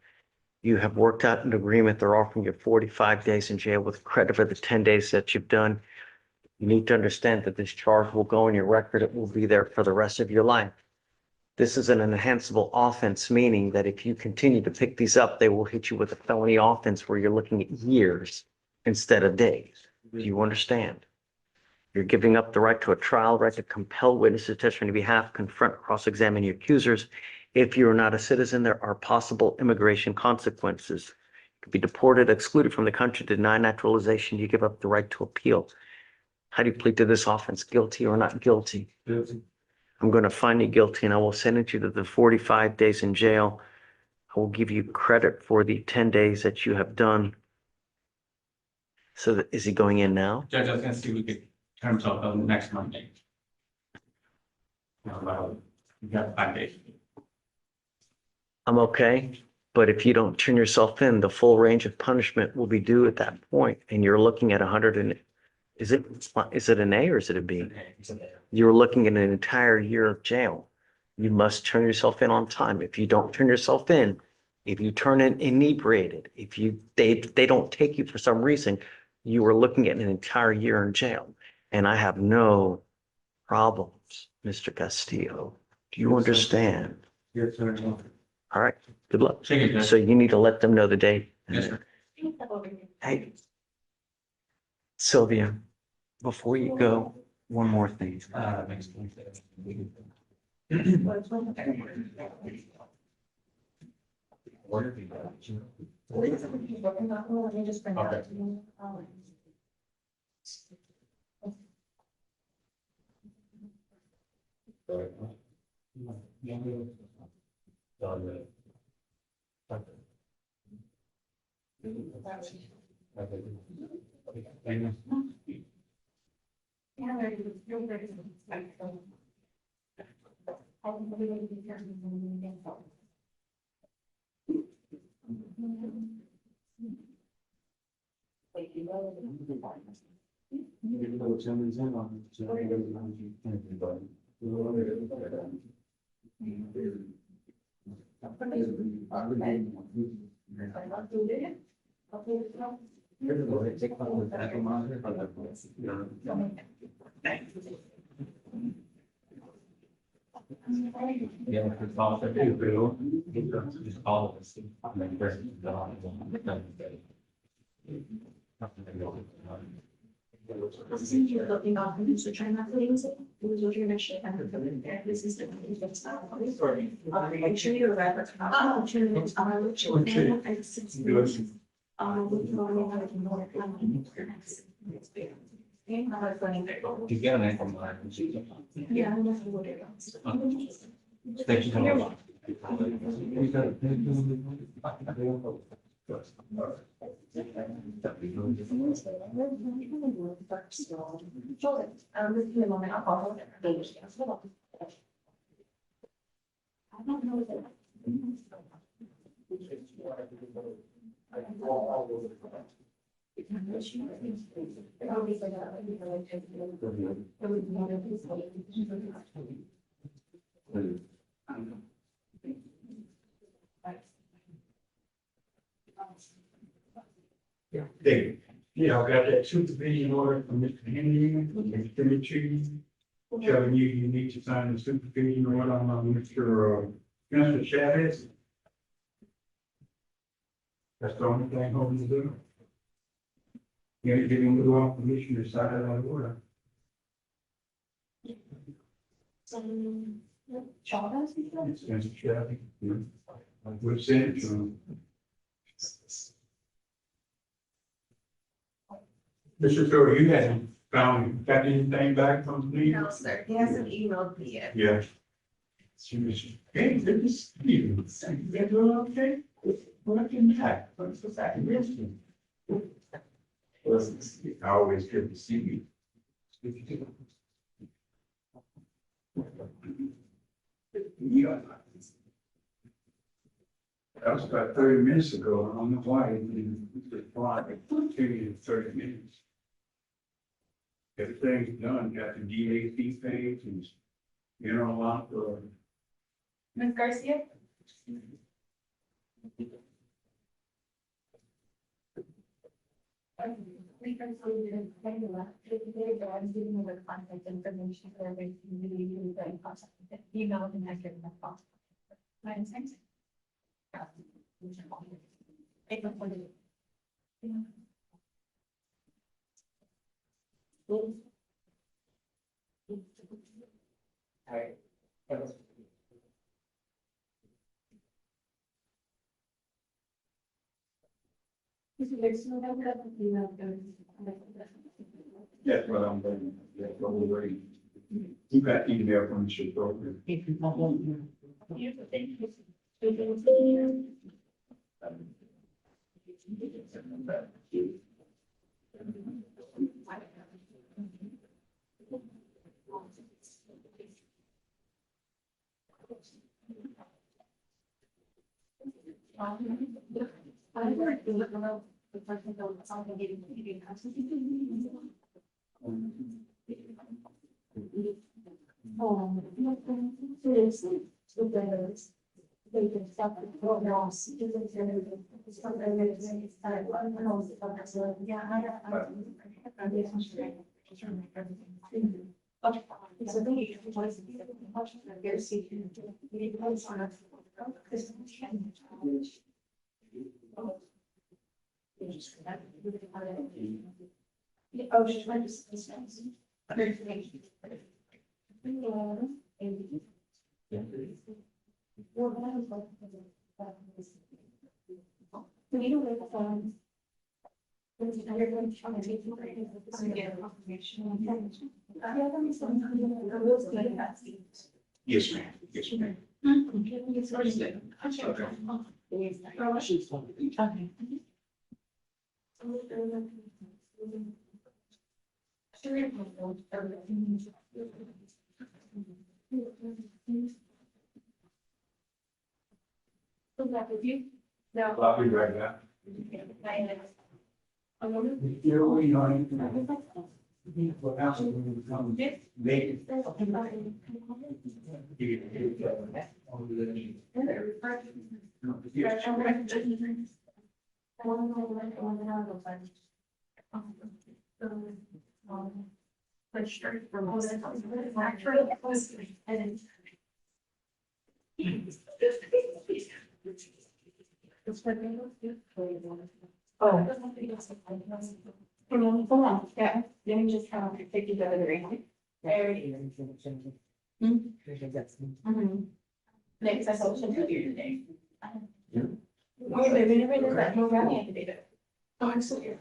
You have worked out an agreement. They're offering you 45 days in jail with credit for the 10 days that you've done. You need to understand that this charge will go in your record. It will be there for the rest of your life. This is an enhanceable offense, meaning that if you continue to pick these up, they will hit you with a felony offense where you're looking at years instead of days. Do you understand? You're giving up the right to a trial, right to compel witnesses to testify on your behalf, confront, cross-examine your accusers. If you are not a citizen, there are possible immigration consequences. You could be deported, excluded from the country, denied naturalization. You give up the right to appeal. How do you plead to this offense? Guilty or not guilty? Guilty. I'm going to find you guilty and I will sentence you to the 45 days in jail. I will give you credit for the 10 days that you have done. So that, is he going in now? Judge, I was gonna see if we could turn himself on next Monday. We got 5 days. I'm okay, but if you don't turn yourself in, the full range of punishment will be due at that point, and you're looking at 100 and is it an A or is it a B? You're looking at an entire year of jail. You must turn yourself in on time. If you don't turn yourself in, if you turn in inebriated, if they don't take you for some reason, you are looking at an entire year in jail. And I have no problems, Mr. Castillo. Do you understand? Yes, sir. All right, good luck. Thank you, Judge. So you need to let them know the date. Yes, sir. Hey, Sylvia, before you go, one more thing. Looking off and so trying not to lose it. It was your mission and this is the. I'm sure you're right. I'm sure it's You get an ankle. Yeah, I'm not what it is. Thank you so much. I don't know that. David, yeah, I got that supervision order from Mr. Henry, Mr. Mitchell, telling you need to sign the supervision order on Mr. Chavez. That's the only thing holding to do. You ain't giving the law permission to sign that order. Chavez? It's Mr. Chavez. We've sent it to him. Mr. Thor, you hadn't got anything back from me? No, sir, he hasn't emailed me yet. Yeah. She was, hey, good to see you. You doing okay? Welcome back. What's the back? Always good to see you. Yeah. That was about 30 minutes ago. I don't know why it didn't reply. It took you 30 minutes. Everything's done, got the DAC page and, you know, a lot for. Ms. Garcia? We concluded Angela, I'm giving you the contact information for everything you need to contact. Email and I give them a call. My intent. That's what I'm doing. That's what we're waiting. You got email from the ship program. I work in the person that was something getting custody. Seriously, they can stop the programs. Yeah, okay, so they need to voice their secret. Oh, she's trying to sense. Yes, ma'am. Yes, ma'am. No. I'll be right back. Oh. Hold on, yeah, let me just take you to the other end. There. Mhm. Next, I hope she'll be here today. Wait, we never did that, no rally activated. Oh, I'm still here.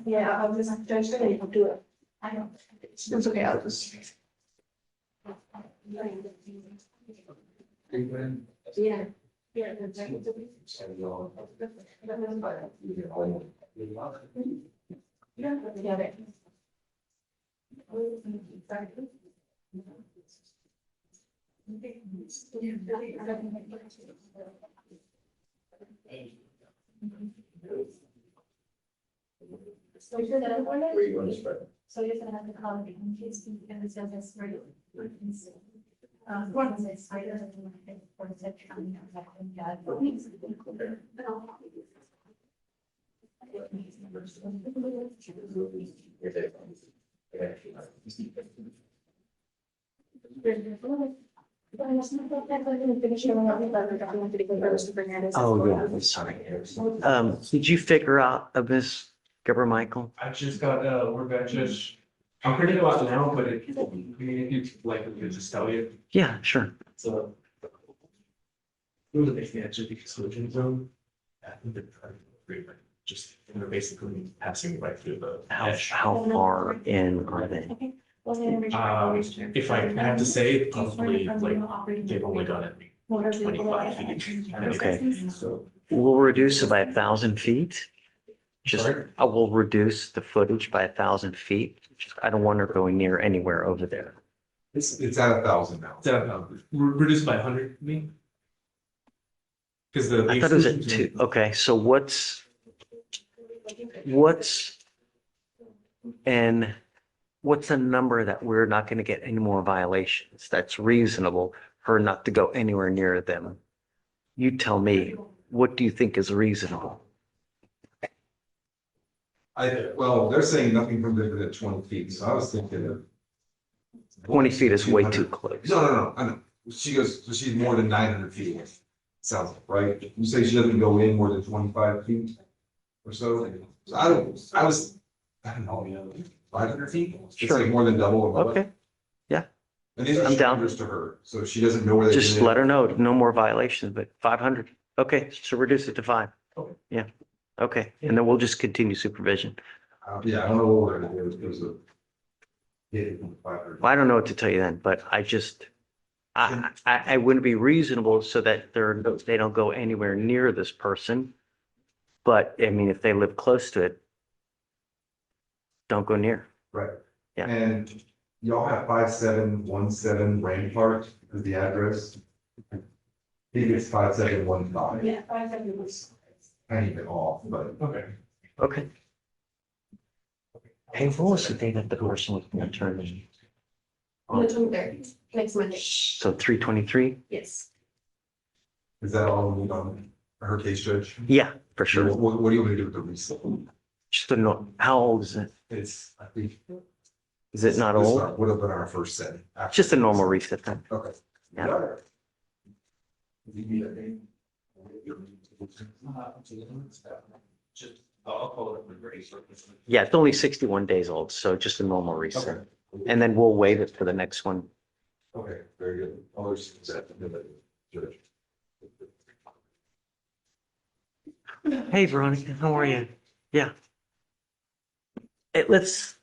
Yeah, I'll just, Judge said I'll do it. I know. It's okay, I'll just. Yeah. Yeah. Yeah. So you're gonna have to call it in case you can send this right. What is it? Oh, yeah, I'm sorry. Did you figure out of Miss Michael? I just got, we're back just, I'm pretty go out now, but if you like, we could just tell you. Yeah, sure. So. It was basically actually the exclusion zone. Just, they're basically passing right through the. edge. How far in are they? If I had to say, probably like, they've only done it 25 feet. Okay. We'll reduce it by 1,000 feet. Just, I will reduce the footage by 1,000 feet. Just, I don't want her going near anywhere over there. It's at 1,000 now. It's at, reduced by 100, I mean. Because the. I thought it was at 2. Okay, so what's a number that we're not going to get any more violations? That's reasonable for her not to go anywhere near them. You tell me, what do you think is reasonable? Well, they're saying nothing from there at 20 feet, so I was thinking of. 20 feet is way too close. No, I know. She goes, so she's more than 900 feet. Sounds like, right? You say she doesn't go in more than 25 feet or so? So I don't know, 500 feet? It's Sure. like more than double. Okay, yeah. And these are I'm down. strangers to her, so she doesn't know where they Just live. let her know, no more violations, but 500. Okay, so reduce it to 5. Okay. Yeah, okay, and then we'll just continue supervision. Yeah, I don't know what we're gonna do because of. Yeah, 500. Well, I don't know what to tell you then, but I wouldn't be reasonable so that they don't go anywhere near this person. But I mean, if they live close to it, don't go near. Right. Yeah. And y'all have 5717 Rampart is the address. I think it's 5715. Yeah, 5 was. I ain't been off, but. Okay. Okay. Hey, what was the day that the person was going to turn in? On the 23rd, next Monday. So 323? Yes. Is that all we need on her case, Judge? Yeah, for sure. What do you want me to do with the receipt? Just to know, how old is it? It's, I think. Is it not This old? would have been our first setting. Just a normal reset then. Okay. Yeah. Just, I'll call it the grace. Yeah, it's only 61 days old, so just a normal reset. Okay. And then we'll waive it for the next one. Okay, very good. I'll just set the Judge. Hey, Veronica, how are you? Yeah. Hey, let's.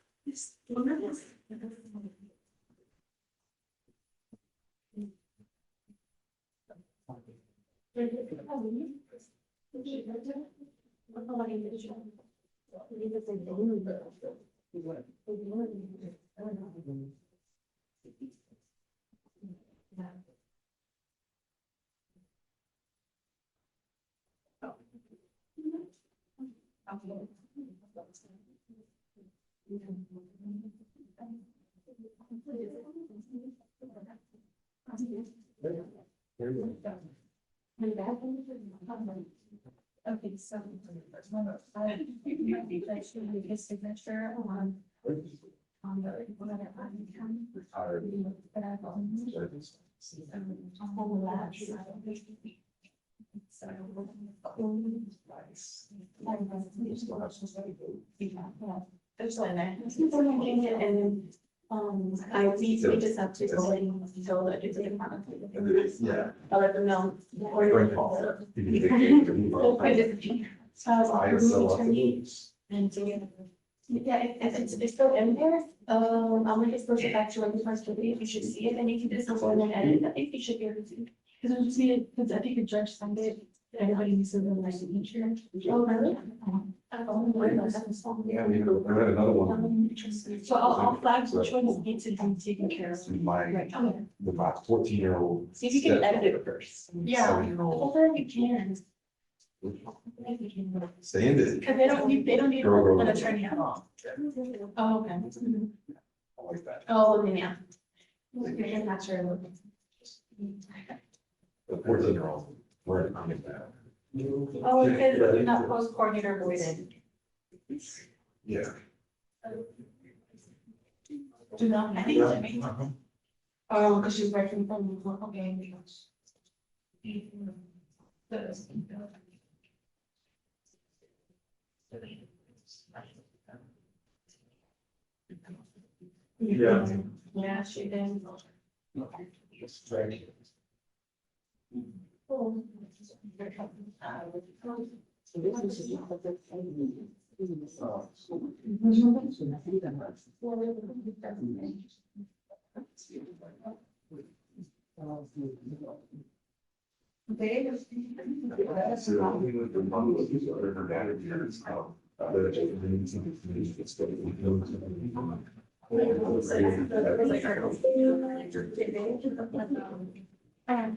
Okay, so. His signature on the. We just have to go in until the. Yeah. I'll let them know. Attorney and to. Yeah, it's still in there. I'm gonna just push it back to the first video. You should see it and you can just go in and edit. I think you should be able to. Because we just need it, because I think the judge signed it. Everybody needs to know like signature. Oh, really? I don't know. Yeah, we have another one. So I'll flag which one needs to be taken care of. Right. My 14-year-old. See if you can edit it first. Yeah, hopefully you can. Stay in it. Because they don't need an attorney at all. Oh, okay. Oh, yeah. I'm not sure. The 14-year-old. Where did I get that? Oh, because not post coordinator voided. Yeah. Do not, I think. Oh, because she's working from, okay. Yeah. Yeah, she did. Oh.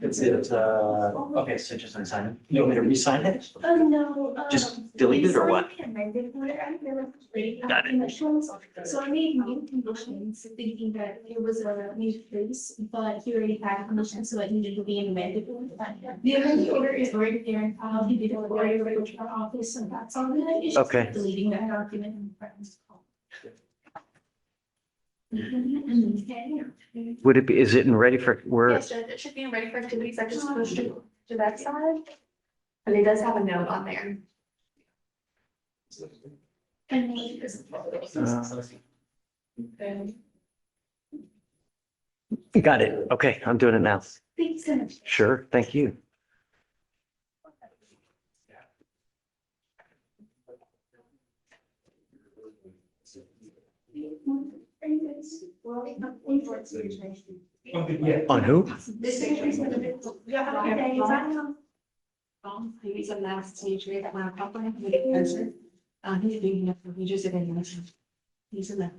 It's okay, so just unsign it. You want me to re-sign it? No. Just delete it or what? Got it. So I made new conditions thinking that it was a new place, but he already had conditions, so it needed to be amended. The amended order is already there in file. He did it already go to our office, and that's all that. It's just Okay. deleting that document. Would it be, is it in ready for, where? Yes, Judge, it should be ready for activities. I just pushed it to that side. And it does have a note on there. And then just- Got it. Okay, I'm doing it now. Thanks so much. Sure, thank you. On who? He's a math teacher at my company. He's doing, he just didn't. He's in that.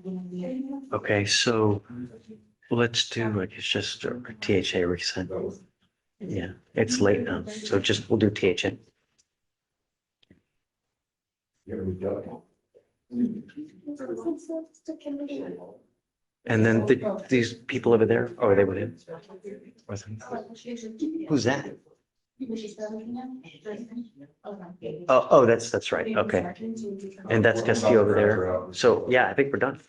Okay, so let's do, like, it's just a THA resend. Yeah, it's late now, so just, we'll do THA. And then these people over there, oh, are they with him? With him? Who's that? Oh, that's right, okay. And that's Castillo over there. So, yeah, I think we're done.